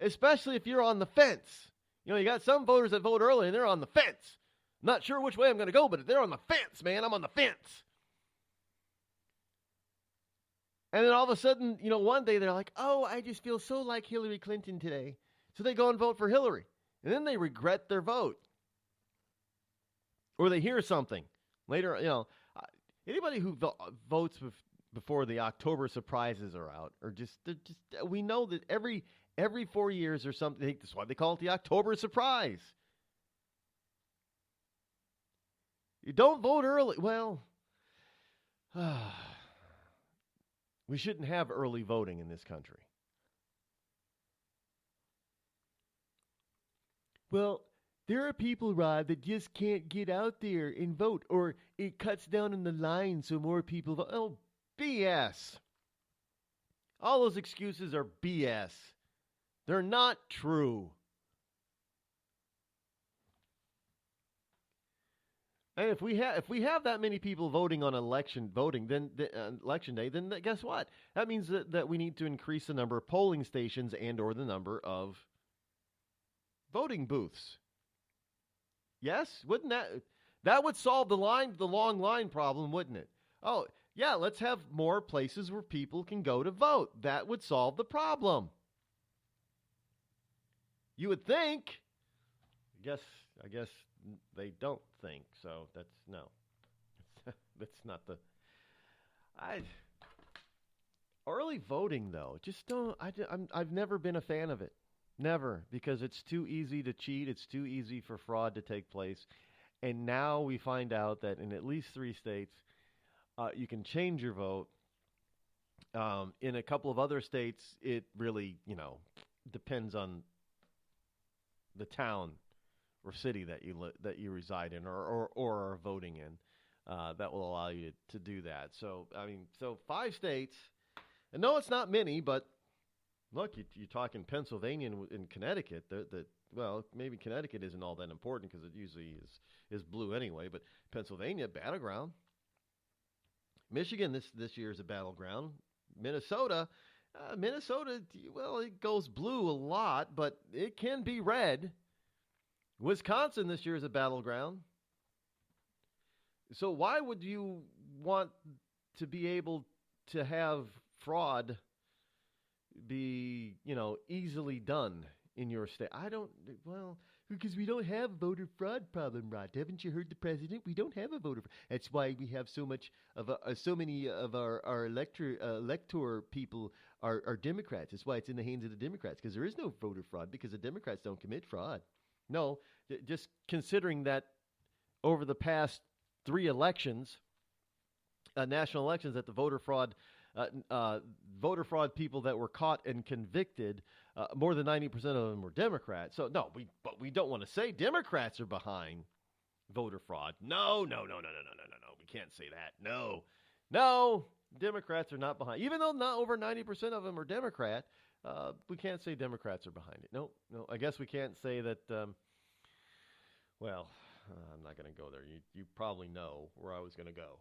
Especially if you're on the fence. You got some voters that vote early and they're on the fence. Not sure which way I'm going to go, but they're on the fence, man. I'm on the fence. And then all of a sudden, one day they're like, oh, I just feel so like Hillary Clinton today. So they go and vote for Hillary. And then they regret their vote. Or they hear something. Later, anybody who votes before the October surprises are out, or we know that every 4 years or something, that's why they call it the October surprise. You don't vote early. Well, we shouldn't have early voting in this country. Well, there are people, Rod, that just can't get out there and vote, or it cuts down on the line so more people vote. Oh, BS. All those excuses are BS. They're not true. And if we have that many people voting on election day, then guess what? That means that we need to increase the number of polling stations and or the number of voting booths. Yes, wouldn't that would solve the long line problem, wouldn't it? Oh, yeah, let's have more places where people can go to vote. That would solve the problem. You would think. I guess they don't think, so that's not the early voting though. Just don't. I've never been a fan of it. Never, because it's too easy to cheat. It's too easy for fraud to take place. And now we find out that in at least 3 states, you can change your vote. In a couple of other states, it really, depends on the town or city that you reside in or are voting in. That will allow you to do that. So 5 states, and no, it's not many, but Look, you're talking Pennsylvania and Connecticut. Well, maybe Connecticut isn't all that important because it usually is blue anyway. But Pennsylvania, battleground. Michigan this year is a battleground. Minnesota, well, it goes blue a lot, but it can be red. Wisconsin this year is a battleground. So why would you want to be able to have fraud be, easily done in your state? Because we don't have a voter fraud problem, Rod. Haven't you heard the president? We don't have a voter fraud. That's why we have so many of our elector people are Democrats. That's why it's in the hands of the Democrats, because there is no voter fraud, because the Democrats don't commit fraud. No, just considering that over the past 3 elections, national elections, that the voter fraud people that were caught and convicted, more than 90% of them were Democrats. So no, we don't want to say Democrats are behind voter fraud. No. We can't say that. No, Democrats are not behind. Even though not over 90% of them are Democrat, we can't say Democrats are behind it. No. I guess we can't say that. I'm not going to go there. You probably know where I was going to go.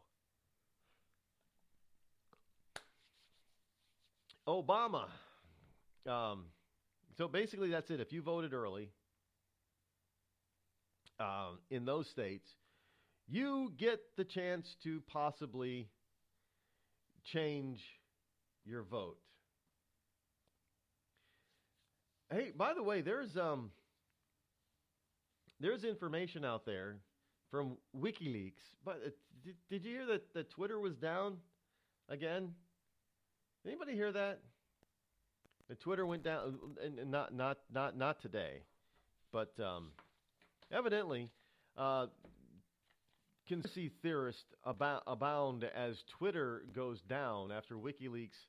Obama. So basically that's it. If you voted early in those states, you get the chance to possibly change your vote. Hey, by the way, there's information out there from WikiLeaks. But did you hear that Twitter was down again? Anybody hear that? The Twitter went down, and not today, but evidently, conspiracy theorists abound as Twitter goes down after WikiLeaks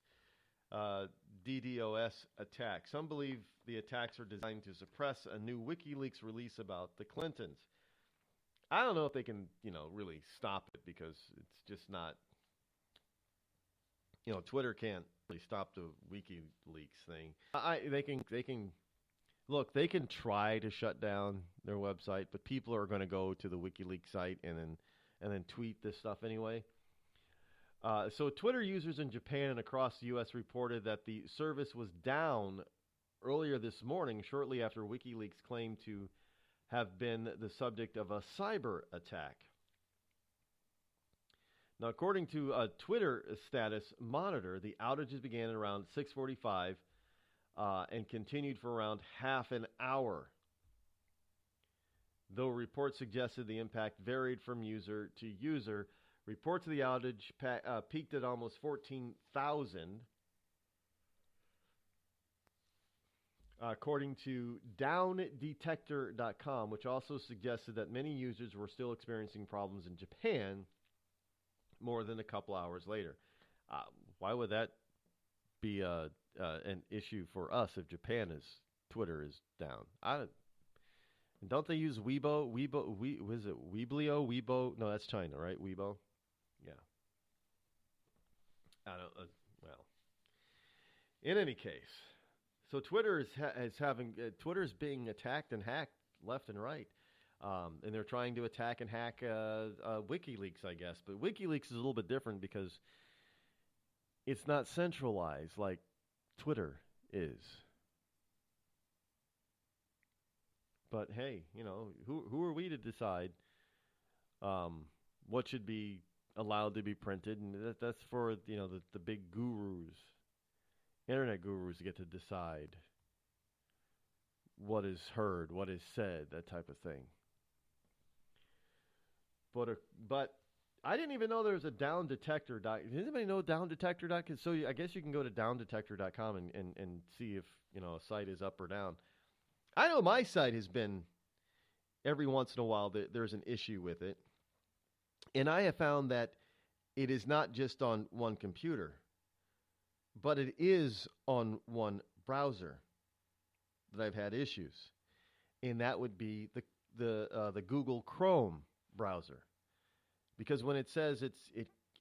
DDoS attack. Some believe the attacks are designed to suppress a new WikiLeaks release about the Clintons. I don't know if they can, really stop it, because it's just not. Twitter can't really stop the WikiLeaks thing. They can try to shut down their website, but people are going to go to the WikiLeaks site and then tweet this stuff anyway. So Twitter users in Japan and across the U.S. reported that the service was down earlier this morning, shortly after WikiLeaks claimed to have been the subject of a cyber attack. Now, according to a Twitter status monitor, the outages began at around 6:45 and continued for around half an hour. Though reports suggested the impact varied from user to user, reports of the outage peaked at almost 14,000. According to downdetector.com, which also suggested that many users were still experiencing problems in Japan more than a couple hours later. Why would that be an issue for us if Twitter is down? Don't they use Weibo? Was it Weeblio? Weibo? No, that's China, right? Weibo? Yeah. I don't. Well, in any case, so Twitter is being attacked and hacked left and right. And they're trying to attack and hack WikiLeaks, I guess. But WikiLeaks is a little bit different because it's not centralized like Twitter is. But hey, who are we to decide what should be allowed to be printed? And that's for the big gurus, internet gurus, to get to decide what is heard, what is said, that type of thing. But I didn't even know there was a down detector. Does anybody know downdetector.com? So I guess you can go to downdetector.com and see if a site is up or down. I know my site has been, every once in a while, there's an issue with it. And I have found that it is not just on one computer, but it is on one browser that I've had issues. And that would be the Google Chrome browser. Because when it says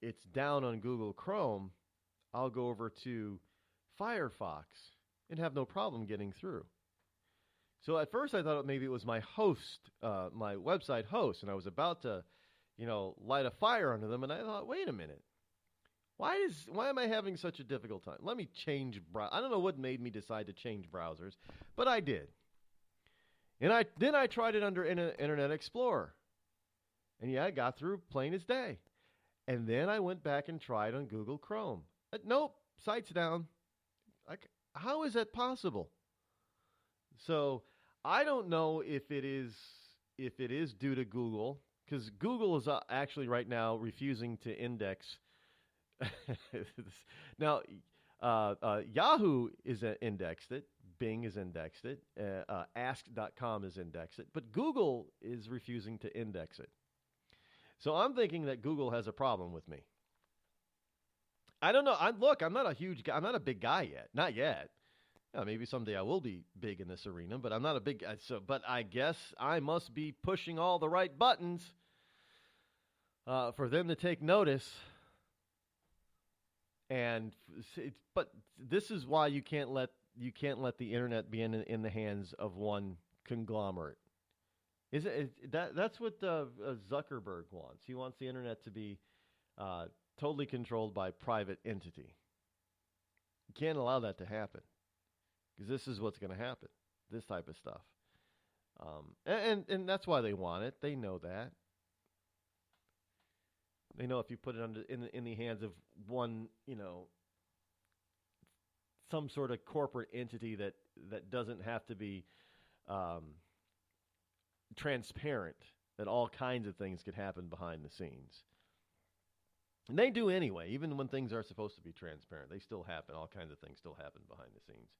it's down on Google Chrome, I'll go over to Firefox, and have no problem getting through. So at first I thought maybe it was my host, my website host, and I was about to, light a fire under them, and I thought, wait a minute. Why am I having such a difficult time? Let me change. I don't know what made me decide to change browsers, but I did. And I tried it under Internet Explorer. And yeah, I got through plain as day. And then I went back and tried on Google Chrome. Nope, site's down. How is that possible? So I don't know if it is due to Google, because Google is actually right now refusing to index. Now, Yahoo is indexed it. Bing is indexed it. Ask.com is indexed it. But Google is refusing to index it. So I'm thinking that Google has a problem with me. I don't know. I'm not a huge guy. I'm not a big guy yet. Not yet. Maybe someday I will be big in this arena, but I'm not a big guy. But I guess I must be pushing all the right buttons for them to take notice. But this is why you can't let the internet be in the hands of one conglomerate. That's what Zuckerberg wants. He wants the internet to be totally controlled by private entity. You can't allow that to happen, because this is what's going to happen. This type of stuff, and that's why they want it. They know that. They know if you put it in the hands of one, some sort of corporate entity that doesn't have to be transparent, that all kinds of things could happen behind the scenes. And they do anyway, even when things are supposed to be transparent. They still happen. All kinds of things still happen behind the scenes.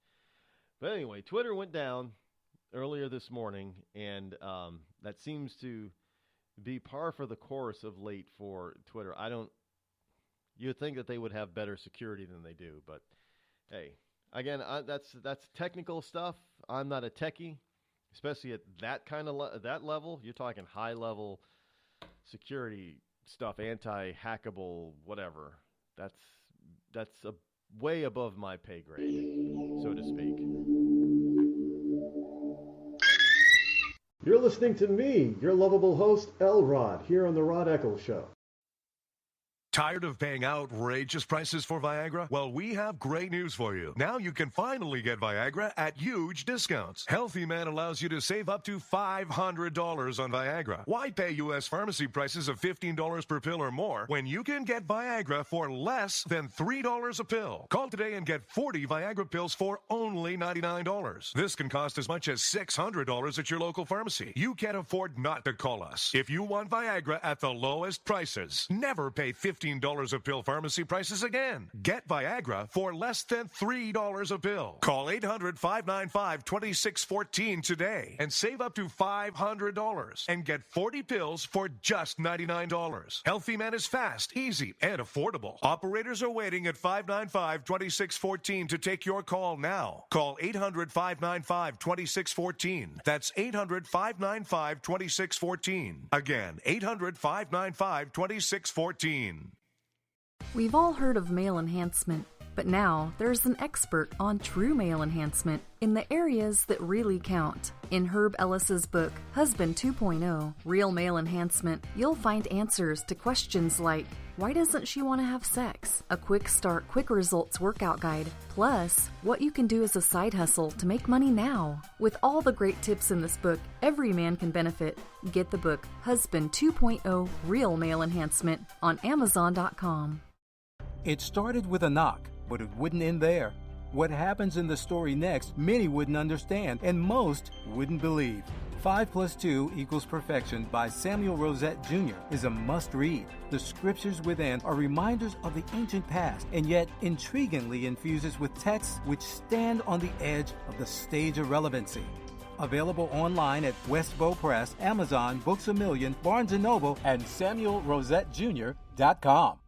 But anyway, Twitter went down earlier this morning, and that seems to be par for the course of late for Twitter. You'd think that they would have better security than they do, but hey, again, that's technical stuff. I'm not a techie, especially at that kind of that level. You're talking high level security stuff, anti-hackable, whatever. That's a way above my pay grade, so to speak.
You're listening to me, your lovable host, Rod, here on the Rod Eccles Show.
Tired of paying outrageous prices for Viagra? Well, we have great news for you. Now you can finally get Viagra at huge discounts. Healthy Man allows you to save up to $500 on Viagra. Why pay U.S. pharmacy prices of $15 per pill or more when you can get Viagra for less than $3 a pill? Call today and get 40 Viagra pills for only $99. This can cost as much as $600 at your local pharmacy. You can't afford not to call us. If you want Viagra at the lowest prices, never pay $15 a pill pharmacy prices again. Get Viagra for less than $3 a pill. Call 800-595-2614 today and save up to $500 and get 40 pills for just $99. Healthy Man is fast, easy, and affordable. Operators are waiting at 595-2614 to take your call now. Call 800-595-2614. That's 800-595-2614. Again, 800-595-2614.
We've all heard of male enhancement, but now there's an expert on true male enhancement in the areas that really count. In Herb Ellis's book, Husband 2.0, Real Male Enhancement, you'll find answers to questions like, why doesn't she want to have sex? A quick start, quick results workout guide, plus what you can do as a side hustle to make money now. With all the great tips in this book, every man can benefit. Get the book, Husband 2.0, Real Male Enhancement, on Amazon.com.
It started with a knock, but it wouldn't end there. What happens in the story next, many wouldn't understand, and most wouldn't believe. 5 + 2 = Perfection by Samuel Rosette Jr. is a must-read. The scriptures within are reminders of the ancient past, and yet intriguingly infuses with texts which stand on the edge of the stage of relevancy. Available online at Westbow Press, Amazon, Books A Million, Barnes & Noble, and SamuelRosetteJr.com.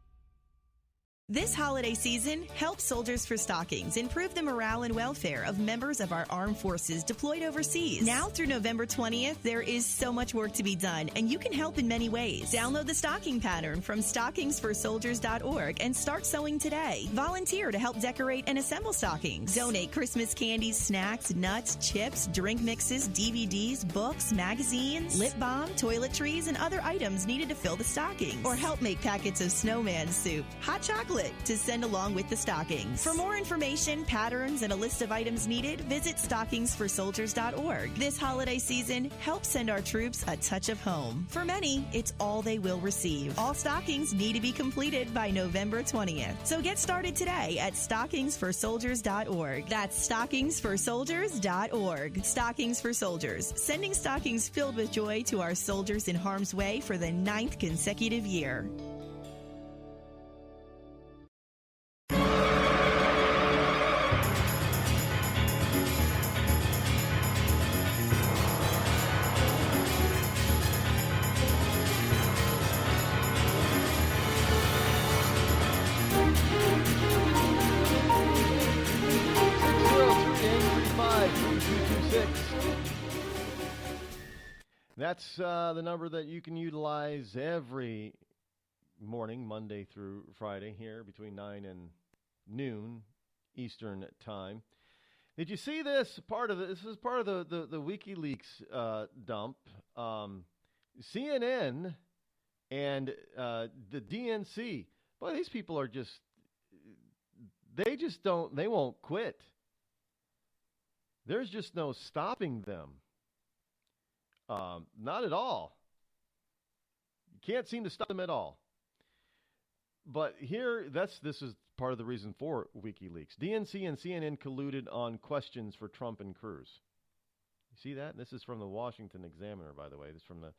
This holiday season, help Soldiers for Stockings improve the morale and welfare of members of our armed forces deployed overseas. Now through November 20th, there is so much work to be done, and you can help in many ways. Download the stocking pattern from stockingsforsoldiers.org and start sewing today. Volunteer to help decorate and assemble stockings. Donate Christmas candies, snacks, nuts, chips, drink mixes, DVDs, books, magazines, lip balm, toiletries, and other items needed to fill the stockings. Or help make packets of snowman soup, hot chocolate, to send along with the stockings. For more information, patterns, and a list of items needed, visit stockingsforsoldiers.org. This holiday season, help send our troops a touch of home. For many, it's all they will receive. All stockings need to be completed by November 20th. So get started today at stockingsforsoldiers.org. That's stockingsforsoldiers.org. Stockings for Soldiers, sending stockings filled with joy to our soldiers in harm's way for the 9th consecutive year.
That's the number that you can utilize every morning, Monday through Friday, here between 9 and noon Eastern time. Did you see this? This is part of the WikiLeaks dump. CNN and the DNC. Boy, these people are they won't quit. There's just no stopping them. Not at all. You can't seem to stop them at all. But here, this is part of the reason for WikiLeaks. DNC and CNN colluded on questions for Trump and Cruz. You see that? This is from the Washington Examiner, by the way. This is from the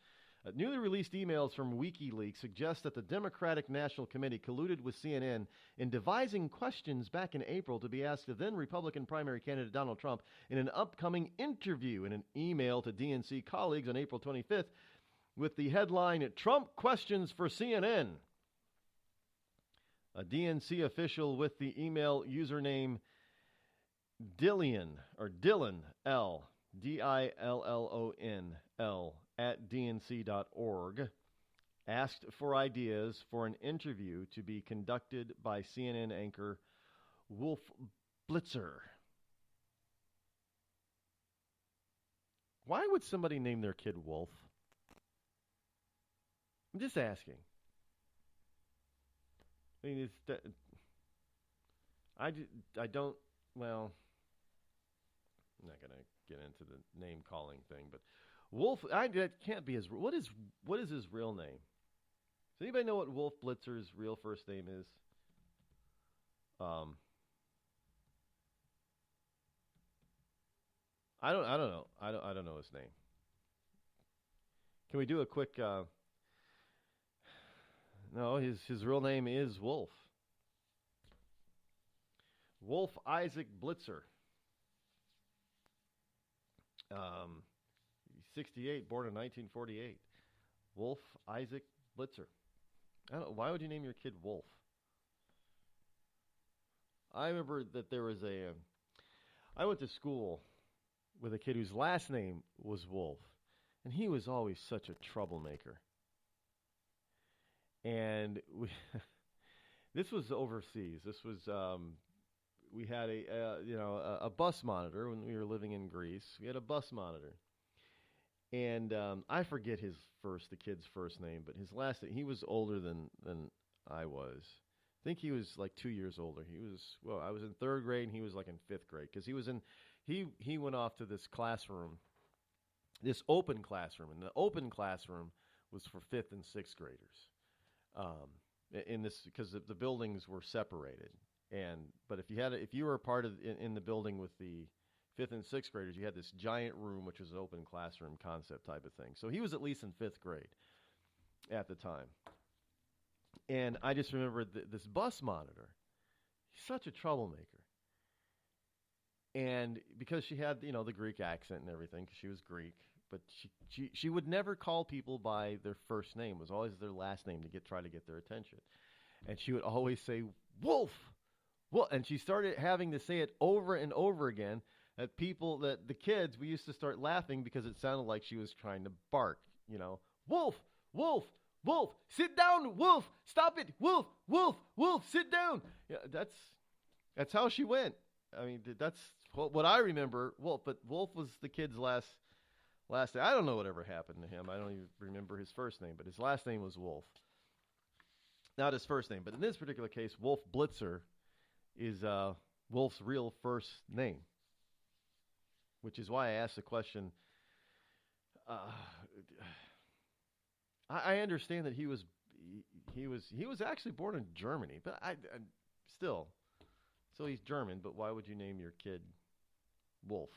newly released emails from WikiLeaks suggest that the Democratic National Committee colluded with CNN in devising questions back in April to be asked of then Republican primary candidate Donald Trump in an upcoming interview. In an email to DNC colleagues on April 25th with the headline, "Trump Questions for CNN." A DNC official with the email username Dillon L, Dillon L, at dnc.org, asked for ideas for an interview to be conducted by CNN anchor Wolf Blitzer. Why would somebody name their kid Wolf? I'm just asking. I mean, I don't, well, I'm not going to get into the name calling thing, but Wolf, that can't be his, what is his real name? Does anybody know what Wolf Blitzer's real first name is? I don't know. I don't know his name. Can we do a quick, no, his real name is Wolf. Wolf Isaac Blitzer. 68, born in 1948. Wolf Isaac Blitzer. I don't know, why would you name your kid Wolf? I remember that there was I went to school with a kid whose last name was Wolf, and he was always such a troublemaker. And this was overseas. This was, we had a bus monitor when we were living in Greece. We had a bus monitor. And I forget the kid's first name, but his last name, he was older than I was. I think he was like 2 years older. I was in third grade and he was like in fifth grade because he went off to this classroom, this open classroom, and the open classroom was for fifth and sixth graders. In this, because the buildings were separated, but if you were a part of in the building with the fifth and sixth graders, you had this giant room, which was an open classroom concept type of thing. So he was at least in fifth grade at the time. And I just remember this bus monitor. He's such a troublemaker. And because she had, the Greek accent and everything, because she was Greek, but she would never call people by their first name. It was always their last name to try to get their attention. And she would always say, "Wolf, wolf," and she started having to say it over and over again. That the kids, we used to start laughing because it sounded like she was trying to bark. Wolf, wolf, wolf, sit down, wolf, stop it, wolf, wolf, wolf, sit down. Yeah, that's how she went. I mean, that's what I remember. Wolf, but Wolf was the kid's last name. I don't know whatever happened to him. I don't even remember his first name, but his last name was Wolf. Not his first name, but in this particular case, Wolf Blitzer is Wolf's real first name, which is why I asked the question. I understand that he was actually born in Germany, but I still, so he's German. But why would you name your kid Wolf?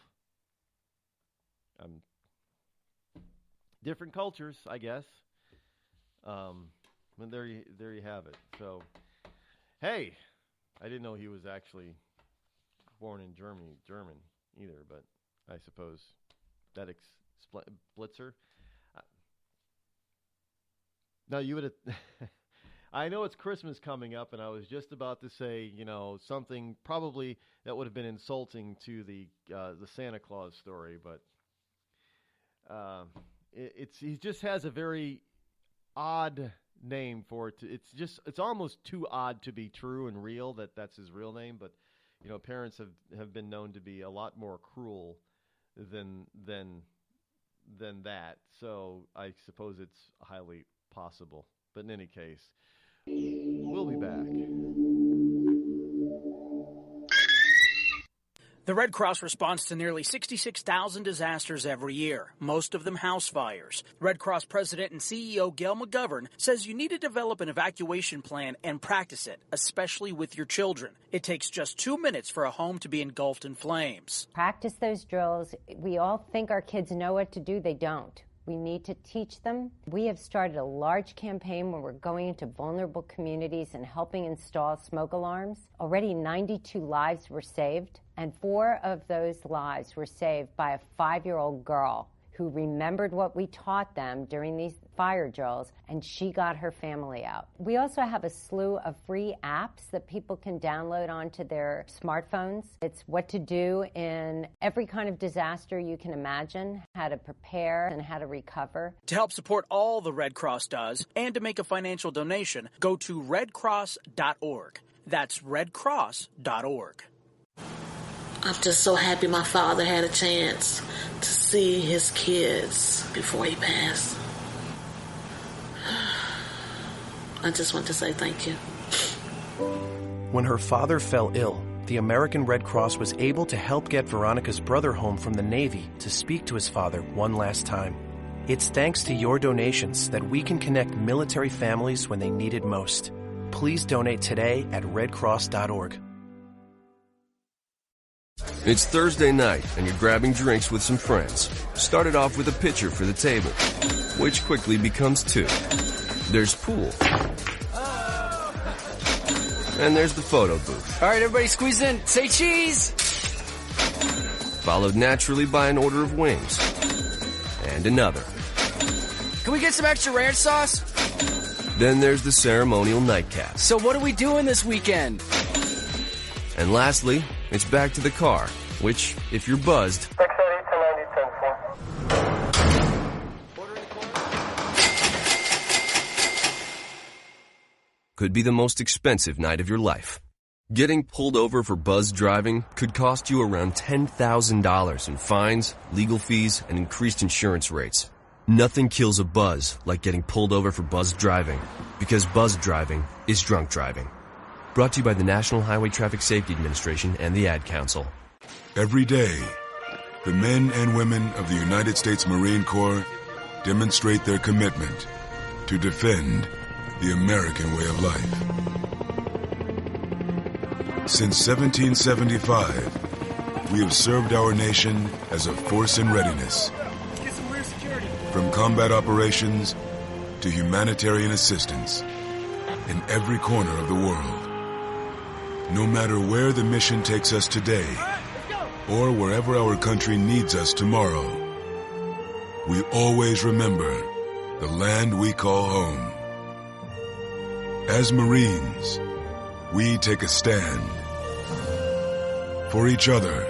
Different cultures, I guess. But there you have it. So, hey, I didn't know he was actually born in German either. But I suppose that Blitzer. Now you would have. I know it's Christmas coming up, and I was just about to say, something probably that would have been insulting to the Santa Claus story, but he just has a very odd name for it. It's almost too odd to be true and real that's his real name. But parents have been known to be a lot more cruel than that. So I suppose it's highly possible. But in any case, we'll be back.
The Red Cross responds to nearly 66,000 disasters every year, most of them house fires. Red Cross President and CEO Gail McGovern says you need to develop an evacuation plan and practice it, especially with your children. It takes just 2 minutes for a home to be engulfed in flames.
Practice those drills. We all think our kids know what to do. They don't. We need to teach them. We have started a large campaign where we're going into vulnerable communities and helping install smoke alarms. Already 92 lives were saved, and 4 of those lives were saved by a 5-year-old girl who remembered what we taught them during these fire drills, and she got her family out. We also have a slew of free apps that people can download onto their smartphones. It's what to do in every kind of disaster you can imagine, how to prepare and how to recover.
To help support all the Red Cross does and to make a financial donation, go to redcross.org. That's redcross.org.
I'm just so happy my father had a chance to see his kids before he passed. I just want to say thank you.
When her father fell ill, the American Red Cross was able to help get Veronica's brother home from the Navy to speak to his father one last time. It's thanks to your donations that we can connect military families when they need it most. Please donate today at redcross.org.
It's Thursday night, and you're grabbing drinks with some friends. Started off with a pitcher for the table, which quickly becomes 2. There's pool. And there's the photo booth.
All right, everybody squeeze in. Say cheese!
Followed naturally by an order of wings. And another.
Can we get some extra ranch sauce?
Then there's the ceremonial nightcap.
So what are we doing this weekend?
And lastly, it's back to the car, which, if you're buzzed, could be the most expensive night of your life. Getting pulled over for buzzed driving could cost you around $10,000 in fines, legal fees, and increased insurance rates. Nothing kills a buzz like getting pulled over for buzzed driving, because buzzed driving is drunk driving. Brought to you by the National Highway Traffic Safety Administration and the Ad Council.
Every day, the men and women of the United States Marine Corps demonstrate their commitment to defend the American way of life. Since 1775, we have served our nation as a force in readiness. From combat operations to humanitarian assistance in every corner of the world. No matter where the mission takes us today, or wherever our country needs us tomorrow, we always remember the land we call home. As Marines, we take a stand for each other,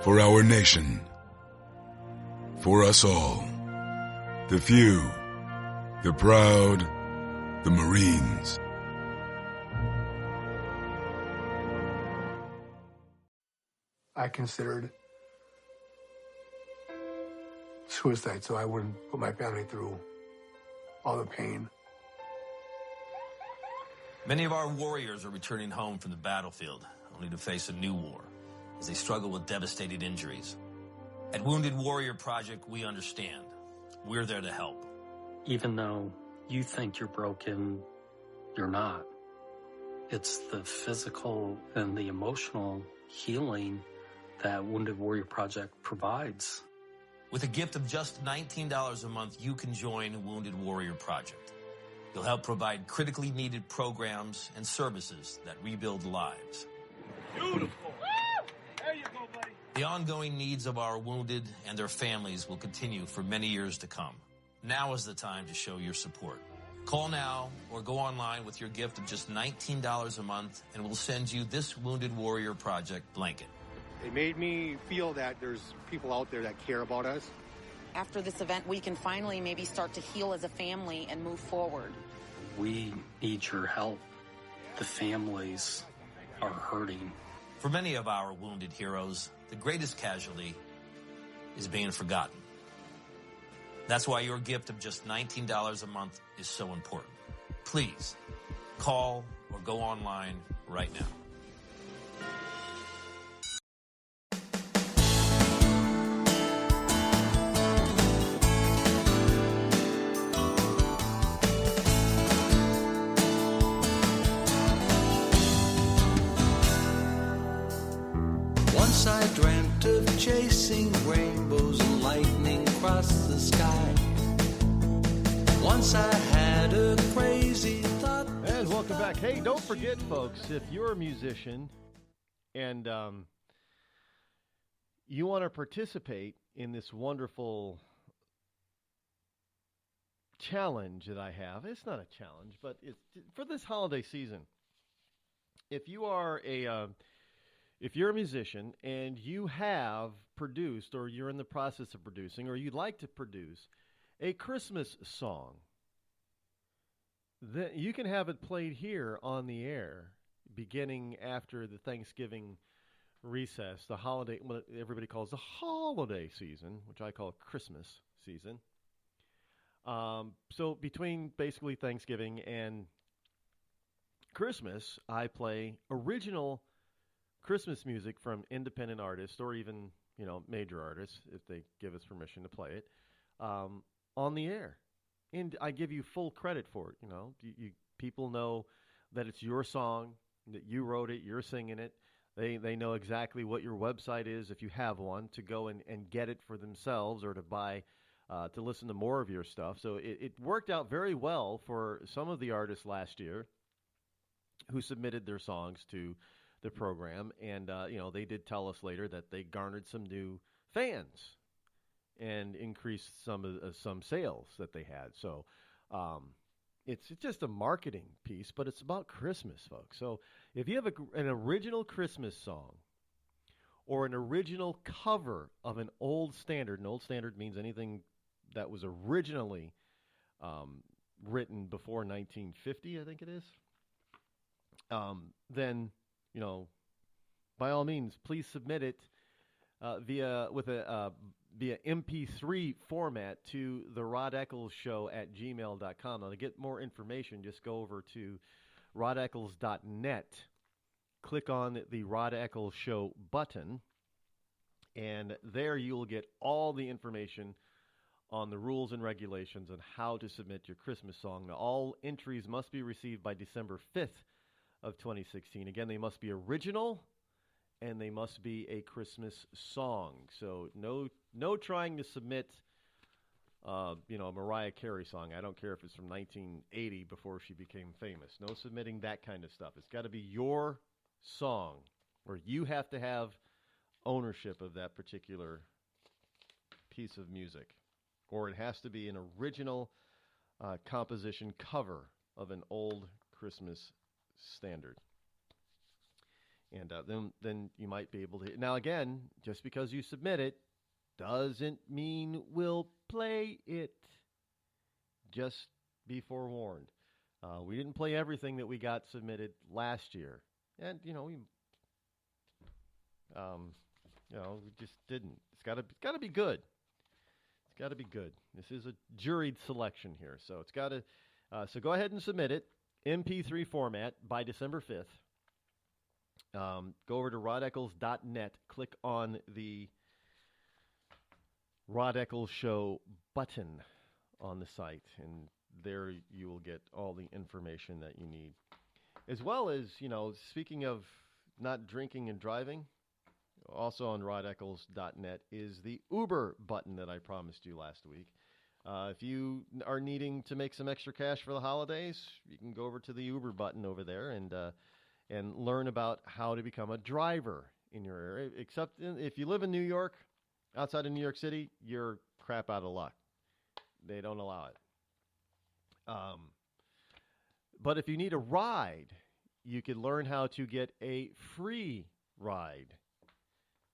for our nation, for us all. The few, the proud, the Marines.
I considered suicide so I wouldn't put my family through all the pain.
Many of our warriors are returning home from the battlefield, only to face a new war as they struggle with devastating injuries. At Wounded Warrior Project, we understand. We're there to help.
Even though you think you're broken, you're not. It's the physical and the emotional healing that Wounded Warrior Project provides.
With a gift of just $19 a month, you can join Wounded Warrior Project. You'll help provide critically needed programs and services that rebuild lives.
Beautiful. There you go, buddy.
The ongoing needs of our wounded and their families will continue for many years to come. Now is the time to show your support. Call now or go online with your gift of just $19 a month, and we'll send you this Wounded Warrior Project blanket.
It made me feel that there's people out there that care about us.
After this event, we can finally maybe start to heal as a family and move forward.
We need your help. The families are hurting.
For many of our wounded heroes, the greatest casualty is being forgotten. That's why your gift of just $19 a month is so important. Please, call or go online right now.
Once I dreamt of chasing rainbows and lightning across the sky. Once I had a crazy thought.
And welcome back. Hey, don't forget, folks, if you're a musician and you want to participate in this wonderful challenge that I have. It's not a challenge, but it's for this holiday season. If you are if you're a musician and you have produced, or you're in the process of producing, or you'd like to produce a Christmas song, then you can have it played here on the air beginning after the Thanksgiving recess, the holiday, what everybody calls the holiday season, which I call Christmas season. So between basically Thanksgiving and Christmas, I play original Christmas music from independent artists, or even, major artists, if they give us permission to play it, on the air. And I give you full credit for it. People know that it's your song, that you wrote it, you're singing it. They know exactly what your website is, if you have one, to go and get it for themselves, or to buy, to listen to more of your stuff. So it worked out very well for some of the artists last year who submitted their songs to the program, and they did tell us later that they garnered some new fans and increased some sales that they had. So it's just a marketing piece, but it's about Christmas, folks. So if you have an original Christmas song or an original cover of an old standard means anything that was originally written before 1950, I think it is, then by all means, please submit it via MP3 format to the Rod Eccles Show at gmail.com. Now, to get more information, just go over to rodeccles.net, click on the Rod Eccles Show button, and there you will get all the information on the rules and regulations on how to submit your Christmas song. Now, all entries must be received by December 5th of 2016. Again, they must be original, and they must be a Christmas song. So no trying to submit, a Mariah Carey song. I don't care if it's from 1980 before she became famous. No submitting that kind of stuff. It's got to be your song, or you have to have ownership of that particular piece of music, or it has to be an original composition cover of an old Christmas standard. And then you might be able to. Now, again, just because you submit it doesn't mean we'll play it. Just be forewarned. We didn't play everything that we got submitted last year, and we just didn't. It's got to be good. It's got to be good. This is a juried selection here, so it's got to. So go ahead and submit it, MP3 format, by December 5th. Go over to rodeccles.net, click on the Rod Eccles Show button on the site, and there you will get all the information that you need. As well as, speaking of not drinking and driving, also on rodeccles.net is the Uber button that I promised you last week. If you are needing to make some extra cash for the holidays, you can go over to the Uber button over there and learn about how to become a driver in your area. Except if you live in New York, outside of New York City, you're crap out of luck. They don't allow it. But if you need a ride, you can learn how to get a free ride.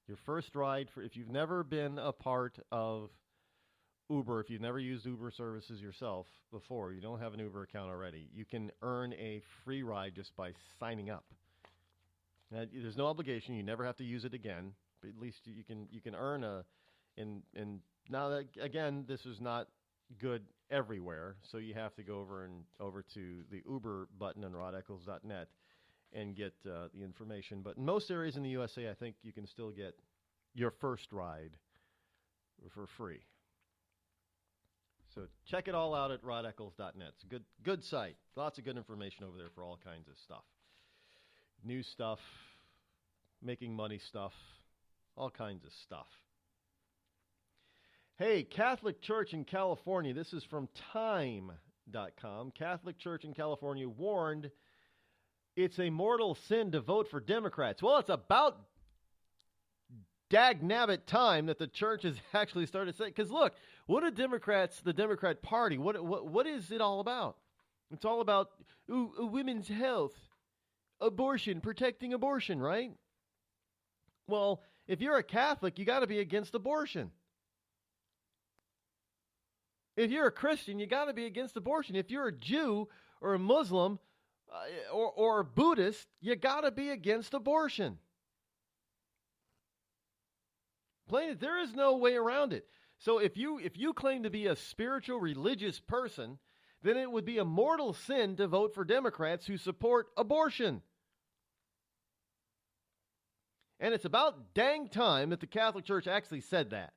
Your first ride, if you've never been a part of Uber, if you've never used Uber services yourself before, you don't have an Uber account already, you can earn a free ride just by signing up. Now, there's no obligation. You never have to use it again, but at least you can earn and now that, again, this is not good everywhere, so you have to go over to the Uber button on rodeccles.net and get the information. But in most areas in the USA, I think you can still get your first ride for free. So check it all out at rodeccles.net. It's a good site. Lots of good information over there for all kinds of stuff. New stuff, making money stuff, all kinds of stuff. Hey, Catholic Church in California. This is from Time.com. Catholic Church in California warned it's a mortal sin to vote for Democrats. Well, it's about dag-nabbit time that the church has actually started saying. Because look, what are Democrats, the Democrat Party, what is it all about? It's all about women's health, abortion, protecting abortion, right? Well, if you're a Catholic, you got to be against abortion. If you're a Christian, you got to be against abortion. If you're a Jew or a Muslim or a Buddhist, you got to be against abortion. Plain, there is no way around it. So if you claim to be a spiritual, religious person, then it would be a mortal sin to vote for Democrats who support abortion. And it's about dang time that the Catholic Church actually said that.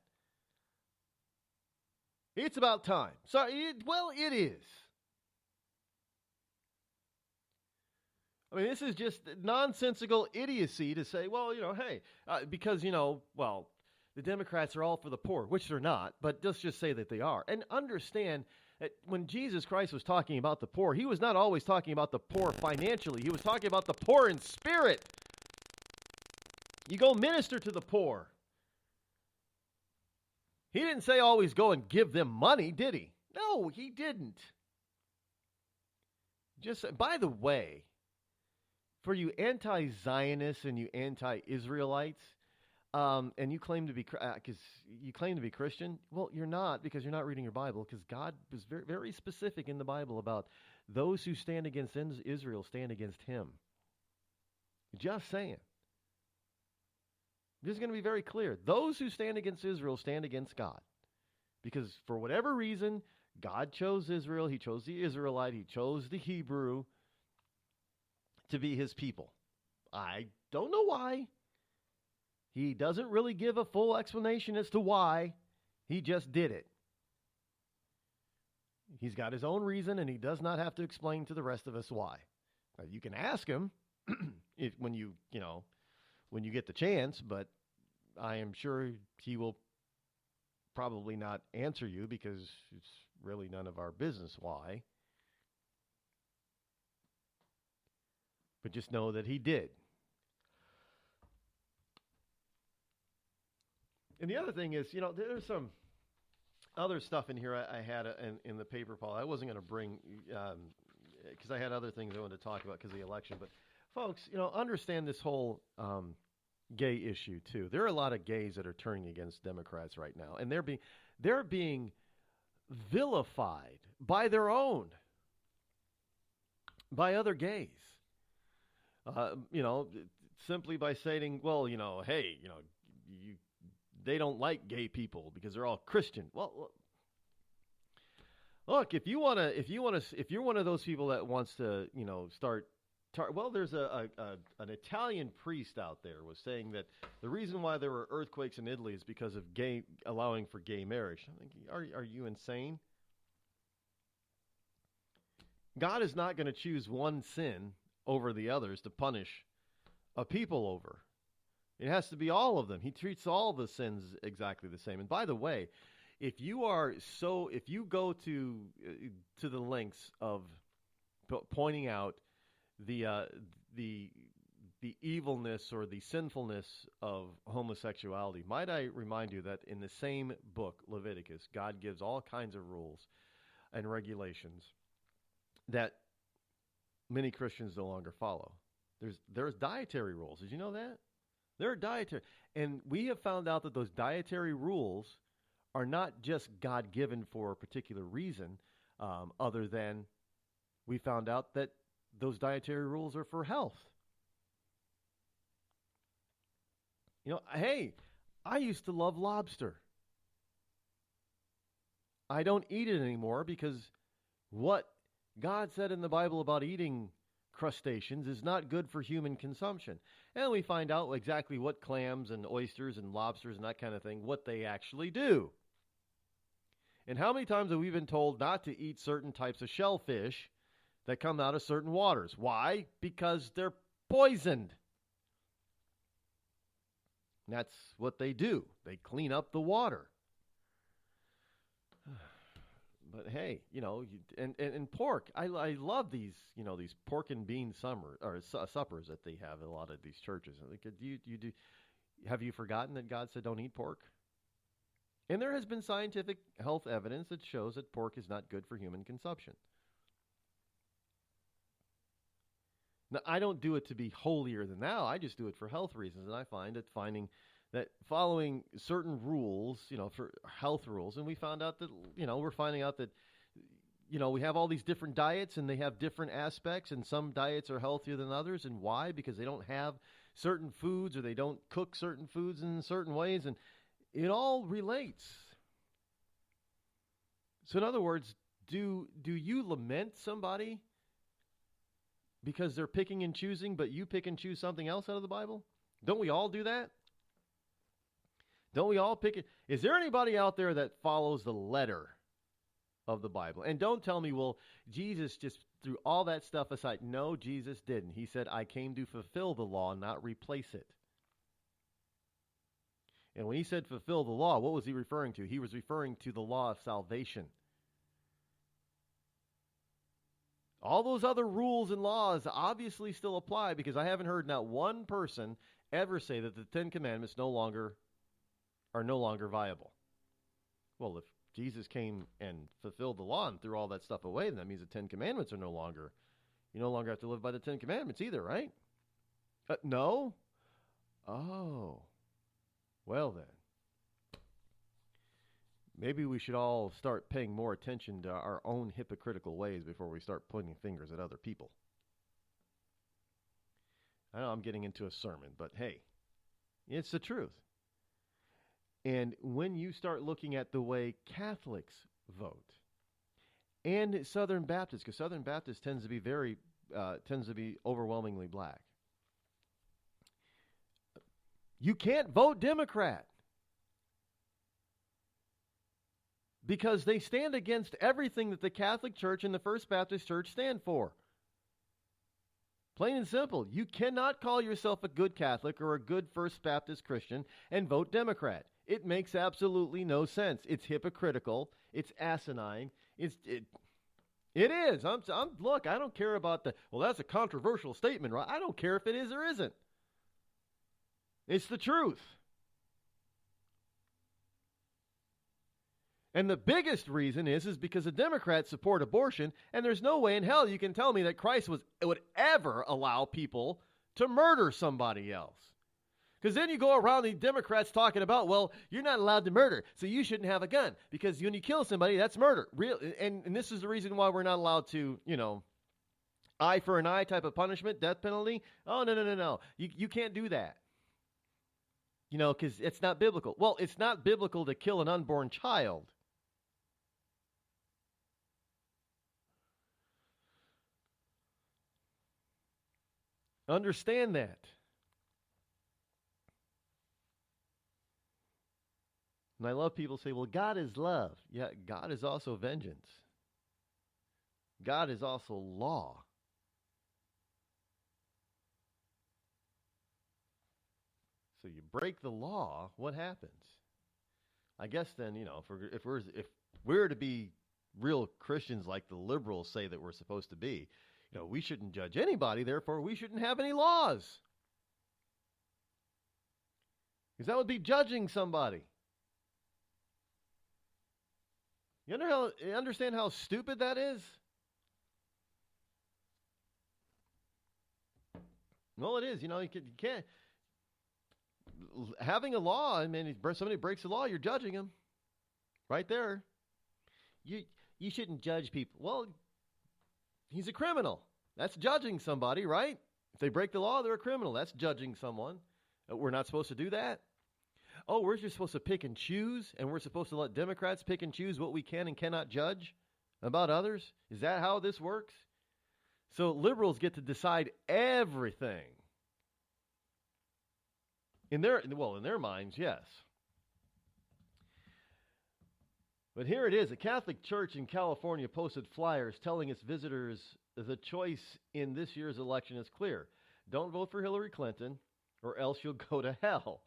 It's about time. So, it is. I mean, this is just nonsensical idiocy to say, well, hey, because, the Democrats are all for the poor, which they're not, but let's just say that they are. And understand that when Jesus Christ was talking about the poor, he was not always talking about the poor financially. He was talking about the poor in spirit. You go minister to the poor. He didn't say always go and give them money, did he? No, he didn't. Just, by the way, for you anti-Zionists and you anti-Israelites, and you claim to be Christian, well, you're not, because you're not reading your Bible, because God was very, very specific in the Bible about those who stand against Israel stand against him. Just saying. This is going to be very clear. Those who stand against Israel stand against God. Because for whatever reason, God chose Israel, he chose the Israelite, he chose the Hebrew to be his people. I don't know why. He doesn't really give a full explanation as to why. He just did it. He's got his own reason, and he does not have to explain to the rest of us why. Now, you can ask him when you get the chance, but I am sure he will probably not answer you because it's really none of our business why. But just know that he did. And the other thing is, there's some other stuff in here I had in the paper, Paul. I wasn't going to bring because I had other things I wanted to talk about because of the election. But, folks, understand this whole gay issue, too. There are a lot of gays that are turning against Democrats right now, and they're being vilified by other gays. Simply by saying, well, hey, they don't like gay people because they're all Christian. Well, look, if you're one of those people that wants to, there's an Italian priest out there was saying that the reason why there were earthquakes in Italy is because of allowing for gay marriage. I'm thinking, are you insane? God is not going to choose one sin over the others to punish a people over. It has to be all of them. He treats all the sins exactly the same. And by the way, if you go to the lengths of pointing out the evilness or the sinfulness of homosexuality, might I remind you that in the same book, Leviticus, God gives all kinds of rules and regulations that many Christians no longer follow. There's dietary rules. Did you know that? There are dietary. And we have found out that those dietary rules are not just God-given for a particular reason, other than we found out that those dietary rules are for health. Hey, I used to love lobster. I don't eat it anymore because what God said in the Bible about eating crustaceans is not good for human consumption. And we find out exactly what clams and oysters and lobsters and that kind of thing, what they actually do. And how many times have we been told not to eat certain types of shellfish that come out of certain waters? Why? Because they're poisoned. And that's what they do. They clean up the water. But hey, and pork. I love these, these pork and bean suppers that they have in a lot of these churches. Have you forgotten that God said don't eat pork? And there has been scientific health evidence that shows that pork is not good for human consumption. Now, I don't do it to be holier than thou. I just do it for health reasons, and I find that following certain rules, for health rules, and we found out that, we're finding out that, we have all these different diets and they have different aspects, and some diets are healthier than others. And why? Because they don't have certain foods or they don't cook certain foods in certain ways, and it all relates. So in other words, do you lament somebody because they're picking and choosing, but you pick and choose something else out of the Bible? Don't we all do that? Don't we all pick it? Is there anybody out there that follows the letter of the Bible? And don't tell me, well, Jesus just threw all that stuff aside. No, Jesus didn't. He said, I came to fulfill the law, not replace it. And when he said fulfill the law, what was he referring to? He was referring to the law of salvation. All those other rules and laws obviously still apply, because I haven't heard not one person ever say that the Ten Commandments are no longer viable. Well, if Jesus came and fulfilled the law and threw all that stuff away, then that means the Ten Commandments are you no longer have to live by the Ten Commandments either, right? No? Oh. Well then. Maybe we should all start paying more attention to our own hypocritical ways before we start pointing fingers at other people. I know I'm getting into a sermon, but hey, it's the truth. And when you start looking at the way Catholics vote and Southern Baptists, because Southern Baptists tends to be overwhelmingly black, you can't vote Democrat because they stand against everything that the Catholic Church and the First Baptist Church stand for. Plain and simple. You cannot call yourself a good Catholic or a good First Baptist Christian and vote Democrat. It makes absolutely no sense. It's hypocritical. It's asinine. It is. Look, I don't care about that's a controversial statement, right? I don't care if it is or isn't. It's the truth. And the biggest reason is because the Democrats support abortion, and there's no way in hell you can tell me that Christ would ever allow people to murder somebody else. Because then you go around the Democrats talking about, well, you're not allowed to murder, so you shouldn't have a gun. Because when you kill somebody, that's murder. And this is the reason why we're not allowed to, eye for an eye type of punishment, death penalty. Oh, no. You can't do that. Because it's not biblical. Well, it's not biblical to kill an unborn child. Understand that. And I love people say, well, God is love. Yeah, God is also vengeance. God is also law. So you break the law, what happens? I guess then, if we're to be real Christians like the liberals say that we're supposed to be, we shouldn't judge anybody, therefore we shouldn't have any laws. Because that would be judging somebody. You understand how stupid that is? Well, it is. You can't. Having a law, I mean, if somebody breaks the law, you're judging them. Right there. You shouldn't judge people. Well, he's a criminal. That's judging somebody, right? If they break the law, they're a criminal. That's judging someone. We're not supposed to do that. Oh, we're just supposed to pick and choose, and we're supposed to let Democrats pick and choose what we can and cannot judge about others? Is that how this works? So liberals get to decide everything. In their minds, yes. But here it is. A Catholic church in California posted flyers telling its visitors the choice in this year's election is clear. Don't vote for Hillary Clinton, or else you'll go to hell.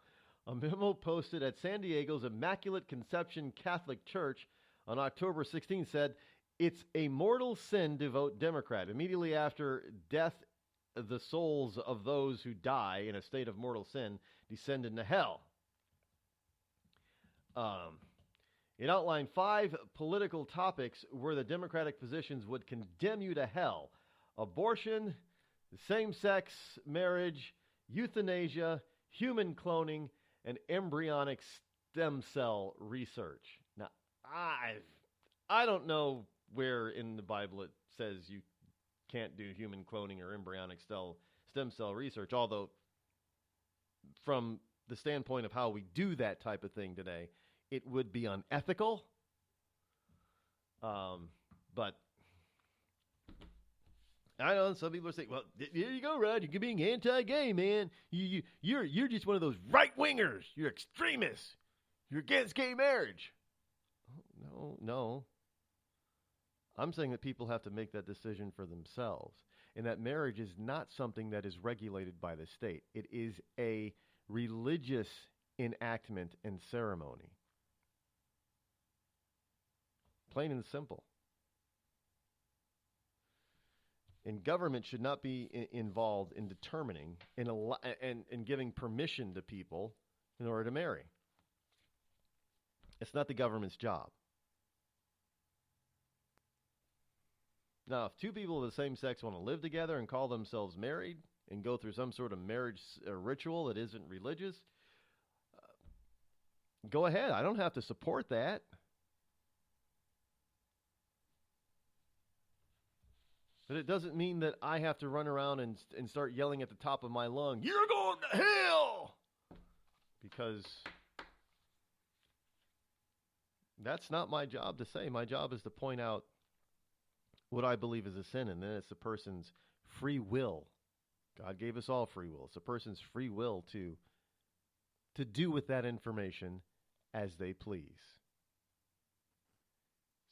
A memo posted at San Diego's Immaculate Conception Catholic Church on October 16 said, it's a mortal sin to vote Democrat. Immediately after death, the souls of those who die in a state of mortal sin descend into hell. It outlined 5 political topics where the Democratic positions would condemn you to hell. Abortion, same-sex marriage, euthanasia, human cloning, and embryonic stem cell research. Now, I don't know where in the Bible it says you can't do human cloning or embryonic stem cell research, although from the standpoint of how we do that type of thing today, it would be unethical. But I know some people are saying, well, there you go, Rod. You're being anti-gay, man. You're just one of those right-wingers. You're extremists. You're against gay marriage. No. I'm saying that people have to make that decision for themselves, and that marriage is not something that is regulated by the state. It is a religious enactment and ceremony. Plain and simple. And government should not be involved in determining and giving permission to people in order to marry. It's not the government's job. Now, if two people of the same sex want to live together and call themselves married and go through some sort of marriage ritual that isn't religious, go ahead. I don't have to support that. But it doesn't mean that I have to run around and start yelling at the top of my lung, "You're going to hell!" Because that's not my job to say. My job is to point out what I believe is a sin, and then it's the person's free will. God gave us all free will. It's a person's free will to do with that information as they please.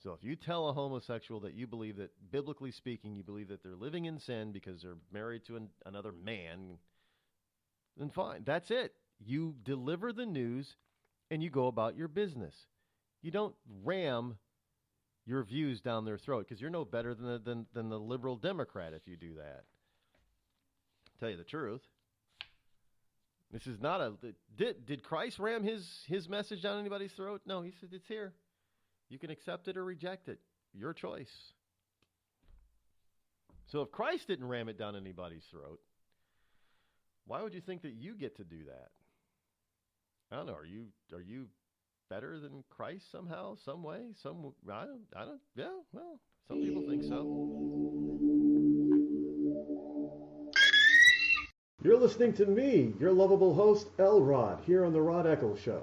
So if you tell a homosexual that you believe that, biblically speaking, you believe that they're living in sin because they're married to another man, then fine. That's it. You deliver the news and you go about your business. You don't ram your views down their throat, because you're no better than the liberal Democrat if you do that. Tell you the truth. This is not did Christ ram his message down anybody's throat? No, he said it's here. You can accept it or reject it. Your choice. So if Christ didn't ram it down anybody's throat, why would you think that you get to do that? I don't know. Are you better than Christ somehow, some way, I don't. Yeah, well, some people think so.
You're listening to me, your lovable host, Rod, here on the Rod Eccles Show.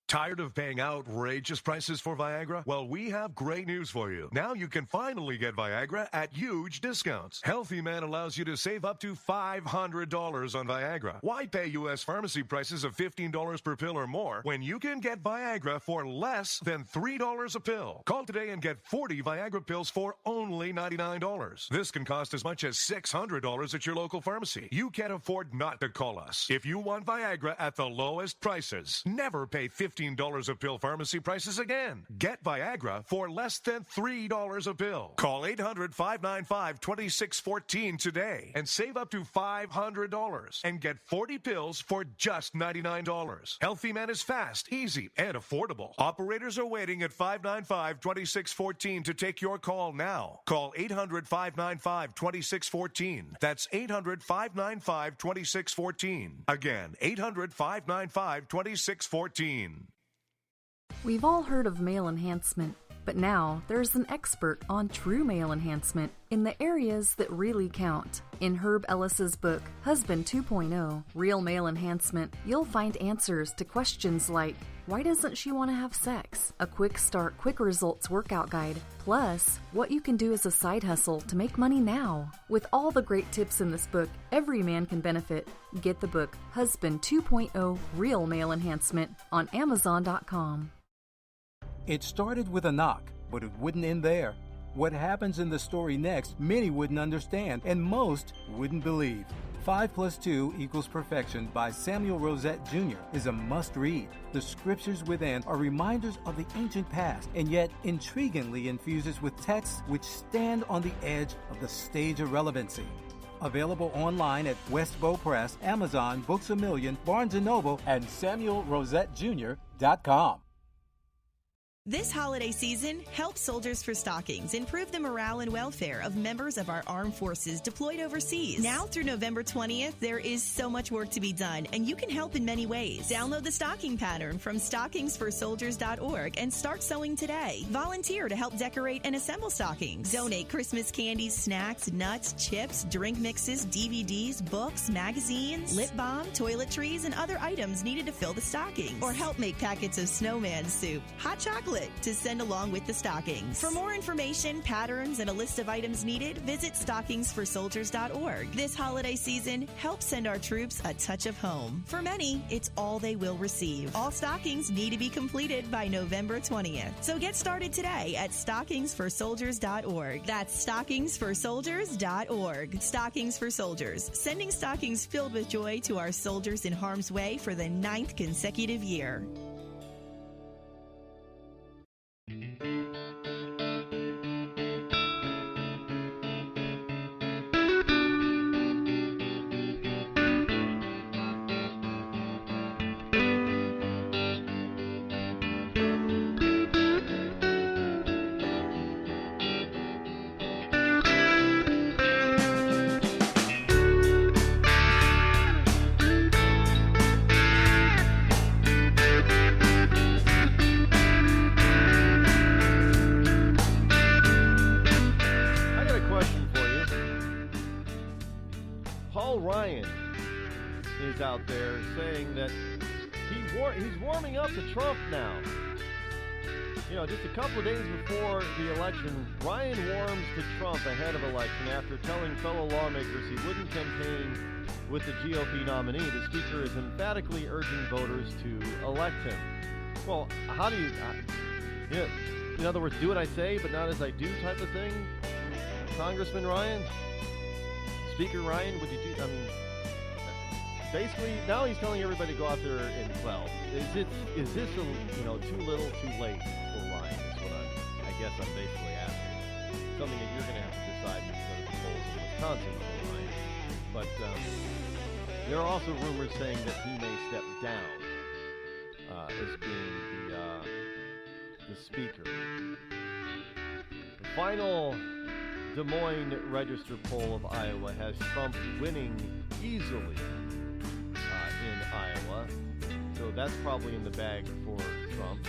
Tired of paying outrageous prices for Viagra? Well, we have great news for you. Now you can finally get Viagra at huge discounts. Healthy Man allows you to save up to $500 on Viagra. Why pay U.S. pharmacy prices of $15 per pill or more when you can get Viagra for less than $3 a pill? Call today and get 40 Viagra pills for only $99. This can cost as much as $600 at your local pharmacy. You can't afford not to call us. If you want Viagra at the lowest prices, never pay $15 a pill pharmacy prices again. Get Viagra for less than $3 a pill. Call 800-595-2614 today and save up to $500 and get 40 pills for just $99. Healthy Man is fast, easy, and affordable. Operators are waiting at 595-2614 to take your call now. Call 800-595-2614. That's 800-595-2614. Again, 800-595-2614.
We've all heard of male enhancement, but now there's an expert on true male enhancement in the areas that really count. In Herb Ellis's book, Husband 2.0, Real Male Enhancement, you'll find answers to questions like, why doesn't she want to have sex? A quick start, quick results workout guide, plus what you can do as a side hustle to make money now. With all the great tips in this book, every man can benefit. Get the book, Husband 2.0, Real Male Enhancement, on Amazon.com.
It started with a knock, but it wouldn't end there. What happens in the story next, many wouldn't understand, and most wouldn't believe. 5 + 2 = Perfection by Samuel Rosette Jr. is a must-read. The scriptures within are reminders of the ancient past, and yet intriguingly infuses with texts which stand on the edge of the stage of relevancy. Available online at Westbow Press, Amazon, Books A Million, Barnes & Noble, and SamuelRosetteJr.com.
This holiday season, help Soldiers for Stockings improve the morale and welfare of members of our armed forces deployed overseas. Now through November 20th, there is so much work to be done, and you can help in many ways. Download the stocking pattern from stockingsforsoldiers.org and start sewing today. Volunteer to help decorate and assemble stockings. Donate Christmas candies, snacks, nuts, chips, drink mixes, DVDs, books, magazines, lip balm, toiletries, and other items needed to fill the stockings. Or help make packets of snowman soup, hot chocolate, to send along with the stockings. For more information, patterns, and a list of items needed, visit stockingsforsoldiers.org. This holiday season, help send our troops a touch of home. For many, it's all they will receive. All stockings need to be completed by November 20th. So get started today at stockingsforsoldiers.org. That's stockingsforsoldiers.org. Stockings for Soldiers, sending stockings filled with joy to our soldiers in harm's way for the 9th consecutive year.
Out there saying that he's warming up to Trump now. You know, just a couple of days before the election, Ryan warms to Trump ahead of election after telling fellow lawmakers he wouldn't campaign with the GOP nominee. The speaker is emphatically urging voters to elect him. Well, how do you know, in other words, do what I say but not as I do type of thing? Congressman Ryan? Speaker Ryan, would you do, basically, now he's telling everybody to go out there and, well, is this too little, too late for Ryan? Is what I guess I'm basically asking. Something that you're going to have to decide when you go to the polls in Wisconsin for Ryan. But there are also rumors saying that he may step down as being the speaker. The final Des Moines Register poll of Iowa has Trump winning easily in Iowa. So that's probably in the bag for Trump.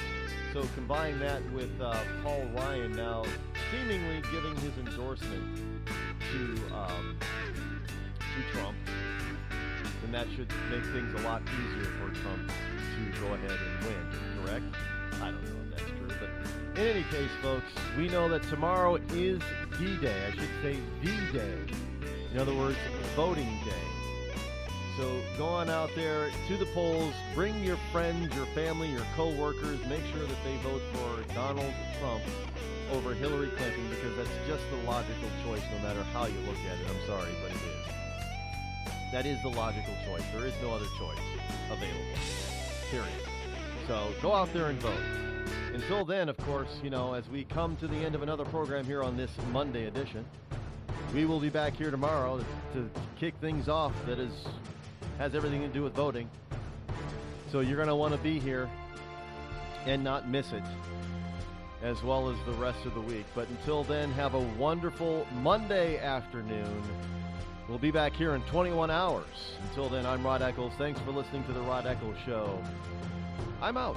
So combine that with Paul Ryan now seemingly giving his endorsement to Trump, then that should make things a lot easier for Trump to go ahead and win, correct? I don't know if that's true, but in any case, folks, we know that tomorrow is D-Day. I should say V-Day. In other words, voting day. So go on out there to the polls, bring your friends, your family, your co-workers, make sure that they vote for Donald Trump over Hillary Clinton, because that's just the logical choice no matter how you look at it. I'm sorry, but it is. That is the logical choice. There is no other choice available. Period. So go out there and vote. Until then, of course, as we come to the end of another program here on this Monday edition, we will be back here tomorrow to kick things off that has everything to do with voting. So you're going to want to be here and not miss it, as well as the rest of the week. But until then, have a wonderful Monday afternoon. We'll be back here in 21 hours. Until then, I'm Rod Eccles. Thanks for listening to The Rod Eccles Show. I'm out.